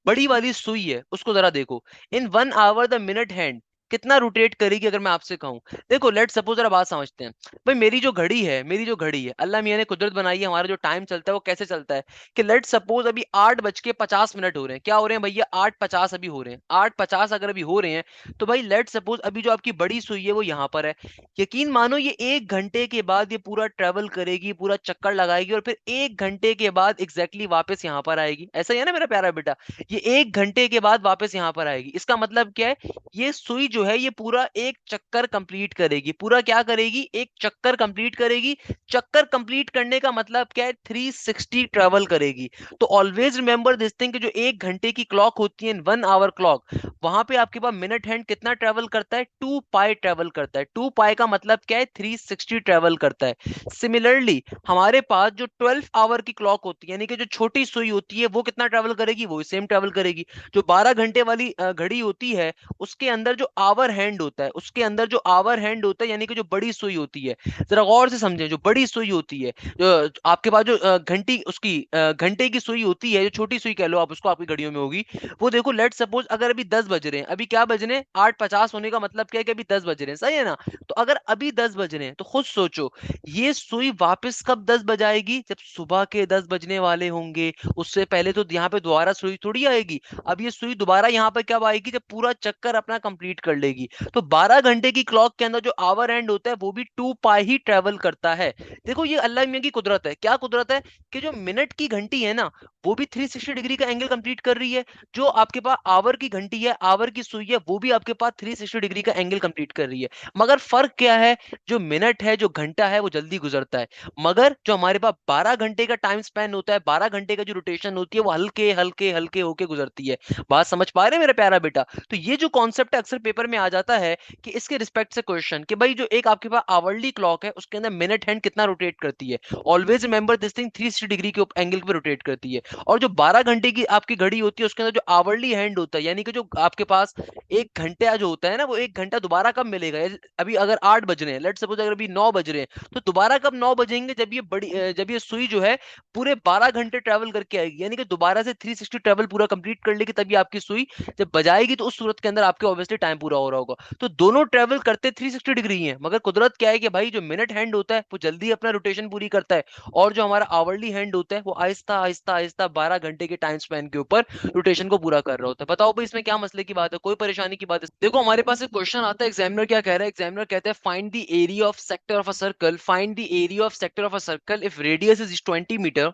[SPEAKER 1] बड़ी वाली सुई है उसको जरा देखो, इन 1 आवर द मिनट हैंड कितना रोटेट करेगी, अगर मैं आपसे कहूं। देखो लेट सपोज जरा बात समझते हैं, भाई मेरी जो घड़ी है अल्लाह मियां ने कुदरत बनाई है, हमारा जो टाइम चलता है वो कैसे चलता है कि लेट सपोज अभी 8:50 हो रहे हैं, क्या हो रहे हैं भैया, 8:50 अभी हो रहे हैं, 8:50 अगर अभी हो रहे हैं, तो भाई लेट सपोज अभी जो आपकी बड़ी सुई है वो यहाँ पर है, यकीन मानो ये 1 घंटे के बाद ये पूरा ट्रेवल करेगी, पूरा चक्कर लगाएगी और फिर 1 घंटे के बाद एग्जैक्टली वापस यहाँ पर आएगी, ऐसा ही है ना मेरा प्यारा बेटा, ये 1 घंटे के बाद वापस यहाँ पर आएगी। इसका मतलब क्या है, ये सुई जो है ये पूरा एक चक्कर कंप्लीट करेगी, पूरा क्या करेगी, एक चक्कर कंप्लीट करेगी। चक्कर कंप्लीट करने का मतलब क्या है, 360 ट्रेवल करेगी। तो ऑलवेज रिमेंबर दिस थिंग कि जो 1 घंटे की क्लॉक होती है, 1 आवर क्लॉक, वहां पे आपके पास मिनट हैंड कितना ट्रेवल करता है, 2 पाई ट्रेवल करता है। 2 पाई का मतलब क्या है, 360 ट्रेवल करता है। सिमिलरली हमारे पास जो 12 आवर की क्लॉक होती है, यानी कि जो छोटी सुई होती है, वो कितना ट्रेवल करेगी, वो सेम ट्रेवल करेगी। जो 12 घंटे वाली घड़ी होती है, उसके अंदर जो आवर हैंड होता है, उसके अंदर जो आवर हैंड होता है, यानी कि जो बड़ी सुई होती है, जरा गौर से समझें, जो बड़ी सुई होती है, जो आपके पास जो घंटी उसकी घंटे की सुई होती है, जो छोटी सुई कह लो आप उसको, आपकी घड़ियों में होगी, वो देखो लेट सपोज अगर अभी 10 बज रहे हैं, अभी क्या बज रहे हैं, 8:50 होने का मतलब क्या है कि अभी 10 बज रहे हैं, सही है ना। तो अगर अभी 10 बज रहे हैं तो खुद सोचो, ये सुई वापस कब 10 बजाएगी, जब सुबह के 10 बजने वाले होंगे। उससे पहले तो यहाँ पे दोबारा सुई थोड़ी आएगी। अब ये सुई दोबारा यहाँ पे कब आएगी, जब पूरा चक्कर अपना कंप्लीट कर लेगी। तो 12 घंटे की क्लॉक के अंदर जो आवर एंड होता है वो भी 2 पाई ही ट्रेवल करता है। देखो ये अल्लाह मियां की कुदरत है, क्या कुदरत है कि जो मिनट की घंटी है ना, वो भी 360 डिग्री का एंगल कंप्लीट कर रही है। जो आपके पास आवर की घंटी है, आवर की सुई है, वो भी आपके पास 360 डिग्री का एंगल कंप्लीट कर रही है। मगर फर्क क्या है, जो मिनट है, जो घंटा है, वो जल्दी गुजरता है। मगर जो हमारे पास 12 घंटे का टाइम स्पेन होता है, 12 घंटे का जो रोटेशन होती है, वो हल्के हल्के हल्के होके गुजरती है। बात समझ पा रहे हैं मेरा प्यारा बेटा। तो ये जो कॉन्सेप्ट है अक्सर पेपर में आ जाता है कि इसके रिस्पेक्ट से क्वेश्चन, कि भाई जो एक आपके पास आवरली क्लॉक है, उसके अंदर मिनट हैंड कितना रोटेट करती है। Always remember this thing, 360 degree के एंगल पे रोटेट करती है। और जो 12 घंटे की आपकी घड़ी होती है, उसके अंदर जो आवरली हैंड होता है, यानी कि जो आपके पास 1 घंटा जो होता है ना, वो 1 घंटा दोबारा कब मिलेगा। अभी अगर 8 बज रहे हैं, लेट सपोज अगर अभी 9 बज रहे हैं, तो दोबारा कब 9 बजेंगे, जब ये जब ये सुई जो है पूरे 12 घंटे ट्रेवल करके आएगी, यानी कि दोबारा से 360 ट्रेवल पूरा कंप्लीट कर लेगी, तभी आपकी सुई जब बजाएगी, तो उस सूरत के अंदर आपके ऑब्वियसली टाइम पूरा हो रहा होगा। तो दोनों ट्रेवल करते 360 डिग्री ही है, मगर कुदरत क्या है कि भाई जो मिनट हैंड होता है वो जल्दी अपना रोटेशन पूरी करता है, और जो हमारा आवरली हैंड होता है वो आहिस्ता आहिस्ता आहिस्ता 12 घंटे के टाइम स्पेन के ऊपर रोटेशन को पूरा कर रहा होता है। बताओ भाई इसमें क्या मसले की बात है, कोई परेशानी की बात है। देखो हमारे पास एक क्वेश्चन आता है, एग्जामिनर क्या कह रहा है, एग्जामिनर कहता है find the area of sector of a circle, find the area of sector of a circle if radius is 20 metre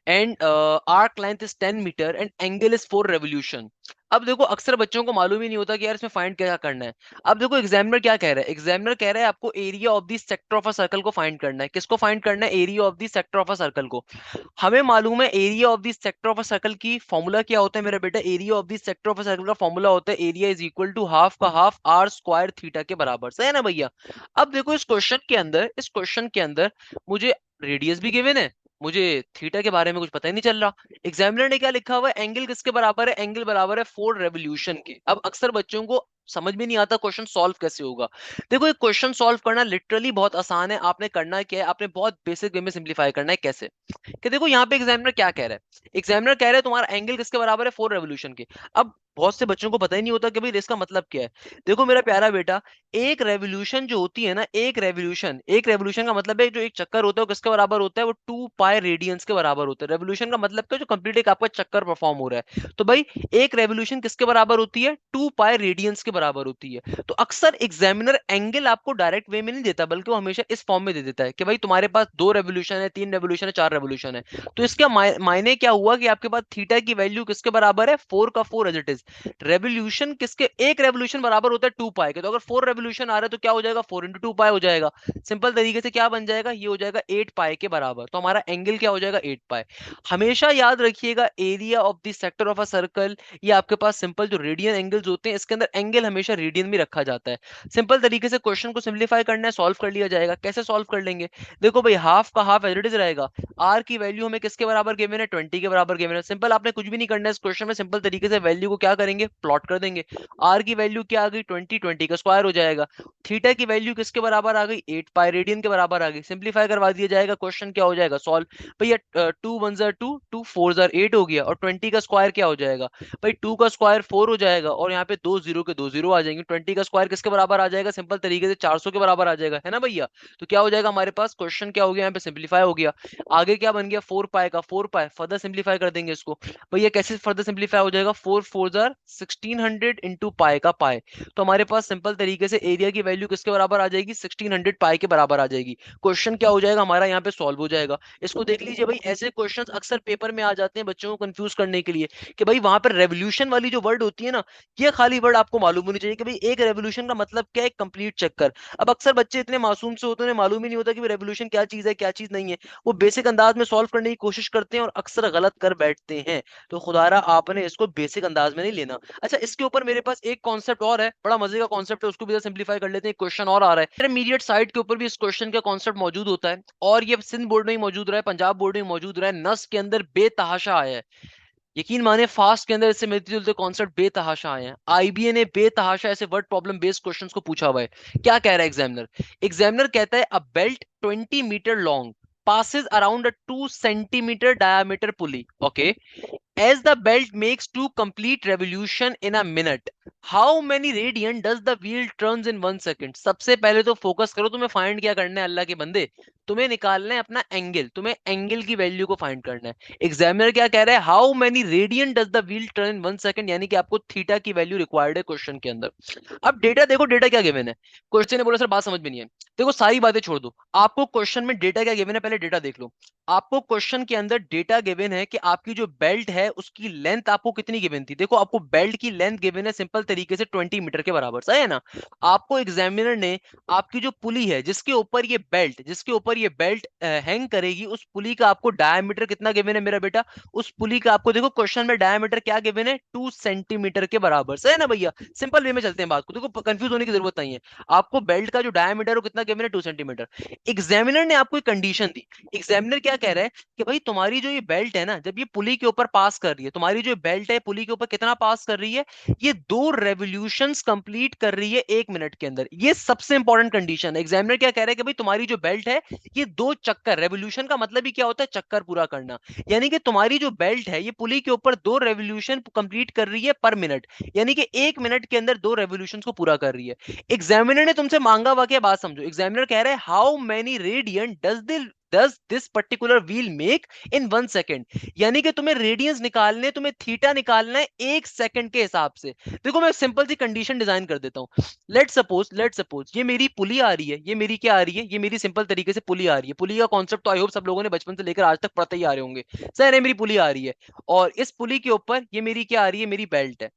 [SPEAKER 1] and arc length is 10 metre and angle is 4 revolution. अब देखो अक्सर बच्चों को मालूम ही नहीं होता कि यार इसमें फाइंड क्या करना है। अब देखो एग्जामिनर क्या कह रहा है, एग्जामिनर कह रहा है आपको area of the sector of a circle को फाइंड करना है। किसको फाइंड करना है? Area of the sector of a circle को। हमें मालूम है area of the sector of a circle की फॉर्मूला क्या होता है मेरा बेटा, area of the sector of a circle का फॉर्मूला होता है area is equal to half का हाफ आर स्क्वायर थीटा के बराबर, सही है ना भैया। अब देखो इस क्वेश्चन के अंदर मुझे रेडियस भी गिवन है, मुझे थीटा के बारे में कुछ पता ही नहीं चल रहा। एग्जामिनर ने क्या लिखा हुआ है, एंगल किसके बराबर है, एंगल बराबर है 4 रेवोल्यूशन के। अब अक्सर बच्चों को समझ में नहीं आता क्वेश्चन सॉल्व कैसे होगा। देखो एक क्वेश्चन सॉल्व करना लिटरली बहुत आसान है। आपने करना क्या है, आपने बहुत बेसिक वे में सिंप्लीफाई करना है। कैसे कि देखो यहाँ पे एग्जामिनर क्या कह रहा है, एग्जामिनर कह रहा है तुम्हारा एंगल किसके बराबर है, 4 रेवोल्यूशन के। अब बहुत से बच्चों को पता ही नहीं होता कि भाई इसका मतलब क्या है। देखो मेरा प्यारा बेटा, एक रेवोल्यूशन जो होती है ना, एक रेवोल्यूशन का मतलब है जो एक चक्कर होता है वो किसके बराबर होता है, वो 2 पाई रेडियंस के बराबर होता है। रेवोल्यूशन का मतलब क्या, जो कंप्लीट एक आपका चक्कर परफॉर्म हो रहा है। तो भाई एक रेवोल्यूशन किसके बराबर होती है, 2 पाई रेडियंस के बराबर होती है। तो अक्सर एग्जामिनर एंगल आपको डायरेक्ट वे में नहीं देता, बल्कि वो हमेशा इस फॉर्म में दे देता है कि भाई तुम्हारे पास 2 रेवोल्यूशन है, 3 रेवोल्यूशन है, 4 रेवोल्यूशन है। तो इसका मायने क्या हुआ कि आपके पास थीटा की वैल्यू किसके बराबर है, 4 का 4 एज इट इज। रेवोल्यूशन किसके, एक रेवोल्यूशन बराबर होता है 2 पाई के। तो अगर 4 रेवोल्यूशन आ रहा है तो क्या हो जाएगा, 4 इंटू 2 पाई हो जाएगा। सिंपल तरीके से क्या बन जाएगा, ये हो जाएगा 8 पाई के बराबर। तो हमारा एंगल क्या हो जाएगा, 8 पाई। हमेशा याद रखिएगा area of the sector of a circle, ये आपके पास सिंपल जो रेडियन एंगल्स होते हैं, इसके अंदर एंगल हमेशा रेडियन में रखा जाता है। सिंपल तरीके से क्वेश्चन को सिंप्लीफाई करना है, सॉल्व कर लिया जाएगा। कैसे सॉल्व कर लेंगे, देखो भाई हाफ का हाफ एज इट इज रहेगा। आर की वैल्यू हमें किसके बराबर गिवन है, 20 के बराबर गिवन है। सिंपल आपने कुछ भी नहीं करना है इस क्वेश्चन में, सिंपल तरीके से वैल्यू को क्या करेंगे, प्लॉट कर देंगे। आर की वैल्यू क्या आ गई, 20, 20 का स्क्वायर हो जाएगा। थीटा की वैल्यू किसके बराबर आ गई, 8 पाई रेडियन के बराबर आ गई। सिंप्लीफाई करवा दिया जाएगा, क्वेश्चन क्या हो जाएगा, सॉल्व। भैया 2 1 जार 2, 2 4 जार 8 हो गया। और 20 का स्क्वायर क्या हो जाएगा, भाई 2 का स्क्वायर 4 हो जाएगा। और यहाँ पे दो जीरो के दो जीरो आ जाएंगे। 20 का स्क्वायर किसके बराबर आ जाएगा, सिंपल तरीके से 400 के बराबर आ जाएगा, है ना भैया। तो क्या हो जाएगा हमारे पास, क्वेश्चन क्या हो गया यहाँ पे, सिंप्लीफाई हो गया। आगे क्या बन गया, 4 पाई का 4 पाई, फर्दर सिंप्लीफाई कर देंगे इसको। भैया कैसे फर्दर सिंप्लीफाई हो जाएगा, 4 4 जार 1600 इंटू पाई का पाई। तो हमारे पास सिंपल तरीके से एरिया की वैल्यू किसके बराबर आ जाएगी, 1600 पाई के बराबर आ जाएगी। क्वेश्चन क्या हो जाएगा हमारा, यहाँ पे सॉल्व हो जाएगा। इसको देख लीजिए भाई, ऐसे क्वेश्चंस अक्सर पेपर में आ जाते हैं बच्चों को कंफ्यूज करने के लिए कि भाई वहां पर रेवोल्यूशन वाली जो वर्ड होती है ना, ये खाली वर्ड आपको मालूम होनी चाहिए कि भाई एक रेवोल्यूशन का मतलब क्या है, कंप्लीट चक्कर। अब अक्सर बच्चे इतने मासूम से होते हैं, उन्हें मालूम ही नहीं होता कि रेवोल्यूशन क्या चीज है क्या चीज नहीं है। वो बेसिक अंदाज में सॉल्व करने की कोशिश करते हैं और अक्सर गलत कर बैठते हैं। तो खुदारा आपने इसको बेसिक अंदाज में नहीं लेना। अच्छा इसके ऊपर मेरे पास एक कॉन्सेप्ट और है, बड़ा मजे का कॉन्सेप्ट है, उसको भी सिंप्लीफाई कर लेते हैं। क्वेश्चन और आ रहा है इंटरमीडिएट साइड के ऊपर भी, इस क्वेश्चन का कॉन्सेप्ट मौजूद होता है। और ये सिंध बोर्ड में ही मौजूद रहा है, पंजाब बोर्ड में मौजूद रहा है, नस के अंदर बेतहाशा आया है। यकीन माने फास्ट के अंदर इससे मिलते जुलते कॉन्सेप्ट बेतहाशा आए हैं। आईबीए ने बेतहाशा ऐसे वर्ड प्रॉब्लम बेस्ड क्वेश्चंस को पूछा हुआ है। क्या कह रहा है एग्जामिनर, एग्जामिनर कहता है a belt 20 metre long passes around a 2 centimeter diameter pulley, okay, as the belt makes two complete revolution in a minute, how many radian does the wheel turns in 1 second। सबसे पहले तो focus करो, तुम्हें find क्या करना है अल्लाह के बंदे, तुम्हें निकालना है अपना एंगल, तुम्हें एंगल की वैल्यू को फाइंड करना है। एग्जामिनर क्या कह रहा है, how many radian does the wheel turn in 1 second, यानी कि आपको थीटा की वैल्यू रिक्वायर्ड है क्वेश्चन के अंदर। अब डेटा देखो, डेटा क्या गिवन है, क्वेश्चन ने बोला सर बात समझ में नहीं है। देखो सारी बातें छोड़ दो, आपको क्वेश्चन में डेटा क्या गिवन है, पहले डेटा देख लो। आपको क्वेश्चन के अंदर डेटा गिवन है कि आपकी जो बेल्ट है उसकी लेंथ आपको कितनी गिवन थी। देखो आपको बेल्ट की लेंथ गिवन है सिंपल तरीके से 20 मीटर के बराबर, सही है ना। आपको एग्जामिनर ने आपकी जो पुली है जिसके ऊपर ये बेल्ट हैंग करेगी, उस पुली का आपको डायमीटर कितना गिवन है मेरा बेटा, उस पुली का आपको देखो क्वेश्चन में डायमीटर क्या गिवन है, 2 सेंटीमीटर के बराबर, सही है ना भैया। सिंपल वे में चलते हैं बात को, देखो कंफ्यूज होने की जरूरत नहीं है। आपको बेल्ट का जो डायमीटर है वो कितना गिवन है, 2 सेंटीमीटर। एग्जामिनर ने आपको एक कंडीशन दी। एग्जामिनर क्या कह रहा है कि भाई तुम्हारी जो ये बेल्ट है ना, जब ये पुली के ऊपर पास कर रही है, तुम्हारी जो बेल्ट है पुली के ऊपर कितना पास कर रही है, ये 2 रेवोल्यूशंस कंप्लीट कर रही है 1 मिनट के अंदर। ये सबसे इंपॉर्टेंट कंडीशन है। एग्जामिनर क्या कह रहा है कि भाई तुम्हारी जो बेल्ट है ये 2 चक्कर, रेवोल्यूशन का मतलब ही क्या होता है, चक्कर पूरा करना, यानी कि तुम्हारी जो बेल्ट है ये पुली के ऊपर 2 रेवोल्यूशन कंप्लीट कर रही है पर मिनट, यानी कि 1 मिनट के अंदर 2 रेवोल्यूशन को पूरा कर रही है। एग्जामिनर ने तुमसे मांगा हुआ क्या, बात समझो। एग्जामिनर कह रहा है how many radian does the does this particular wheel make in 1 second? यानी कि तुम्हें रेडियंस निकालने, तुम्हें थीटा निकालना है 1 सेकंड के हिसाब से। देखो मैं सिंपल सी कंडीशन डिजाइन कर देता हूं। लेट सपोज ये मेरी पुली आ रही है, ये मेरी क्या आ रही है, ये मेरी सिंपल तरीके से पुली आ रही है। पुली का कॉन्सेप्ट तो आई होप सब लोगों ने बचपन से लेकर आज तक पढ़ते ही आ रहे होंगे। सर है मेरी पुली आ रही है, और इस पुली के ऊपर ये मेरी क्या आ रही है, मेरी बेल्ट है।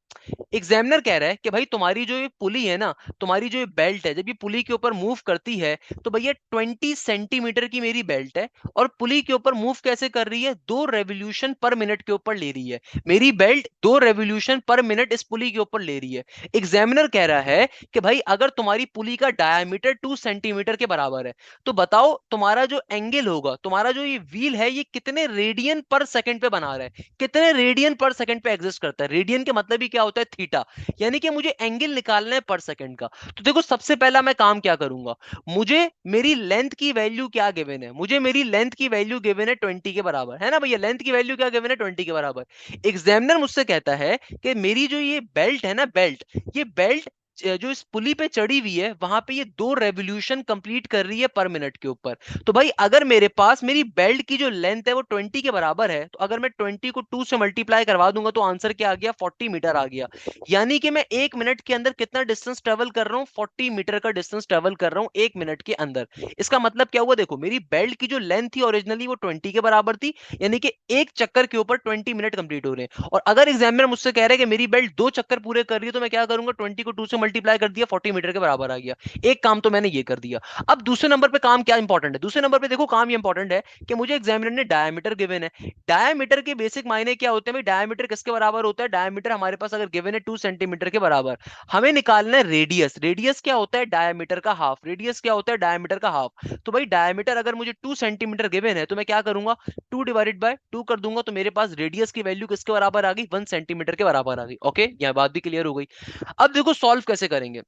[SPEAKER 1] एग्जामिनर कह रहा है कि भाई तुम्हारी जो ये पुली है ना, तुम्हारी जो ये बेल्ट है, जब ये पुली के ऊपर मूव करती है तो भैया 20 सेंटीमीटर की मेरी बेल्ट है, और पुली के ऊपर मूव कैसे कर रही है, 2 रेवोल्यूशन पर मिनट के ऊपर ले रही है। मेरी बेल्ट 2 रेवोल्यूशन पर मिनट इस पुली के ऊपर ले रही है। एग्जामिनर कह रहा है कि भाई अगर तुम्हारी पुली का डायमीटर 2 सेंटीमीटर के बराबर है, तो बताओ तुम्हारा जो एंगल होगा, तुम्हारा जो ये व्हील है, ये कितने रेडियन पर सेकंड पे बना रहा है, कितने रेडियन पर सेकंड पे एग्जिस्ट करता है। रेडियन के मतलब ही क्या होता है, थीटा। यानी कि मुझे एंगल निकालना है पर सेकंड का। तो देखो सबसे पहला मैं काम क्या करूंगा, मुझे मेरी लेंथ की वैल्यू क्या गिवन है, मुझे मेरी लेंथ की वैल्यू गिवन है 20 के बराबर, है ना भैया। लेंथ की वैल्यू क्या गिवन है, 20 के बराबर। एग्जामिनर मुझसे कहता है कि मेरी जो ये बेल्ट है ना, बेल्ट, ये बेल्ट जो इस पुली पे चढ़ी हुई है, वहां पे ये 2 रेवोल्यूशन कंप्लीट कर रही है पर मिनट के ऊपर। तो भाई अगर मेरे पास मेरी बेल्ट की जो लेंथ है वो 20 के बराबर है, तो अगर मैं 20 को 2 से मल्टीप्लाई करवा दूंगा तो आंसर क्या आ गया, 40 मीटर आ गया। यानी कि मैं 1 मिनट के अंदर कितना डिस्टेंस ट्रेवल कर रहा हूं, 40 मीटर का डिस्टेंस ट्रेवल कर रहा हूं 1 मिनट के अंदर। इसका मतलब क्या हुआ, देखो मेरी बेल्ट की जो लेंथ थी ओरिजिनली वो 20 के बराबर थी, यानी कि एक चक्कर के ऊपर 20 मिनट कंप्लीट हो रहे हैं। और अगर एग्जामिनर मुझसे कह रहे हैं कि मेरी बेल्ट 2 चक्कर पूरे कर रही है, तो मैं क्या करूंगा, 20 को 2 से मल्टीप्लाई कर दिया, 40 मीटर के बराबर आ गया। एक काम तो मैंने ये कर दिया। अब दूसरे नंबर पे काम क्या इंपॉर्टेंट है, दूसरे नंबर पे देखो काम ये इंपॉर्टेंट है कि मुझे एग्जामिनर ने डायमीटर गिवन है। डायमीटर के बेसिक मायने क्या होते हैं भाई, डायमीटर किसके बराबर होता है, डायमीटर हमारे पास अगर गिवन है 2 सेंटीमीटर के बराबर, हमें निकालना है रेडियस। रेडियस क्या होता है, डायमीटर का हाफ। रेडियस क्या होता है, डायमीटर का हाफ। तो भाई डायमीटर अगर मुझे 2 सेंटीमीटर गिवन है, तो मैं क्या करूंगा, 2 डिवाइडेड बाय 2 कर दूंगा, तो मेरे पास रेडियस की वैल्यू किसके बराबर आ गई, 1 सेंटीमीटर के बराबर आ गई। ओके, यह बात भी क्लियर हो गई। अब देखो सॉल्व कैसे करेंगे।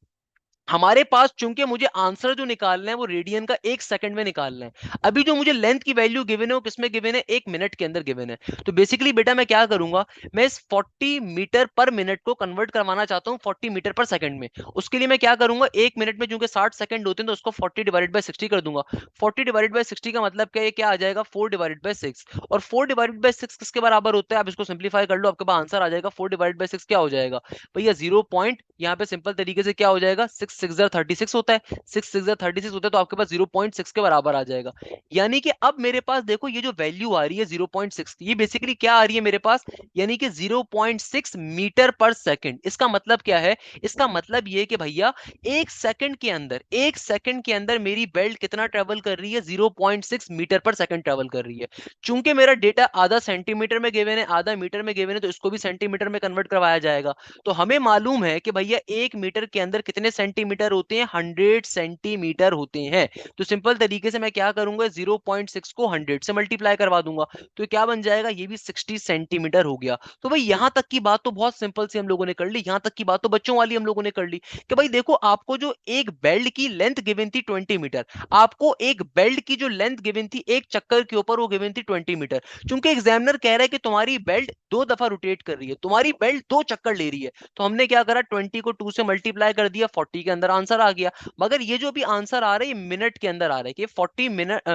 [SPEAKER 1] हमारे पास चूंकि मुझे आंसर जो निकालना है वो रेडियन का 1 सेकंड में निकालना है। अभी जो मुझे लेंथ की वैल्यू गिवन है वो किसमें गिवन है, 1 मिनट के अंदर गिवन है। तो बेसिकली बेटा मैं क्या करूंगा, मैं इस 40 मीटर पर मिनट को कन्वर्ट करवाना चाहता हूं 40 मीटर पर सेकंड में। उसके लिए मैं क्या करूंगा, 1 मिनट में चूंकि 60 सेकंड होते हैं, तो उसको 40 डिवाइडेड बाय 60 कर दूंगा। 40 डिवाइडेड बाय 60 का मतलब क्या है, क्या आ जाएगा, 4 डिवाइडेड बाय 6। और 4 डिवाइडेड बाय 6 किसके बराबर होता है, आप इसको सिंप्लीफाई कर लो, आपके पास आंसर आ जाएगा। 4 डिवाइडेड बाय 6 क्या हो जाएगा भैया, 0 पॉइंट, यहाँ पे सिंपल तरीके से क्या हो जाएगा, 6 6 36 होता है, 6 6 36 होता है, तो आपके पास 0.6 के बराबर आ जाएगा। यानी कि अब मेरे पास देखो ये जो वैल्यू आ रही है 0.6, ये बेसिकली क्या आ रही है मेरे पास, यानी कि 0.6 मीटर पर सेकंड। इसका मतलब क्या है, इसका मतलब ये कि भैया 1 सेकंड के अंदर, 1 सेकंड के अंदर मेरी बेल्ट कितना ट्रेवल कर रही है, 0.6 मीटर पर सेकंड ट्रेवल कर रही है। चूंकि मेरा डेटा आधा सेंटीमीटर में गिवन है, आधा मीटर में गिवन है, तो इसको भी सेंटीमीटर में कन्वर्ट करवाया जाएगा। तो हमें मालूम है कि भैया 1 मीटर के अंदर कितने सेंटीमीटर होते हैं, 100 सेंटीमीटर होते हैं। तो सिंपल तरीके से मैं क्या करूंगा, 0.6 को 100 से मल्टीप्लाई करवा दूंगा, तो क्या बन जाएगा, ये भी 60 सेंटीमीटर हो गया। तो भाई यहां तक की बात तो बहुत सिंपल सी हम लोगों ने कर ली, यहां तक की बात तो बच्चों वाली हम लोगों ने कर ली कि भाई देखो आपको जो एक बेल्ट की लेंथ गिवन थी 20 मीटर, आपको एक बेल्ट की जो लेंथ गिवन थी एक चक्कर के ऊपर वो गिवन थी 20 मीटर। चूंकि एग्जामिनर कह रहा है कि तुम्हारी बेल्ट 2 दफा रोटेट कर रही है, तुम्हारी बेल्ट 2 चक्कर ले रही है, तो हमने क्या करा, 20 को 2 से मल्टीप्लाई कर दिया, 40 के अंदर आंसर आ गया। मगर ये जो भी आंसर आ रहा है ये मिनट के अंदर आ रहा है कि 40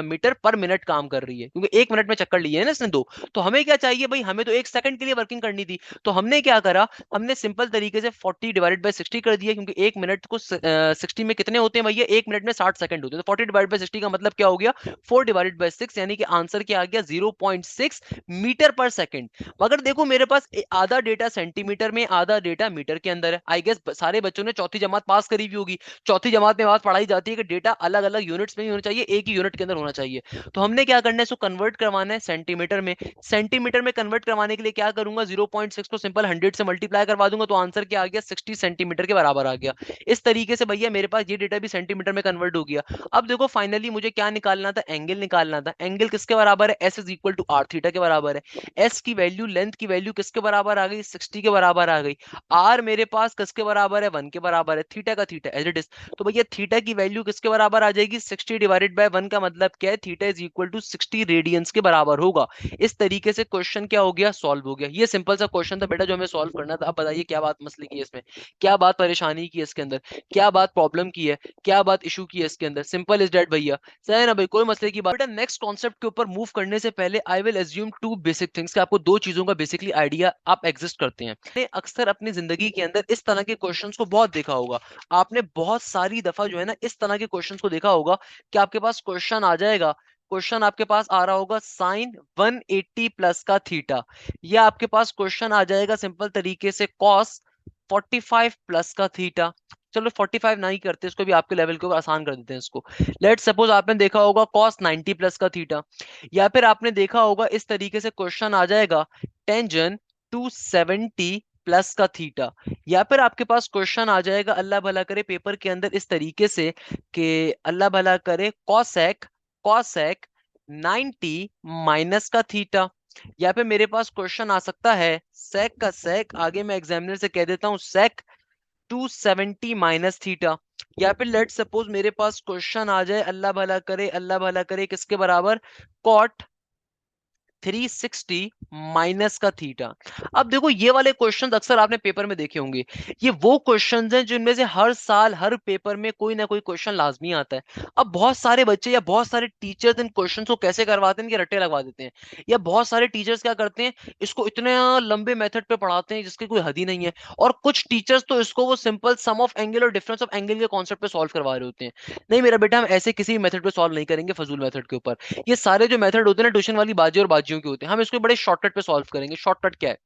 [SPEAKER 1] मीटर पर मिनट काम कर रही है, क्योंकि 1 मिनट में चक्कर लिए है ना इसने 2। तो हमें क्या चाहिए भाई, हमें तो 1 सेकंड के लिए वर्किंग करनी थी। तो हमने क्या करा, हमने सिंपल तरीके से 40 डिवाइडेड बाय 60 कर दिया, क्योंकि 1 मिनट को 60 में कितने होते हैं भैया, 1 मिनट में 60 सेकंड होते हैं। तो 40 डिवाइडेड बाय 60 का मतलब क्या हो गया, 4 डिवाइडेड बाय 6, यानी कि आंसर क्या आ गया, 0.6 मीटर पर सेकंड। मगर देखो मेरे पास आधा डेटा सेंटीमीटर में, आधा डेटा मीटर के अंदर है। आई गेस सारे बच्चों ने चौथी जमात पास करी हुई होगी। चौथी जमात में बात पढ़ाई जाती है कि डेटा अलग अलग यूनिट्स में ही होना चाहिए, एक ही यूनिट के अंदर होना चाहिए। तो हमने क्या करना है, इसको कन्वर्ट करवाना है सेंटीमीटर में। सेंटीमीटर में कन्वर्ट करवाने के लिए क्या करूंगा, 0.6 को सिंपल 100 से मल्टीप्लाई करवा दूंगा, तो आंसर क्या आ गया, 60 सेंटीमीटर के बराबर आ गया। इस तरीके से भैया मेरे पास ये डेटा भी सेंटीमीटर में कन्वर्ट हो गया। अब देखो फाइनली मुझे क्या निकालना था, एंगल निकालना था। एंगल किसके बराबर है, S is equal to R theta के बराबर है। एस की वैल्यू, लेंथ की वैल्यू किसके बराबर आ गई, 60 के बराबर आ गई। आर मेरे पास किसके बराबर है, 1 के बराबर है। थीटा का थीटा एज इट इज। तो भैया थीटा की वैल्यू किसके बराबर आ जाएगी, 60 डिवाइडेड बाय 1 का मतलब क्या है, theta is equal to 60 radians के बराबर होगा। इस तरीके से क्वेश्चन क्या हो गया, सॉल्व हो गया। ये सिंपल सा क्वेश्चन था बेटा जो हमें सॉल्व करना था। अब बताइए क्या बात मसले की है इसमें, क्या बात परेशानी की है इसके अंदर, क्या बात प्रॉब्लम की है, क्या बात इशू की है इसके अंदर। सिंपल इज डेट भैया, सही है ना भाई, कोई मसले की बात। बेटा नेक्स्ट कॉन्सेप्ट के ऊपर मूव करने से पहले I will assume to basic things कि आपको दो चीजों का बेसिकली आइडिया आप एग्जिस्ट करते हैं। आपने अक्सर अपनी जिंदगी के अंदर इस तरह के क्वेश्चंस को बहुत देखा होगा। आपने बहुत सारी दफा जो है ना इस तरह के क्वेश्चंस को देखा होगा कि आपके पास क्वेश्चन आ जाएगा, क्वेश्चन आपके पास आ रहा होगा साइन 180 प्लस का थीटा, या आपके पास क्वेश्चन आ जाएगा सिंपल तरीके से कॉस 45 प्लस का थीटा। चलो 45 नहीं करते इसको भी, आपके लेवल के ऊपर आसान कर देते हैं इसको। लेट सपोज आपने देखा होगा कॉस 90 प्लस का थीटा, या फिर आपने देखा होगा इस तरीके से क्वेश्चन आ जाएगा टेंजन 270 प्लस का थीटा, या फिर आपके पास क्वेश्चन आ जाएगा अल्लाह भला करे पेपर के अंदर इस तरीके से कि अल्लाह भला करे कॉसेक कॉसेक 90 माइनस का थीटा, या फिर मेरे पास क्वेश्चन आ सकता है सेक का सेक, आगे मैं एग्जामिनर से कह देता हूं सेक 270 माइनस थीटा, या फिर लेट सपोज मेरे पास क्वेश्चन आ जाए अल्लाह भला करे किसके बराबर, कॉट 360 माइनस का थीटा। अब देखो ये वाले क्वेश्चंस अक्सर आपने पेपर में देखे होंगे, ये वो क्वेश्चंस हैं जिनमें से हर साल हर पेपर में कोई ना कोई क्वेश्चन लाजमी आता है। अब बहुत सारे बच्चे या बहुत सारे टीचर्स इन क्वेश्चंस को कैसे करवाते हैं कि रट्टे लगवा देते हैं, या बहुत सारे टीचर्स क्या करते हैं इसको इतने लंबे मेथड पे पढ़ाते हैं जिसकी कोई हद ही नहीं है, और कुछ टीचर्स तो इसको वो सिंपल सम ऑफ एंगल और डिफरेंस ऑफ एंगल के कॉन्सेप्ट पे सॉल्व करवा रहे होते हैं। नहीं मेरा बेटा, हम ऐसे किसी मेथड पे सॉल्व नहीं करेंगे फजूल मेथड के ऊपर। ये सारे जो मेथड होते हैं ना ट्यूशन वाली बाजी और बाजियों के होते हैं, हम इसको बड़े शॉर्टकट पे सॉल्व करेंगे। शॉर्टकट क्या है,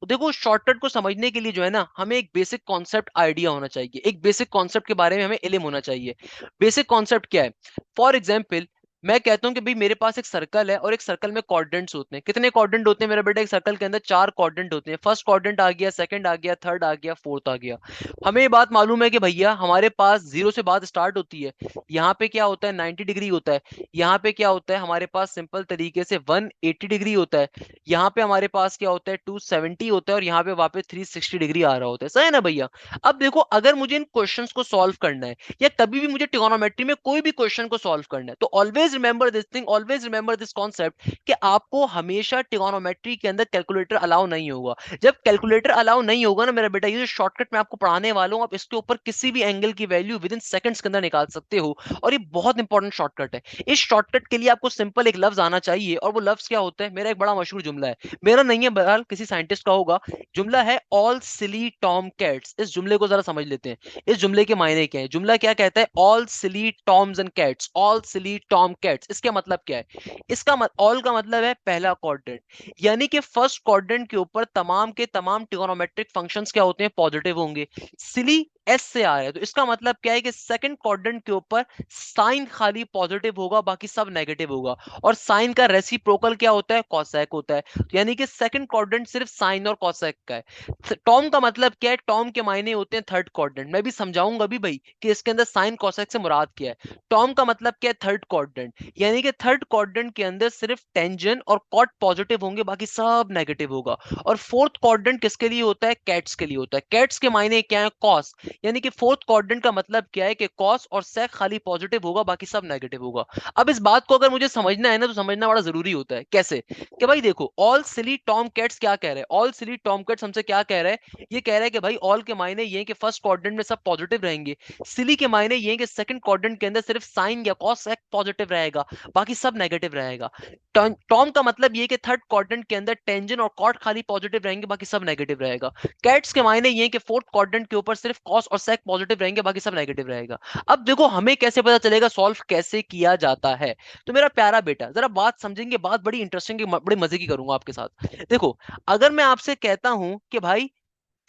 [SPEAKER 1] देखो शॉर्टकट को समझने के लिए जो है ना हमें एक बेसिक कॉन्सेप्ट आइडिया होना चाहिए, एक बेसिक कॉन्सेप्ट के बारे में हमें इल्म होना चाहिए। बेसिक कॉन्सेप्ट क्या है, फॉर एग्जाम्पल मैं कहता हूं कि भाई मेरे पास एक सर्कल है और एक सर्कल में क्वाड्रेंट्स होते हैं। कितने क्वाड्रेंट होते हैं मेरा बेटा एक सर्कल के अंदर, 4 क्वाड्रेंट होते हैं। फर्स्ट क्वाड्रेंट आ गया, सेकंड आ गया, थर्ड आ गया, फोर्थ आ गया। हमें ये बात मालूम है कि भैया हमारे पास जीरो से बात स्टार्ट होती है, यहाँ पे क्या होता है 90 डिग्री होता है, यहाँ पे क्या होता है हमारे पास सिंपल तरीके से 180 डिग्री होता है, यहाँ पे हमारे पास क्या होता है 270 होता है, और यहाँ पे वापस 360 डिग्री आ रहा होता है। सही है ना भैया। अब देखो अगर मुझे इन क्वेश्चंस को सॉल्व करना है, या कभी भी मुझे ट्रिगोनोमेट्री में कोई भी क्वेश्चन को सॉल्व करना है, तो always remember this thing, always remember this concept कि आपको हमेशा ट्रिगोनोमेट्री के अंदर कैलकुलेटर अलाउ नहीं होगा। जब कैलकुलेटर अलाउ नहीं होगा ना मेरा बेटा, ये जो शॉर्टकट मैं आपको पढ़ाने वाला हूं, आप इसके ऊपर किसी भी एंगल की वैल्यू विद इन सेकंड्स के अंदर निकाल सकते हो, और ये बहुत इंपॉर्टेंट शॉर्टकट है। इस शॉर्टकट के लिए आपको सिंपल एक लफ्ज आना चाहिए, और वो लफ्ज क्या होता है, मेरा एक बड़ा मशहूर जुमला है, मेरा नहीं है बहरहाल किसी साइंटिस्ट का होगा। जुमला है ऑल सिली टॉम कैट्स। इस जुमले को जरा समझ लेते हैं, इस जुमले के मायने क्या है। जुमला क्या कहता है, all silly Tom's and cats, all silly Tom cats. इसका मतलब क्या है, ऑल का मतलब है पहला क्वाड्रेंट, यानी कि फर्स्ट क्वाड्रेंट के ऊपर तमाम के तमाम ट्रिगोनोमेट्रिक फंक्शंस क्या होते हैं, पॉजिटिव होंगे। सिली एस से आ रहा है, तो इसका मतलब क्या है कि सेकंड क्वाड्रेंट के ऊपर साइन खाली पॉजिटिव होगा, बाकी सब नेगेटिव होगा। और साइन का रेसिप्रोकल क्या होता है, कॉसेक होता है, तो यानी कि सेकंड क्वाड्रेंट सिर्फ साइन और कॉसेक का है। टॉम का मतलब क्या है, टॉम के मायने होते हैं थर्ड क्वाड्रेंट। मैं भी समझाऊंगा भी भाई कि इसके अंदर साइन कॉसेक से मुराद क्या है। टॉम का मतलब क्या है, थर्ड क्वाड्रेंट, यानी कि थर्ड क्वाड्रेंट के अंदर सिर्फ टेंजन और कॉट पॉजिटिव होंगे, बाकी सब नेगेटिव होगा। और फोर्थ क्वाड्रेंट किसके लिए होता है, कैट्स के लिए होता है। कैट्स के मायने क्या है, कॉस, यानी कि फोर्थ क्वाड्रेंट का मतलब क्या है कि कॉस और सेक खाली पॉजिटिव होगा, बाकी सब नेगेटिव होगा। अब इस बात को अगर मुझे समझना है ना, तो समझना बड़ा जरूरी होता है। कैसे, कि भाई देखो ऑल सिली टॉम कैट्स क्या कह रहे हैं, ऑल सिली टॉम कैट्स हमसे क्या कह रहा है, ये कह रहा है कि भाई ऑल के मायने ये हैं कि फर्स्ट क्वाड्रेंट में सब पॉजिटिव रहेंगे, सिली के मायने ये हैं कि सेकंड क्वाड्रेंट के अंदर सिर्फ साइन या कॉस सेक पॉजिटिव रहेगा, बाकी सब नेगेटिव रहेगा। टॉम का मतलब ये कि थर्ड क्वाड्रेंट के अंदर टेंजन और कॉट खाली पॉजिटिव रहेंगे, बाकी सब नेगेटिव रहेगा। कैट्स के मायने ये हैं कि फोर्थ क्वाड्रेंट के ऊपर सिर्फ कॉस और सेक पॉजिटिव रहेंगे, बाकी सब नेगेटिव रहेगा। अब देखो हमें कैसे पता चलेगा सॉल्व कैसे किया जाता है। तो मेरा प्यारा बेटा जरा बात समझेंगे, बात बड़ी इंटरेस्टिंग, बड़े मजे की करूंगा आपके साथ। देखो अगर मैं आपसे कहता हूं कि भाई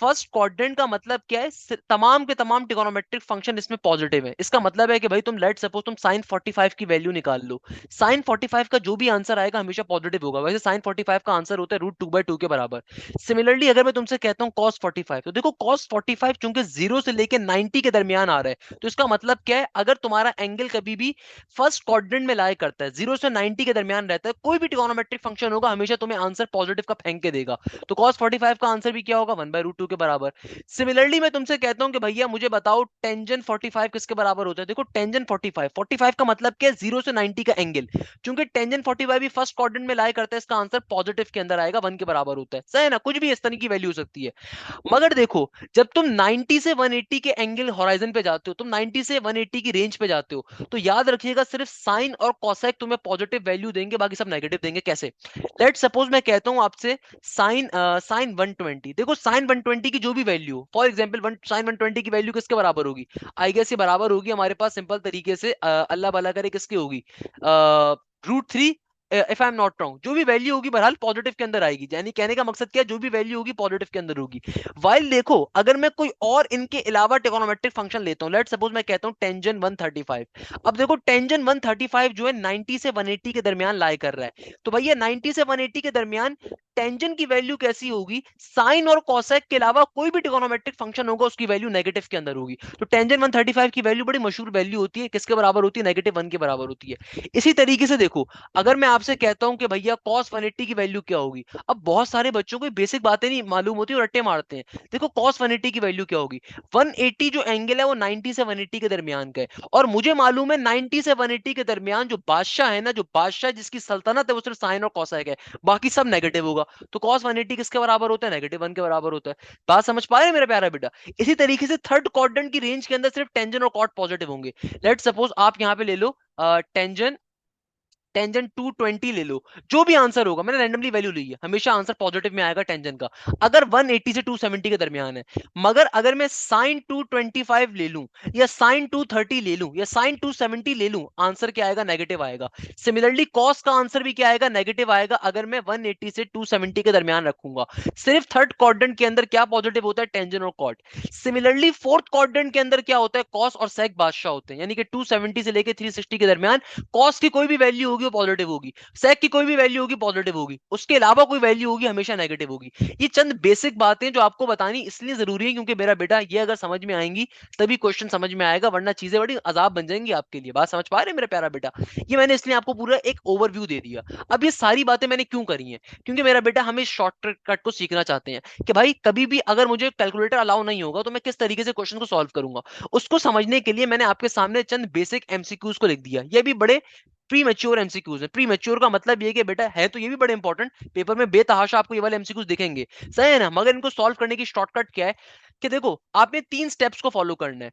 [SPEAKER 1] फर्स्ट क्वाड्रेंट का मतलब क्या है, तमाम के तमाम ट्रिगोनोमेट्रिक फंक्शन इसमें पॉजिटिव है, इसका मतलब है कि भाई तुम लेट सपोज तुम साइन 45 की वैल्यू निकाल लो, साइन 45 का जो भी आंसर आएगा हमेशा पॉजिटिव होगा। वैसे साइन 45 का आंसर होता है √2/2 के बराबर। सिमिलरली अगर मैं तुमसे कहता हूं कॉस 45, तो देखो कॉस 45 चूंकि 0 से लेकर 90 के दरमियान आ रहा है, तो इसका मतलब क्या है, अगर तुम्हारा एंगल कभी भी फर्स्ट क्वाड्रेंट में लाया करता है, 0 से 90 के दरमियान रहता है, कोई भी ट्रिगोनोमेट्रिक फंक्शन होगा हमेशा तुम्हें आंसर पॉजिटिव का फेंक के देगा। तो कॉस 45 का आंसर भी क्या होगा, 1/√2 के बराबर। सिमिलरली मैं तुमसे कहता हूं कि भैया मुझे बताओ टेंजेंट 45 किसके बराबर होता है। देखो टेंजेंट 45 का मतलब क्या है, 0 से 90 का एंगल। क्योंकि टेंजेंट 45 भी फर्स्ट क्वाड्रेंट में लाई करता है, इसका आंसर पॉजिटिव के अंदर आएगा, 1 के बराबर होता है। सही है ना, कुछ भी इस तरह की वैल्यू हो सकती है। मगर देखो जब तुम 90 से 180 के एंगल होराइजन पे जाते हो, तुम 90 से 180 की रेंज पे जाते हो, तो याद रखिएगा सिर्फ साइन और कोसेक तुम्हें पॉजिटिव वैल्यू देंगे, बाकी सब नेगेटिव देंगे। कैसे? लेट सपोज मैं कहता हूं आपसे साइन 120। देखो साइन 120 की जो भी वैल्यू, फॉर एग्जांपल साइन 120 की वैल्यू किसके बराबर होगी? आई गेस ये बराबर होगी हमारे पास सिंपल तरीके से अल्लाह भला करे किसकी होगी, √3, if I am not wrong. जो भी वैल्यू होगी बहरहाल पॉजिटिव के अंदर आएगी, यानी कहने का मकसद क्या है, जो भी वैल्यू होगी पॉजिटिव के अंदर होगी। वाइल देखो अगर मैं कोई और इनके अलावा ट्रिगोनोमेट्रिक फंक्शन लेता हूं, लेट सपोज मैं कहता हूं टेंजेंट 135। अब देखो टेंजेंट 135 जो है 90 से 180 के दरमियान लाई कर रहा है, तो भैया 90 से 180 के दरमियान टेंजेंट की वैल्यू कैसी होगी? साइन और कोसेक के अलावा कोई भी ट्रिगोनोमेट्रिक फंक्शन होगा उसकी वैल्यू नेगेटिव के अंदर होगी। तो टेंजेंट 135 की वैल्यू बड़ी मशहूर वैल्यू होती है, किसके बराबर होती है? -1 के बराबर होती है। इसी तरीके से देखो अगर मैं आपसे कहता हूं कि भैया cos 180 की वैल्यू क्या होगी, अब बहुत सारे बच्चों को बेसिक बातें नहीं मालूम होती और रट्टे मारते हैं। देखो cos 180 की वैल्यू क्या होगी? 180 जो एंगल है वो 90 से 180 के दरमियान का है, और मुझे मालूम है 90 से 180 के दरमियान जो बादशाह है ना, जो बादशाह जिसकी सल्तनत है वो सिर्फ साइन और कोसेक है, बाकी सब नेगेटिव होगा। तो cos 180 किसके बराबर होता है? -1 के बराबर होता है। बात समझ पा रहे हैं मेरा प्यारा बेटा? इसी तरीके से थर्ड क्वाड्रेंट की रेंज के अंदर सिर्फ टेंजेंट और कॉट पॉजिटिव होंगे। लेट सपोज आप यहां पे ले लो टेंजेंट टेंजेंट 220 ले लो, जो भी आंसर होगा, मैंने रैंडमली वैल्यू ली है, हमेशा आंसर पॉजिटिव में आएगा टेंजेंट का, अगर 180 से 270 के दरमियान है। मगर अगर मैं साइन 225 ले लूं या साइन 230 ले लूं या साइन 270 ले लूं, आंसर क्या आएगा? नेगेटिव आएगा। सिमिलरली कॉस का आंसर भी क्या आएगा? नेगेटिव आएगा, अगर मैं 180 से 270 के दरमियान रखूंगा। सिर्फ थर्ड क्वाड्रेंट के अंदर क्या पॉजिटिव होता है? टेंजेंट और कॉट। सिमिलरली फोर्थ क्वाड्रेंट के अंदर क्या होता है? कॉस और सेक बादशाह होते हैं, यानी कि 270 से लेकर 360 के दरमियान कॉस की कोई भी वैल्यू होगी वो पॉजिटिव होगी, सेक की कोई भी वैल्यू होगी पॉजिटिव होगी, उसके अलावा कोई वैल्यू होगी हमेशा नेगेटिव होगी। ये चंद बेसिक बातें जो आपको बतानी इसलिए जरूरी है क्योंकि मेरा बेटा ये अगर समझ में आएंगी तभी क्वेश्चन समझ में आएगा, वरना चीजें बड़ी अजाब बन जाएंगी आपके लिए। बात समझ पा रहे हैं मेरा प्यारा बेटा? ये मैंने इसलिए आपको पूरा एक ओवरव्यू दे दिया। अब ये सारी बातें मैंने क्यों करी हैं? क्योंकि मेरा बेटा हम इस शॉर्टकट को सीखना चाहते हैं कि भाई कभी भी अगर मुझे कैलकुलेटर अलाउ नहीं होगा तो मैं किस तरीके से क्वेश्चन को सॉल्व करूंगा। उसको समझने के लिए मैंने आपके सामने चंद बेसिक एमसीक्यूज को लिख दिया। ये भी बड़े प्री मैच्योर एमसीक्यूज है। प्री मैच्योर का मतलब ये कि बेटा है तो ये भी बड़े इंपॉर्टेंट, पेपर में बेतहाशा आपको ये वाले एमसीक्यूज दिखेंगे, सही है ना? मगर इनको सॉल्व करने की शॉर्टकट क्या है कि देखो आपने 3 स्टेप्स को फॉलो करना है।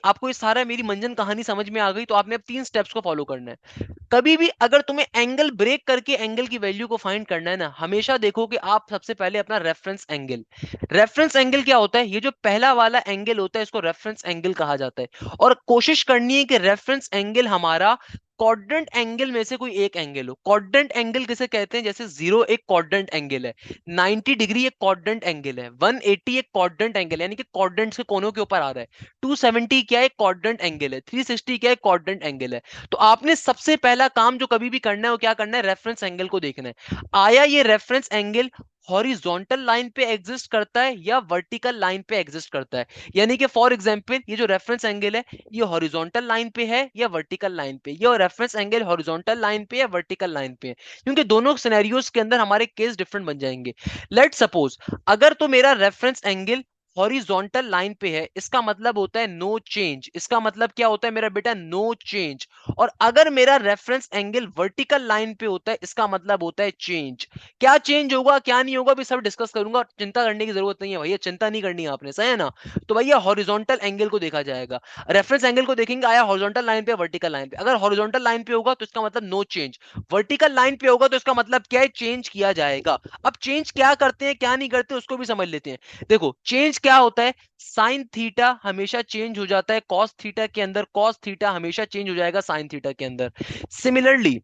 [SPEAKER 1] आपको ये सारा मेरी मंजन कहानी समझ में आ गई तो आपने अब 3 स्टेप्स को फॉलो करना है। कभी भी अगर तुम्हें एंगल ब्रेक करके एंगल की वैल्यू को फाइंड करना है ना, हमेशा देखो कि आप सबसे पहले अपना रेफरेंस एंगल क्या होता है? ये जो पहला वाला एंगल होता है इसको रेफरेंस एंगल कहा जाता है, और कोशिश करनी है कि रेफरेंस एंगल हमारा क्वाड्रेंट एंगल में से कोई एक एंगल हो। क्वाड्रेंट एंगल किसे कहते हैं? जैसे 0 एक क्वाड्रेंट एंगल है, 90 डिग्री एक क्वाड्रेंट एंगल है, 180 एक क्वाड्रेंट एंगल है, यानी कि क्वाड्रेंट्स के कोनों के ऊपर आ रहा है, 270 क्या है? क्वाड्रेंट एंगल है, 360 क्या है? क्वाड्रेंट एंगल है। तो आपने सबसे पहला काम जो कभी भी करना है वो क्या करना है? रेफरेंस एंगल को देखना है। आया ये रेफरेंस एंगल हॉरिजॉन्टल लाइन पे एग्जिस्ट करता है या वर्टिकल लाइन पे एग्जिस्ट करता है? यानी कि फॉर एग्जांपल ये जो रेफरेंस एंगल है ये हॉरिजॉन्टल लाइन पे है या वर्टिकल लाइन पे? ये रेफरेंस एंगल हॉरिजॉन्टल लाइन पे या वर्टिकल लाइन पे है? क्योंकि दोनों सिनेरियोस के अंदर हमारे केस डिफरेंट बन जाएंगे। लेट सपोज अगर तो मेरा रेफरेंस एंगल हॉरिजॉन्टल लाइन पे है, इसका मतलब होता है नो चेंज। इसका मतलब क्या होता है मेरा बेटा? No change. और अगर मेरा रेफरेंस एंगल वर्टिकल लाइन पे होता है इसका मतलब होता है चेंज। क्या चेंज होगा क्या नहीं होगा भी सब डिस्कस करूंगा, चिंता करने की जरूरत नहीं है भैया, चिंता नहीं करनी है आपने, सही है ना? तो भैया हॉरिजॉन्टल एंगल को देखा जाएगा, रेफरेंस एंगल को देखेंगे आया हॉरिजॉन्टल लाइन पे वर्टिकल लाइन पे। अगर हॉरिजॉन्टल लाइन पे होगा तो इसका मतलब नो चेंज, वर्टिकल लाइन पे होगा तो इसका मतलब क्या है? चेंज किया जाएगा। अब चेंज क्या करते हैं क्या नहीं करते उसको भी समझ लेते हैं। देखो चेंज क्या होता है, साइन थीटा हमेशा चेंज हो जाता है कॉस थीटा के अंदर, कॉस थीटा हमेशा चेंज हो जाएगा साइन थीटा के अंदर। सिमिलरली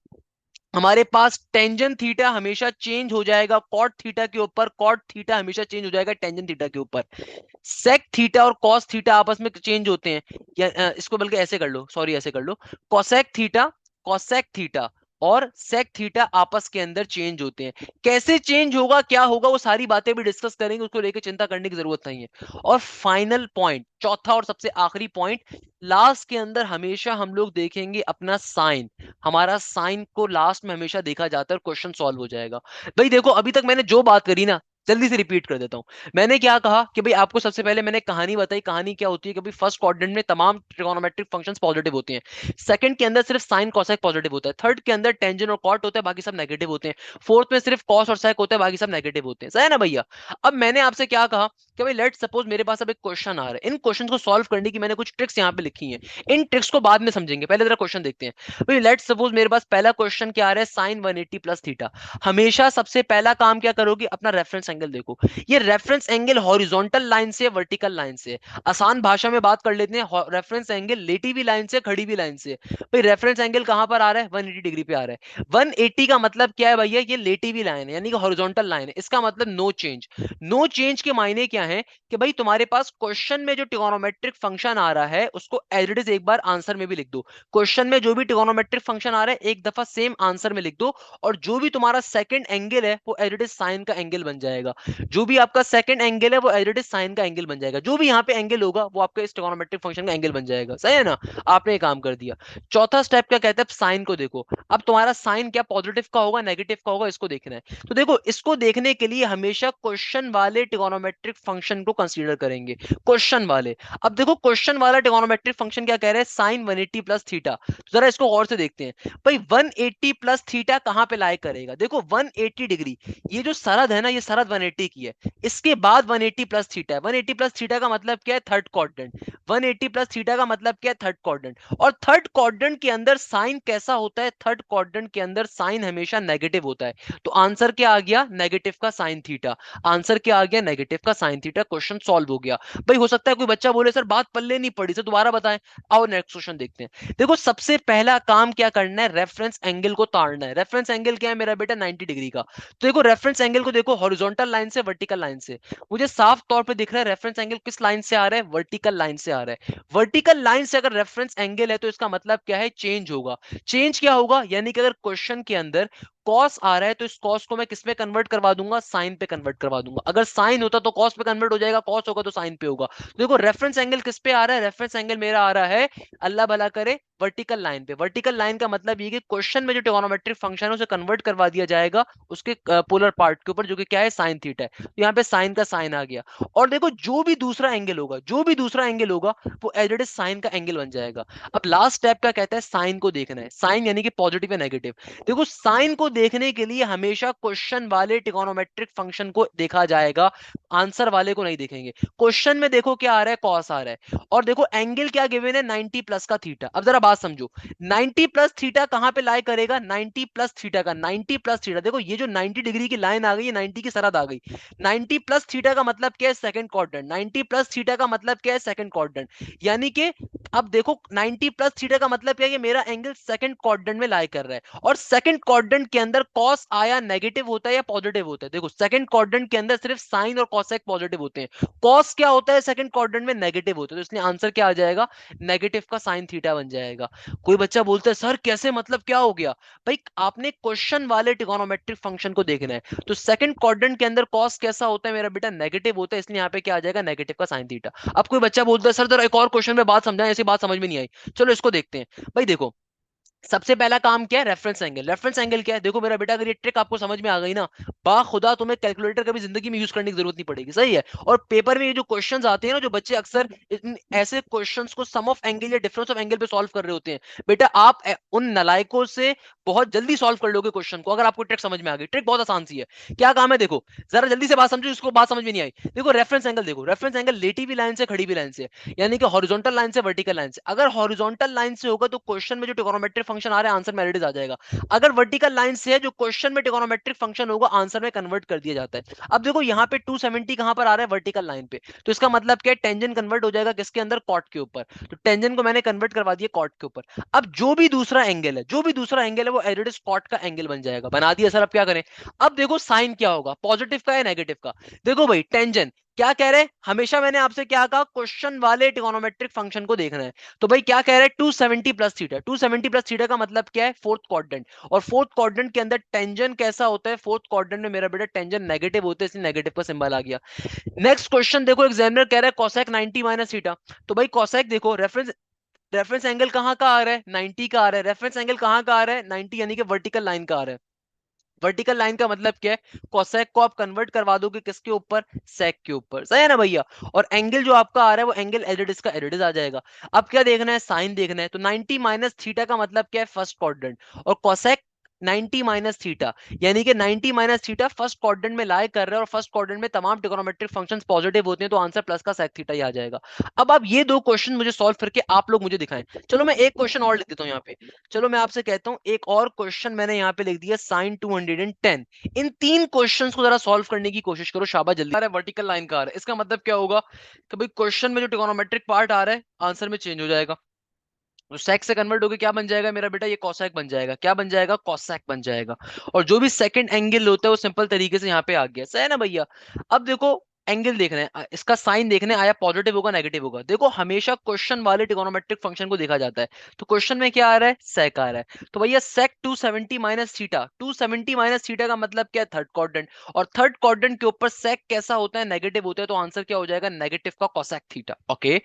[SPEAKER 1] हमारे पास टेंजेंट थीटा हमेशा चेंज हो जाएगा कॉट थीटा के ऊपर, कॉट थीटा हमेशा चेंज हो जाएगा टेंजेंट थीटा के ऊपर। सेक थीटा और कॉस थीटा आपस में चेंज होते हैं, या इसको बल्कि ऐसे कर लो, सॉरी ऐसे कर लो, कॉसेक थीटा और सेक थीटा आपस के अंदर चेंज होते हैं। कैसे चेंज होगा क्या होगा वो सारी बातें भी डिस्कस करेंगे, उसको लेकर चिंता करने की जरूरत नहीं है। और फाइनल पॉइंट, चौथा और सबसे आखिरी पॉइंट, लास्ट के अंदर हमेशा हम लोग देखेंगे अपना साइन। हमारा साइन को लास्ट में हमेशा देखा जाता है, क्वेश्चन सॉल्व हो जाएगा। भाई देखो अभी तक मैंने जो बात करी ना जल्दी से रिपीट कर देता हूं। मैंने क्या कहा कि भाई आपको सबसे पहले मैंने कहानी बताई। कहानी क्या होती है कि भाई फर्स्ट क्वाड्रेंट में तमाम ट्रिगोनोमेट्रिक फंक्शंस पॉजिटिव होते हैं, सेकंड के अंदर सिर्फ साइन कोसेक पॉजिटिव होता है, थर्ड के अंदर टेंजेंट और कॉट होता है, बाकी सब नेगेटिव होते हैं, फोर्थ में सिर्फ कॉस और सेक होता है, बाकी सब नेगेटिव होते हैं। सही है ना भैया? अब मैंने आपसे क्या कहा कि भाई लेट सपोज मेरे पास अब एक क्वेश्चन आ रहा है, इन क्वेश्चन को सॉल्व करने की मैंने कुछ ट्रिक्स यहाँ पे लिखी हैं, इन ट्रिक्स को बाद में समझेंगे, पहले जरा क्वेश्चन देखते हैं। भाई लेट सपोज मेरे पास पहला क्वेश्चन क्या आ रहा है, साइन 180 प्लस थीटा। हमेशा सबसे पहला काम क्या करोगे, अपना रेफरेंस एंगल देखो। ये रेफरेंस एंगल हॉरिजॉन्टल लाइन से वर्टिकल लाइन से, आसान भाषा में बात कर लेते हैं, रेफरेंस एंगल लेटी हुई लाइन से खड़ी हुई लाइन से। भाई रेफरेंस एंगल कहां पर आ रहा है, 180 डिग्री पे आ रहा है। 180 का मतलब क्या है भैया, ये लेटी हुई लाइन है यानी कि हॉरिजॉन्टल लाइन है, इसका मतलब नो चेंज। नो चेंज के मायने क्या है कि भाई तुम्हारे पास क्वेश्चन में जो ट्रिगोनोमेट्रिक फंक्शन आ रहा है उसको एज इट इज एक बार आंसर में भी लिख दो। क्वेश्चन में जो भी ट्रिगोनोमेट्रिक फंक्शन आ रहा है एक दफा सेम आंसर में लिख दो, और जो भी तुम्हारा सेकंड एंगल है वो एज इट इज साइन का एंगल बन जाएगा। जो भी आपका सेकंड एंगल है वो एज इट इज साइन का एंगल बन जाएगा। जो भी यहाँ पे एंगल होगा वो आपका इस ट्रिगोनोमेट्रिक फंक्शन का एंगल बन जाएगा। सही है ना? आपने ये काम कर दिया। चौथा स्टेप क्या कहता है, साइन को देखो। अब तुम्हारा साइन क्या पॉजिटिव का होगा नेगेटिव का होगा, इसको देखना है। तो देखो इसको देखने के लिए हमेशा क्वेश्चन वाले ट्रिगोनोमेट्रिक फंक्शन को कंसीडर करेंगे, क्वेश्चन वाले। अब देखो क्वेश्चन वाला ट्रिगोनोमेट्रिक फंक्शन क्या कह रहा है, साइन 180 प्लस थीटा। तो जरा इसको गौर से देखते हैं। भाई 180 प्लस थीटा कहां पे लाए करेगा, देखो 180 डिग्री, ये जो सरद है ना ये सरद 180 की है, इसके बाद 180 प्लस थीटा है। 180 प्लस थीटा का मतलब क्या है, थर्ड क्वाड्रेंट। 180 प्लस थीटा का मतलब क्या है, थर्ड क्वाड्रेंट। और थर्ड क्वाड्रेंट के अंदर साइन कैसा होता है, थर्ड क्वाड्रेंट के अंदर साइन हमेशा नेगेटिव होता है। तो आंसर क्या आ गया, नेगेटिव का साइन थीटा। आंसर क्या आ गया, नेगेटिव का साइन थीटा। क्वेश्चन सॉल्व हो गया। भाई हो सकता है कोई बच्चा बोले सर बात पल्ले नहीं पड़ी, सर दोबारा बताएं। आओ नेक्स्ट क्वेश्चन देखते हैं। देखो सबसे पहला काम क्या करना है, रेफरेंस एंगल को ताड़ना है। रेफरेंस एंगल क्या है मेरा बेटा, 90 डिग्री का। तो देखो रेफरेंस एंगल को देखो, हॉरिजॉन्टल लाइन से वर्टिकल लाइन से। मुझे साफ तौर पे दिख रहा है रेफरेंस एंगल किस लाइन से आ रहा है, वर्टिकल लाइन से आ रहा है। वर्टिकल लाइन से अगर रेफरेंस एंगल है तो इसका मतलब क्या है, चेंज होगा। चेंज क्या होगा, यानी कि अगर क्वेश्चन के अंदर कॉस आ रहा है तो इस कॉस को मैं किस पे कन्वर्ट करवा दूंगा, साइन पे कन्वर्ट करवा दूंगा। अगर साइन होता तो कॉस पे कन्वर्ट हो जाएगा, कॉस होगा तो साइन पे होगा। तो देखो रेफरेंस एंगल किस पे आ रहा है, रेफरेंस एंगल मेरा आ रहा है, अल्लाह भला करे, वर्टिकल लाइन पे। वर्टिकल लाइन का मतलब ये कि क्वेश्चन में जो ट्रिगोनोमेट्रिक फंक्शन है उसे कन्वर्ट करवा दिया जाएगा उसके पोलर पार्ट के ऊपर, जो कि क्या है, साइन थीटा है। तो यहाँ पे साइन का साइन आ गया। और देखो जो भी दूसरा एंगल होगा, जो भी दूसरा एंगल होगा वो एज इट इज साइन का एंगल बन जाएगा। अब लास्ट स्टेप क्या कहता है, साइन को देखना है। साइन यानी कि पॉजिटिव या नेगेटिव। देखो साइन को देखने के लिए हमेशा क्वेश्चन वाले ट्रिगोनोमेट्रिक फंक्शन को देखा जाएगा, आंसर वाले को नहीं देखेंगे। क्वेश्चन में देखो क्या आ रहा है, कॉस आ रहा है, और देखो एंगल क्या गिवन है, 90 प्लस का थीटा। अब जरा बात समझो, 90 प्लस थीटा कहां पे लाई करेगा, 90 प्लस थीटा का, 90 प्लस थीटा। देखो ये जो 90 डिग्री की लाइन आ गई है, 90 की सरहद आ गई। 90 प्लस थीटा का मतलब क्या है, सेकंड क्वाड्रेंट। 90 प्लस थीटा का मतलब क्या है, सेकंड क्वाड्रेंट। यानी कि अब देखो 90 प्लस थीटा का मतलब क्या है, मेरा एंगल सेकंड क्वाड्रेंट में लाई कर रहा है। और सेकंड क्वाड्रेंट के अंदर कॉस आया नेगेटिव होता है या पॉजिटिव होता है, देखो सेकंड क्वाड्रेंट के अंदर सिर्फ साइन और कॉसेक पॉजिटिव होते हैं, कॉस क्या होता है सेकंड क्वाड्रेंट में, नेगेटिव होता है। तो इसलिए आंसर क्या आ जाएगा, नेगेटिव का साइन थीटा बन जाएगा। कोई बच्चा बोलता है सर कैसे, मतलब क्या हो गया। भाई आपने क्वेश्चन वाले ट्रिगोनोमेट्रिक फंक्शन को देखना है। तो सेकंड क्वाड्रेंट के अंदर कॉस कैसा होता है मेरा बेटा, नेगेटिव होता है, इसलिए यहाँ पे क्या आ जाएगा, नेगेटिव का साइन थीटा। अब कोई बच्चा बोलता है सर जरा एक और क्वेश्चन में बात समझाएं, ऐसी बात समझ में नहीं आई। चलो इसको देखते हैं। भाई देखो सबसे पहला काम क्या है, रेफरेंस एंगल। रेफरेंस एंगल क्या है, देखो मेरा बेटा अगर ये ट्रिक आपको समझ में आ गई ना, बा खुदा तुम्हें कैलकुलेटर कभी जिंदगी में यूज करने की जरूरत नहीं पड़ेगी। सही है? और पेपर में ये जो क्वेश्चंस आते हैं ना, जो बच्चे अक्सर ऐसे क्वेश्चंस को सम ऑफ एंगल या डिफरेंस ऑफ एंगल पे सॉल्व कर रहे होते हैं, बेटा आप उन नलायकों से बहुत जल्दी सॉल्व कर लोगे क्वेश्चन को, अगर आपको ट्रिक समझ में आ गई। ट्रिक बहुत आसान सी है। क्या काम है, देखो जरा जल्दी से बात समझो, इसको बात समझ में नहीं आई। देखो रेफरेंस एंगल देखो, रेफरेंस एंगल लेटी हुई लाइन से खड़ी हुई लाइन से, यानी कि हॉरिजॉन्टल लाइन से वर्टिकल लाइन से। अगर हॉरिजॉन्टल लाइन से होगा तो क्वेश्चन में जो ट्रिगोनोमेट्रिक फंक्शन आ रहा है आंसर में एडिट आ जाएगा। अगर वर्टिकल लाइन से है, जो क्वेश्चन में ट्रिगोनोमेट्रिक फंक्शन होगा आंसर में कन्वर्ट कर दिया जाता है। अब देखो यहाँ पे 270 कहां पर आ रहा है, वर्टिकल लाइन पे। तो इसका मतलब क्या है, टेंजेंट कन्वर्ट हो जाएगा किसके अंदर, कॉट के ऊपर। तो टेंजेंट को मैंने कन्वर्ट करवा दिया कॉट के ऊपर। अब जो भी दूसरा एंगल है, जो भी दूसरा एंगल है वो एज इट इज कॉट का एंगल बन जाएगा। बना दिया सर, अब क्या करें। अब देखो साइन क्या होगा, पॉजिटिव का या नेगेटिव का। देखो भाई टेंजेंट क्या कह रहे हैं, हमेशा मैंने आपसे क्या कहा, क्वेश्चन वाले ट्रिगोनोमेट्रिक फंक्शन को देखना है। तो भाई क्या कह रहे हैं, 270 प्लस थीटा। 270 प्लस थीटा का मतलब क्या है, फोर्थ क्वाड्रेंट। और फोर्थ क्वाड्रेंट के अंदर टेंजेंट कैसा होता है, फोर्थ क्वाड्रेंट में मेरा बेटा टेंजेंट नेगेटिव होता है, इसलिए नेगेटिव का सिंबल आ गया। नेक्स्ट क्वेश्चन देखो, एग्जामिनर कह रहा है कोसेक 90 माइनस थीटा। तो भाई कोसेक देखो, रेफरेंस रेफरेंस एंगल कहां का आ रहा है, 90 का आ रहा है। रेफरेंस एंगल कहां का आ रहा है, 90, यानी कि वर्टिकल लाइन का आ रहा है। वर्टिकल लाइन का मतलब क्या है, कोसेक को आप कन्वर्ट करवा दोगे किसके ऊपर, सेक के ऊपर, सही है ना भैया। और एंगल जो आपका आ रहा है वो एंगल एज इट इज का एज इट इज आ जाएगा। अब क्या देखना है, साइन देखना है, तो 90 माइनस थीटा का मतलब क्या है, फर्स्ट क्वाड्रेंट, और कोसेक 90 माइनस थीटा, यानी कि 90 माइनस थीटा फर्स्ट क्वाड्रेंट में लाई कर रहे हैं, और फर्स्ट क्वाड्रेंट में तमाम ट्रिग्नोमेट्रिक फंक्शंस पॉजिटिव होते हैं, तो आंसर प्लस का सेक थीटा ही आ जाएगा। अब आप ये दो क्वेश्चन मुझे सॉल्व करके आप लोग मुझे दिखाएं। चलो मैं एक क्वेश्चन और लिख देता हूं यहाँ पे। चलो मैं आपसे कहता हूं एक और क्वेश्चन मैंने यहाँ पे लिख दिया, साइन 210। इन तीन क्वेश्चंस को जरा सॉल्व करने की कोशिश करो, शाबाश जल्दी। आ रहा है वर्टिकल लाइन का आ रहा है, इसका मतलब क्या होगा कि भाई क्वेश्चन में जो ट्रिग्नोमेट्रिक पार्ट आ रहा है आंसर में चेंज हो जाएगा। तो सेक से कन्वर्ट होकर क्या बन जाएगा मेरा बेटा, ये कॉसेक बन जाएगा। क्या बन जाएगा, कॉसेक बन जाएगा। और जो भी सेकंड एंगल होता है वो सिंपल तरीके से यहाँ पे आ गया, सही है ना भैया। अब देखो एंगल देखना है, इसका साइन देखना है, आया पॉजिटिव होगा नेगेटिव होगा। देखो हमेशा क्वेश्चन वाले ट्रिगोनोमेट्रिक फंक्शन को देखा जाता है। तो क्वेश्चन में क्या आ रहा है, सेक आ रहा है, तो भैया सेक 270 माइनस थीटा, 270 माइनस थीटा का मतलब क्या है, थर्ड क्वाड्रेंट। और थर्ड क्वाड्रेंट के ऊपर सेक कैसा होता है, नेगेटिव होता है, तो आंसर क्या हो जाएगा, नेगेटिव का cosec theta. Okay,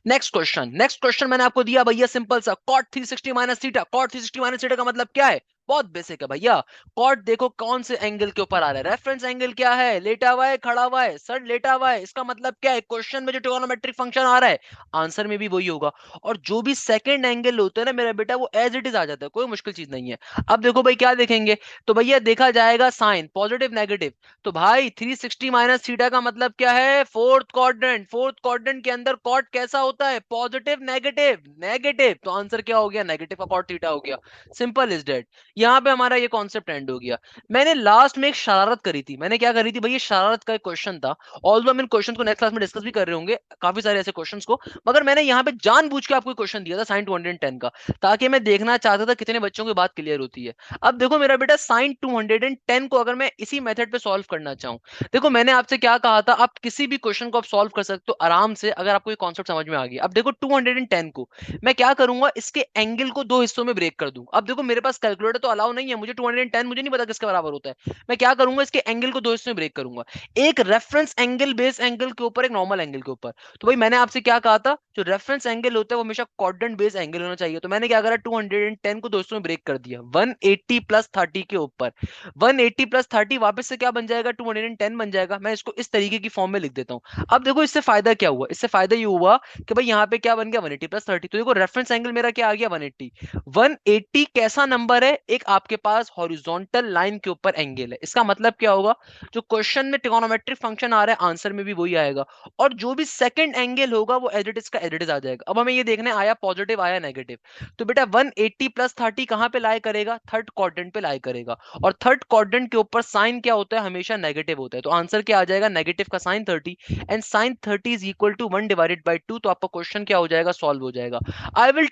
[SPEAKER 1] next question मैंने आपको दिया भैया सिंपल सा, cot 360 minus theta. Cot 360 minus theta का मतलब क्या है, बहुत बेसिक है भैया। कॉट देखो कौन से एंगल के ऊपर आ रहा है, रेफरेंस एंगल क्या है, लेटा हुआ है खड़ा हुआ है, सर लेटा हुआ है, इसका मतलब क्या है, क्वेश्चन में जो ट्रिगोनोमेट्रिक फंक्शन आ रहा है आंसर में भी वही होगा। और जो भी सेकंड एंगल होता है ना मेरा बेटा, वो एज इट इज आ जाता है, कोई मुश्किल चीज नहीं है। अब देखो भाई क्या देखेंगे, तो भैया देखा जाएगा साइन पॉजिटिव नेगेटिव। तो भाई 360 माइनस थीटा का मतलब क्या है, फोर्थ क्वाड्रेंट। फोर्थ क्वाड्रेंट के अंदर कॉट कैसा होता है, पॉजिटिव नेगेटिव नेगेटिव, तो आंसर क्या हो गया, नेगेटिव का कॉट थीटा हो गया। Simple is that. यहां पे हमारा ये कॉन्सेप्ट एंड हो गया। मैंने लास्ट में एक शरारत करी थी, मैंने क्या करी थी भैया, शरारत का एक क्वेश्चन था। ऑल्दो हम इन क्वेश्चन को नेक्स्ट क्लास में डिस्कस भी कर रहे होंगे, काफी सारे ऐसे क्वेश्चंस को, मगर मैंने यहाँ पे जानबूझ के आपको क्वेश्चन दिया था साइन 210 का, ताकि मैं देखना चाहता था कितने बच्चों की बात क्लियर होती है। अब देखो मेरा बेटा साइन 210 को अगर मैं इसी मेथड पे सॉल्व करना चाहूं, देखो मैंने आपसे क्या कहा था, आप किसी भी क्वेश्चन को आप सॉल्व कर सकते हो आराम से, अगर आपको ये कॉन्सेप्ट समझ में आ गया। अब देखो 210 को मैं क्या करूंगा, इसके एंगल को दो हिस्सों में ब्रेक कर दूं। अब देखो मेरे पास कैलकुलेटर तो अलाउ नहीं है, मुझे 210 मुझे नहीं पता किसके बराबर होता है। मैं क्या करूंगा, इसके एंगल को दो हिस्सों में ब्रेक करूंगा, एक रेफरेंस एंगल बेस एंगल के ऊपर, एक नॉर्मल एंगल के ऊपर। तो भाई मैंने आपसे क्या कहा था, जो रेफरेंस एंगल होता है वो हमेशा क्वाड्रेंट बेस एंगल होना चाहिए। तो मैंने क्या करा, 210 को दो हिस्सों में ब्रेक कर दिया, 180 प्लस 30 के ऊपर। 180 प्लस 30 वापस से क्या बन जाएगा, 210 बन जाएगा। मैं इसको इस तरीके की फॉर्म में लिख देता हूं। अब देखो इससे फायदा क्या हुआ, इससे फायदा ये हुआ कि भाई यहाँ पे क्या बन गया, 180 प्लस 30, तो देखो रेफरेंस एंगल मेरा क्या आ गया, 180। 180 कैसा नंबर है, एक आपके पास हॉरिजॉन्टल लाइन के ऊपर एंगल है। इसका मतलब क्या होगा, जो क्वेश्चन में ट्रिगोनोमेट्रिक फंक्शन आ रहा है आंसर में भी वही आएगा। और जो भी सेकंड एंगल होगा वो एज इट इज का एज इट इज आ जाएगा। अब हमें ये देखना है आया पॉजिटिव आया नेगेटिव। तो बेटा 180 प्लस 30 कहां पे लाई करेगा, थर्ड क्वाड्रेंट पे लाई करेगा। और थर्ड क्वाड्रेंट के ऊपर साइन क्या होता है, हमेशा नेगेटिव होता है। तो आंसर क्या आ जाएगा, नेगेटिव का sine 30, and sine 30 is equal to 1 divided by 2। तो आपका क्वेश्चन क्या हो जाएगा, सॉल्व हो जाएगा। I will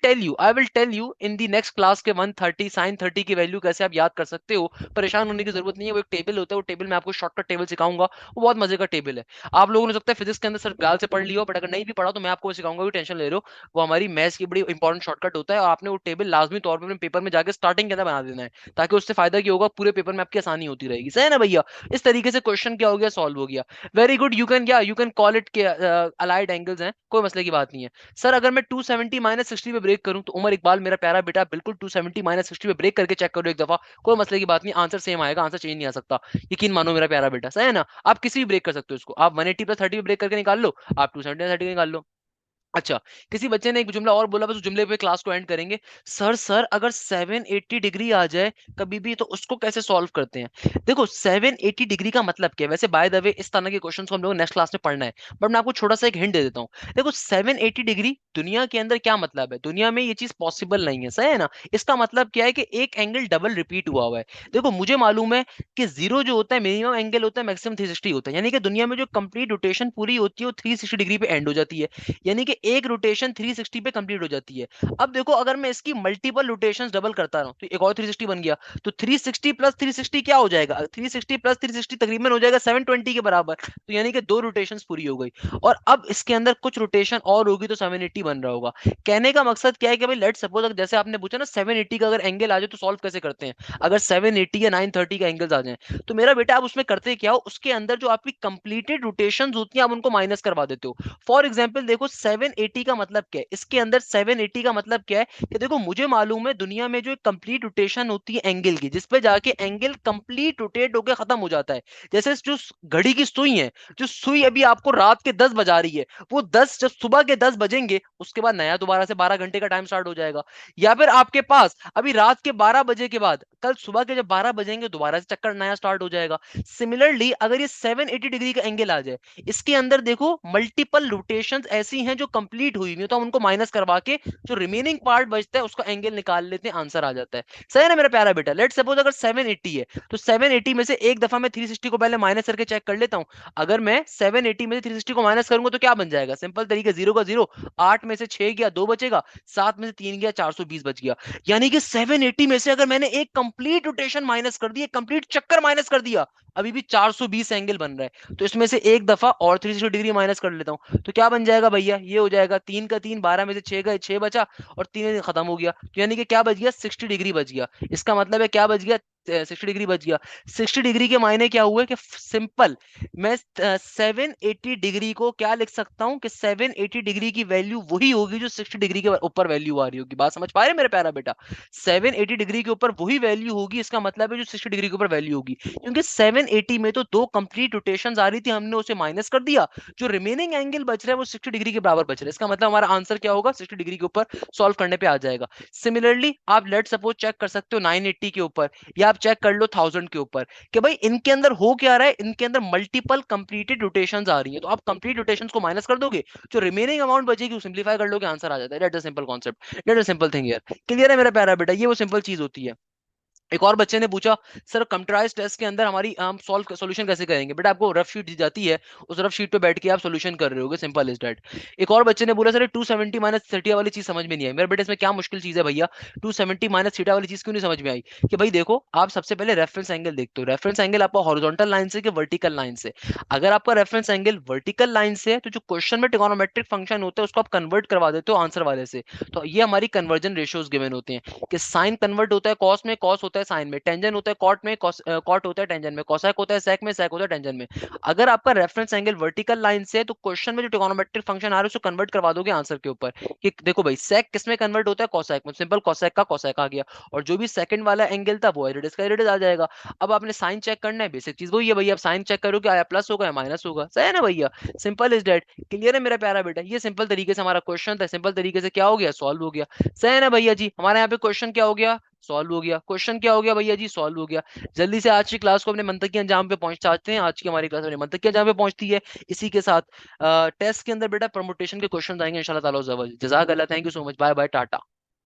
[SPEAKER 1] tell you in the next class के 130 साइन 30 की वैल्यू कैसे आप याद कर सकते हो। परेशान होने की जरूरत नहीं है, वो एक टेबल होता है, वो टेबल मैं आपको शॉर्टकट टेबल सिखाऊंगा, वो बहुत मजे का टेबल है। आप लोगों ने सकता है फिजिक्स के अंदर सिर्फ गाल से पढ़ लिया हो, बट अगर नहीं भी पढ़ा तो मैं आपको सिखाऊंगा, भी टेंशन ले रहे हो। वो हमारी मैथ्स की बड़ी इंपॉर्टेंट शॉर्टकट होता है, और आपने वो टेबल लाजमी तौर पर अपने पेपर में जाकर स्टार्टिंग के अंदर बना देना है, ताकि उससे फायदा क्या होगा, पूरे पेपर में आपकी आसानी होती रहेगी, सही है ना भैया। इस तरीके से क्वेश्चन क्या हो गया, सॉल्व हो गया। Very good, you can call it के अलाइड एंगल्स हैं, कोई मसले की बात नहीं है। सर अगर मैं 270 माइनस 60 पे ब्रेक करूं, तो उमर इकबाल मेरा प्यारा बेटा बिल्कुल 270 माइनस 60 पे ब्रेक करके चेक करो एक दफा, कोई मसले की बात नहीं, आंसर सेम आएगा, आंसर चेंज नहीं आ सकता, यकीन मानो मेरा प्यारा बेटा, सही है ना। आप किसी भी ब्रेक कर सकते हो इसको, आप 180 प्लस 30 पे ब्रेक करके निकाल लो, आप 270 30 निकाल लो। अच्छा, किसी बच्चे ने एक जुमला और बोला, बस उस जुमले पे क्लास को एंड करेंगे। सर अगर 780 डिग्री आ जाए कभी भी, तो उसको कैसे सॉल्व करते हैं। देखो 780 डिग्री का मतलब क्या है, वैसे बाय द वे इस तरह के क्वेश्चंस को हम लोग नेक्स्ट क्लास में पढ़ना है, बट मैं आपको छोटा सा एक हिंट दे देता हूं। देखो 780 डिग्री दुनिया के अंदर क्या मतलब है, दुनिया में ये चीज पॉसिबल नहीं है, सही है ना। इसका मतलब क्या है कि एक एंगल डबल रिपीट हुआ हुआ है। देखो मुझे मालूम है कि जीरो जो होता है मिनिमम एंगल होता है, मैक्सिमम 360 होता है, यानी कि दुनिया में जो कंप्लीट रोटेशन पूरी होती है वो 360 डिग्री पे एंड हो जाती है, यानी कि एक रोटेशन 360 पे कंप्लीट हो जाती है। अब देखो अगर मैं इसकी मल्टीपल रोटेशंस डबल करता रहूं, तो एक और 360 बन गया। तो 360 प्लस 360 क्या हो जाएगा, 360 प्लस 360 तकरीबन हो जाएगा 720 के बराबर, तो यानी कि दो रोटेशंस पूरी हो गई। और अब इसके अंदर कुछ रोटेशन और होगी तो 780 बन रहा होगा। कहने का मकसद क्या है कि भाई लेट सपोज, जैसे आपने पूछा ना 780 का अगर एंगल आ जाए तो सॉल्व कैसे करते हैं, अगर 780 या 930 का एंगल्स आ जाए, तो मेरा बेटा आप उसमें करते क्या हो, उसके अंदर जो आपकी कंप्लीटेड रोटेशंस होती हैं आप उनको माइनस करवा देते हो। फॉर एग्जाम्पल देखो 780 का मतलब क्या है, इसके अंदर 780 का मतलब क्या है कि देखो मुझे मालूम है दुनिया में जो एक कंप्लीट रोटेशन होती है एंगल की, जिसपे जाके एंगल कंप्लीट रोटेट होकर खत्म हो जाता है। जैसे जो घड़ी की सुई है, जो सुई अभी आपको रात के 10 बजा रही है, वो 10 जब सुबह के 10 बजेंगे उसके बाद नया दोबारा से 12 घंटे का टाइम स्टार्ट हो जाएगा। या फिर आपके पास अभी रात के 12 बजे के बाद कल सुबह के जब 12 बजेंगे दोबारा से चक्कर नया स्टार्ट हो जाएगा। सिमिलरली अगर ये 780 डिग्री का एंगल आ जाए, इसके अंदर देखो मल्टीपल रोटेशंस ऐसी हैं जो कंप्लीट हुई हुई, तो हम उनको माइनस करवा के जो रिमेनिंग पार्ट बचता है उसका एंगल निकाल लेते हैं, आंसर आ जाता है। सही है ना मेरा प्यारा बेटा। लेट्स सपोज अगर 780 है तो 780 में से एक दफा मैं 360 को पहले माइनस करके चेक कर लेता हूं। अगर मैं 780 में से 360 को माइनस करूंगा तो क्या बन जाएगा, सिंपल तरीके, 0 का 0, 8 में से 6 गया 2 बचेगा, 7 में से 3 गया 420 बच गया। यानी कि 780 में से अगर मैंने एक कंप्लीट रोटेशन माइनस कर दिया, कंप्लीट चक्कर माइनस कर दिया, अभी भी 420 एंगल बन रहा है। तो इसमें से एक दफा और 360 डिग्री माइनस कर लेता हूं तो क्या बन जाएगा भैया, ये हो जाएगा 3 का 3, 12 में से 6 गए 6 बचा और 3 खत्म हो गया। तो यानी कि क्या बच गया, 60 डिग्री बच गया। इसका मतलब है क्या बच गया, 60 डिग्री बच गया। 60 डिग्री के मायने क्या हुए कि सिंपल मैं 780 डिग्री को क्या लिख सकता हूं कि 780 डिग्री की वैल्यू वही होगी जो 60 डिग्री के ऊपर वैल्यू आ रही होगी। बात समझ पा रहे मेरे प्यारा बेटा, 780 डिग्री के ऊपर वही वैल्यू होगी, इसका मतलब है जो 60 डिग्री के ऊपर वैल्यू होगी। क्योंकि 780 में तो दो कंप्लीट रोटेशंस आ रही थी, हमने उसे माइनस कर दिया, जो रिमेनिंग एंगल बच रहा है वो 60 डिग्री के बराबर बच रहा है। इसका मतलब हमारा आंसर क्या होगा, 60 डिग्री के ऊपर सॉल्व करने पे आ जाएगा। सिमिलरली आप लेट सपोज चेक कर सकते हो 980 के ऊपर, या आप चेक कर लो 1000 के ऊपर कि भाई इनके अंदर हो क्या रहा है, इनके अंदर मल्टीपल कंप्लीटेड रोटेशंस आ रही है। तो आप कंप्लीट रोटेशंस को माइनस कर दोगे, जो रिमेनिंग अमाउंट बचेगी वो सिंपलीफाई कर लोगे, आंसर आ जाता है। That's a simple concept, that's a simple thing here. Clear है मेरा प्यारा बेटा, ये वो सिंपल चीज होती है। एक और बच्चे ने पूछा सर कंप्यूटराइज टेस्ट के अंदर हमारी हम सॉल्व सोल्यूशन कैसे करेंगे। बेटा आपको रफ शीट दी जाती है, उस रफ शीट पे बैठ के आप सोल्यूशन कर रहे होगे, सिंपल इज दैट। एक और बच्चे ने बोला सर 270 माइनस थीटा वाली चीज समझ में नहीं आई। मेरे बेटे इसमें क्या मुश्किल चीज है भैया, 270 माइनस थीटा वाली चीज क्यों नहीं समझ में आई। कि भाई देखो आप सबसे पहले रेफरेंस एंगल देखते हो, रेफरेंस एंगल आपका हॉरिजॉन्टल लाइन से कि वर्टिकल लाइन से। अगर आपका रेफरेंस एंगल वर्टिकल लाइन से है तो जो क्वेश्चन में ट्रिगोनोमेट्रिक फंक्शन होता है उसको आप कन्वर्ट करवा देते हो आंसर वाले से। तो ये हमारी कन्वर्जन रेशियोज गिवन होते हैं कि साइन कन्वर्ट होता है कॉस में, कॉस होता है साइन में, टेंजन होता है कॉट में, कॉट होता है टेंजन में, कोसैक होता है सेक में, सेक होता है टेंजन में। अगर आपका रेफरेंस एंगल वर्टिकल लाइन से है तो क्वेश्चन में जो ट्रिगोनोमेट्रिक फंक्शन आ रहा है उसको कन्वर्ट करवा दोगे आंसर के ऊपर कि देखो भाई सेक किस में कन्वर्ट होता है, कोसैक में, सिंपल कोसैक का कोसैक आ गया। और जो भी सेकंड वाला एंगल था वो रेडियस का रेडियस आ जाएगा। अब आपने साइन चेक करना है, बेसिक चीज वही है भैया, आप साइन चेक करोगे आया प्लस होगा या माइनस होगा। सही है ना भैया, सिंपल इज डेट। क्लियर है मेरा प्यारा बेटा, ये सिंपल तरीके से हमारा क्वेश्चन था, सिंपल तरीके से क्या हो गया, सॉल्व हो गया। सही है ना भैया जी, हमारे यहाँ पे क्वेश्चन क्या हो गया, सॉल्व हो गया। क्वेश्चन क्या हो गया भैया जी, सॉल्व हो गया। जल्दी से आज की क्लास को अपने मंतकी अंजाम पे पहुंच चाहते हैं। आज की हमारी क्लास अपने मंतकी अंजाम पे पहुंचती है। इसी के साथ टेस्ट के अंदर बेटा परमुटेशन के क्वेश्चन आएंगे इंशाल्लाह ताला। जज़ाक अल्लाह, thank you so much, bye bye, Tata.